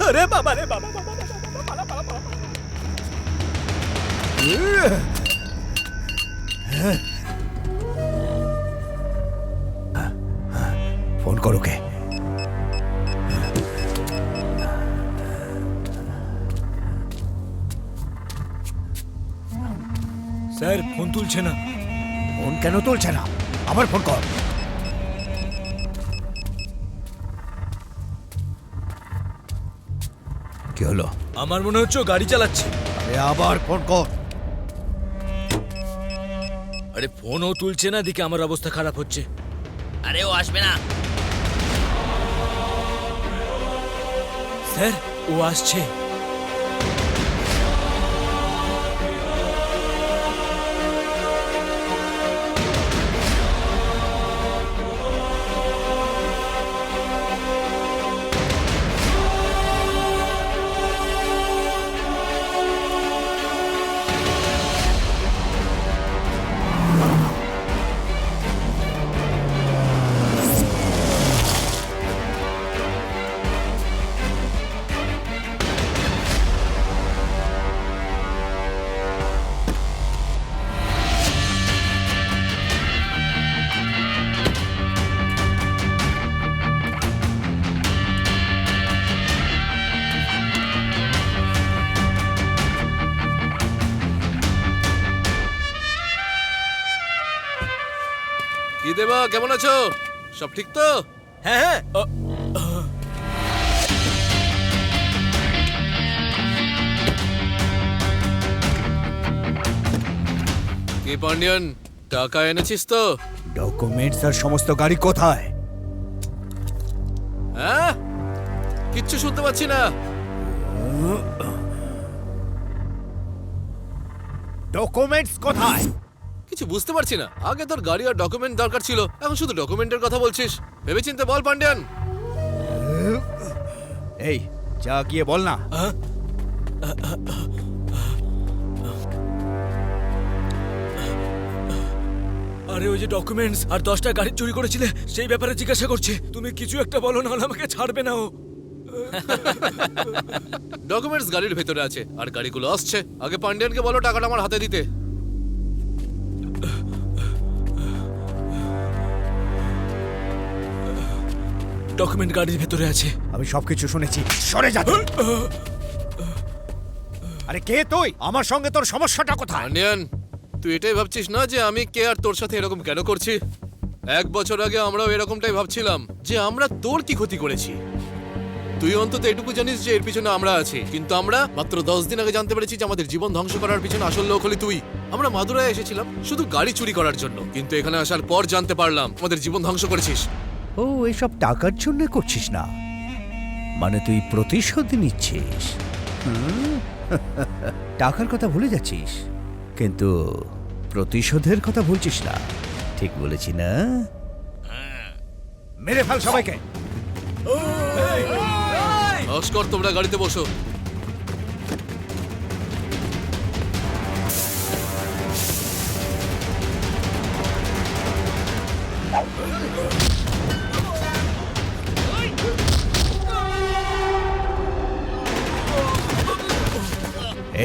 আরে বাবা রে বাবা বাবা ফোন করো কে? স্যার ফোন তুলছে না। ফোন কেন তুলছে না? আবার ফোন কর। কি হলো? আমার মনে হচ্ছে ও গাড়ি চালাচ্ছে। আরে আবার ফোন কর। আরে ফোনও তুলছে না, দিকে আমার অবস্থা খারাপ হচ্ছে। আরে ও আসবে না। স্যার ও আসছে। কি দেবা, কেমন আছো? সব ঠিক তো? হ্যাঁ হ্যাঁ। কি পান্ডিয়ান, টাকা এনেছিস তো? ডকুমেন্টস আর সমস্ত গাড়ি কোথায়? হ্যাঁ, কিচ্ছু শুনতে পাচ্ছি না। ডকুমেন্টস কোথায়? কিছু বুঝতে পারছি না। আগে তোর গাড়ি আর ডকুমেন্ট দরকার ছিল, এখন শুধু ডকুমেন্টের কথা বলছিস। ভেবেচিন্তে বল পান্ডিয়ান। এই যা গিয়ে বল না। আরে ওই যে ডকুমেন্টস আর 10টা গাড়ি চুরি করেছিলে সেই ব্যাপারে জিজ্ঞাসা করছে। তুমি কিছু একটা বলো, না হলে আমাকে ছাড়বে না ও। ডকুমেন্টস গাড়ির ভেতরে আছে আর গাড়িগুলো আসছে। আগে পান্ডিয়ানকে বলো টাকাটা আমার হাতে দিতে। ডকুমেন্ট গাড়ির ভেতরে আছে। আমি সবকিছু শুনেছি, সরে যা তুই। আরে কে তুই? আমার সঙ্গে তোর সমস্যাটা কোথায়? পান্ডিয়ান, তুই এটাই ভাবছিস না যে আমি কে আর তোর সাথে এরকম কেন করছি? 1 বছর আগে আমরাও এরকমটাই ভাবছিলাম যে আমরা তোর কি ক্ষতি করেছি। তুই অন্তত এটুকু জানিস যে এর পিছনে আমরা আছি, কিন্তু আমরা মাত্র 10 দিন আগে জানতে পেরেছি যে আমাদের জীবন ধ্বংস করার পিছনে আসল লোক হলি তুই। আমরা মাদুরায় এসেছিলাম শুধু গাড়ি চুরি করার জন্য, কিন্তু এখানে আসার পর জানতে পারলাম আমাদের জীবন ধ্বংস করেছিস। ও এইসব টাকার জন্য করছিস না? মানে তুই প্রতিশোধ নিচ্ছিস? টাকার কথা ভুলে যাচ্ছিস, কিন্তু প্রতিশোধের কথা ভুলছিস না। ঠিক বলেছি না? মেরে ফেল সবাইকে। অস্কর, তোমরা গাড়িতে বসো।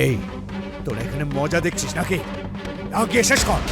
এই, তোরা এখানে মজা দেখছিস নাকি? নাও গিয়ে শেষ কর।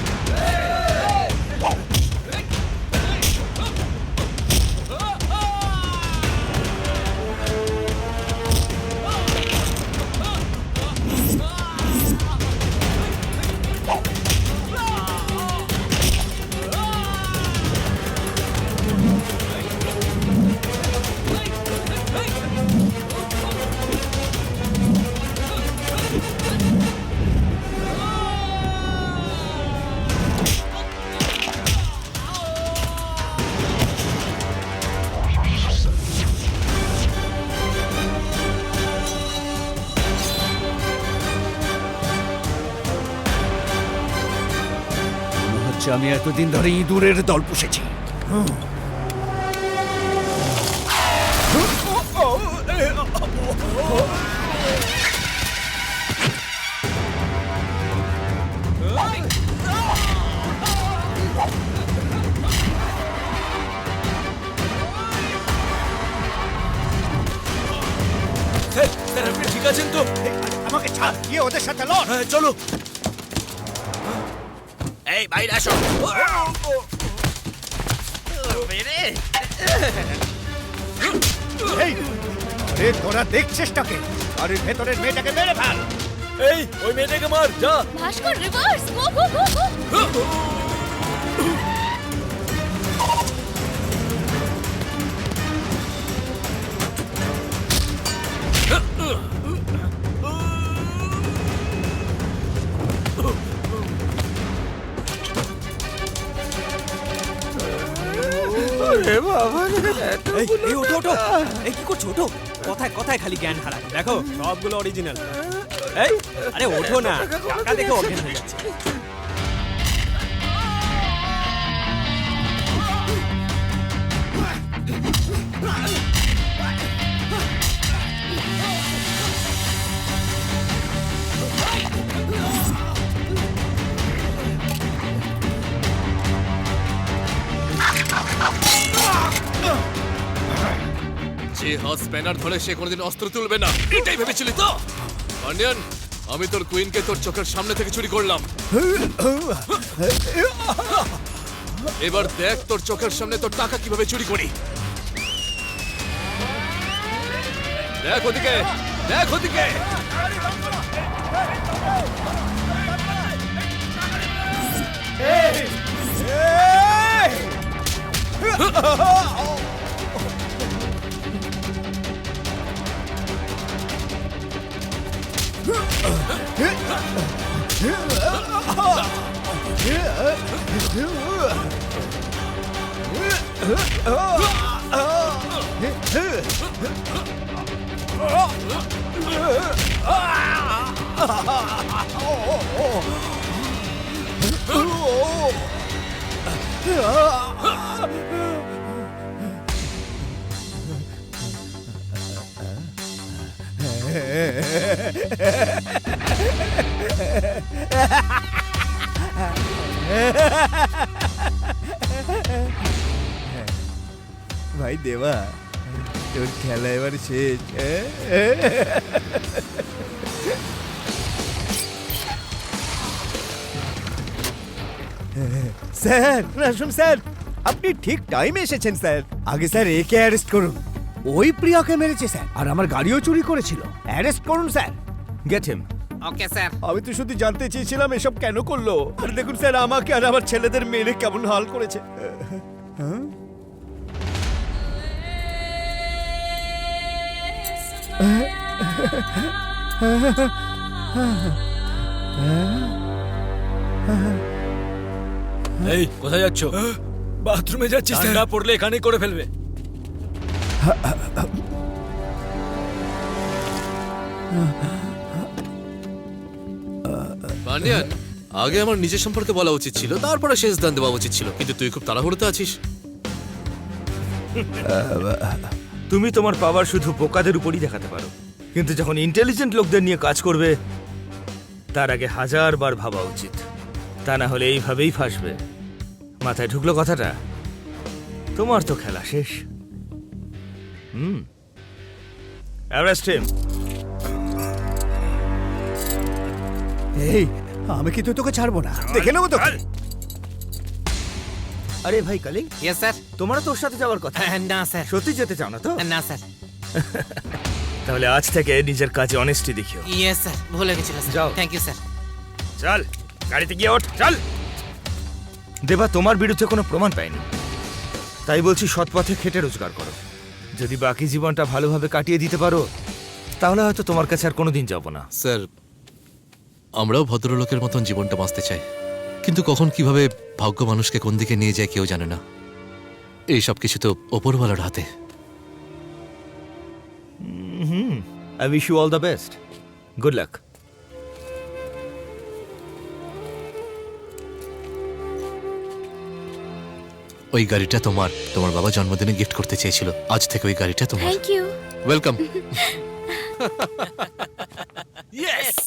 আমি এতদিন ধরে ইঁদুরের দল পুষেছি। ঠিক আছেন তো? আমাকে ছাড়, গিয়ে ওদের সাথে লড়। হ্যাঁ, চলো। এই বাইরে আসো। এই, আরে তোরা দেখছিস টাকে? আর এর ভেতরের মেয়েটাকে মেরে ফেল। এই, ওই মেয়েটাকে মার, যা। ভাস্কর, রিভার্স, গো গো গো গো। এই ওঠো ওঠো, এই কি করছো? ওঠো। কথায় কথায় খালি জ্ঞান হারা। দেখো সবগুলো অরিজিনাল। এই আরে ওঠো না, টাকা দেখে অজ্ঞান হয়ে যাচ্ছে। যে হাত স্প্যানার ধরে সে কোনোদিন অস্ত্র তুলবে না, এটাই ভেবেছিলি তো? পান্ডিয়ান, আমি তোর কুইনকে তোর চোখের সামনে থেকে চুরি করলাম। এবার দেখ তোর চোখের সামনে তোর টাকা কিভাবে চুরি করি। দেখ ওদিকে, দেখ ওদিকে। ভাই দেবা, তোর খেলা এবার শেষ। স্যার, আসুন স্যার, আপনি ঠিক টাইমে এসেছেন স্যার। আগে স্যার একে অ্যারেস্ট করুন। ওই প্রিয়াকে মেরেছে স্যার, আর আমার গাড়িও চুরি করেছিল। অ্যারেস্ট করুন sir. Get him. Okay sir. আমি তো শুধু জানতে চেয়েছিলাম এসব কেন করলো। আর দেখুন স্যার, আমাকে আর আমার ছেলেদের মেরে কেমন হাল করেছে। এই, কোথায় যাচ্ছ? বাথরুমে যাচ্ছি স্যার। ঠান্ডা পড়লে এখানেই করে ফেলবে। পান্ডিয়ান, আগে আমার নিজের সম্পর্কে বলা উচিত ছিল, তারপরে শেষ দান দেওয়া উচিত ছিল, কিন্তু তুই খুব তাড়াহুড়োতে আছিস। তুমি তোমার পাওয়ার শুধু বোকাদের উপরই দেখাতে পারো, কিন্তু যখন ইন্টেলিজেন্ট লোকদের নিয়ে কাজ করবে তার আগে 1000 বার ভাবা উচিত। তা না হলে এইভাবেই ফাঁসবে। মাথায় ঢুকলো কথাটা? তোমার তো খেলা শেষ। Arrest him. এই, আমি কিন্তু তোকে ছাড়বো না, দেখে নেবো তোকে। আরে ভাই কালিং, ইয়েস স্যার। তোমারও তোর সাথে যাওয়ার কথা। না স্যার। সত্যি যেতে চাও না তো? না স্যার। তাহলে আজ থেকে নিজের কাজে অনেস্টি দেখিও। ইয়েস স্যার, ভুলে গেছিলাম স্যার। যাও। Thank you sir. চল গাড়িতে গিয়ে ওঠ, চল। দেবা তোমার বিরুদ্ধে কোনো প্রমাণ পায়নি, তাই বলছি সৎ পথে খেটে রোজগার করো। যদি বাকি জীবনটা ভালোভাবে কাটিয়ে দিতে পারো তাহলে হয়তো তোমার কাছে আর কোনোদিন যাব না। স্যার, আমরাও ভদ্রলোকের মতন জীবনটা বাঁচতে চাই, কিন্তু কখন কিভাবে ভাগ্য মানুষকে কোন দিকে নিয়ে যায় কেউ জানে না। এই সব কিছু তো ওপরওয়ালার হাতে। I wish you all the best. Good luck. ওই গাড়িটা তোমার বাবা জন্মদিনে গিফট করতে চেয়েছিল, আজ থেকে ওই গাড়িটা তোমার। Thank you. ওয়েলকাম। ইয়েস!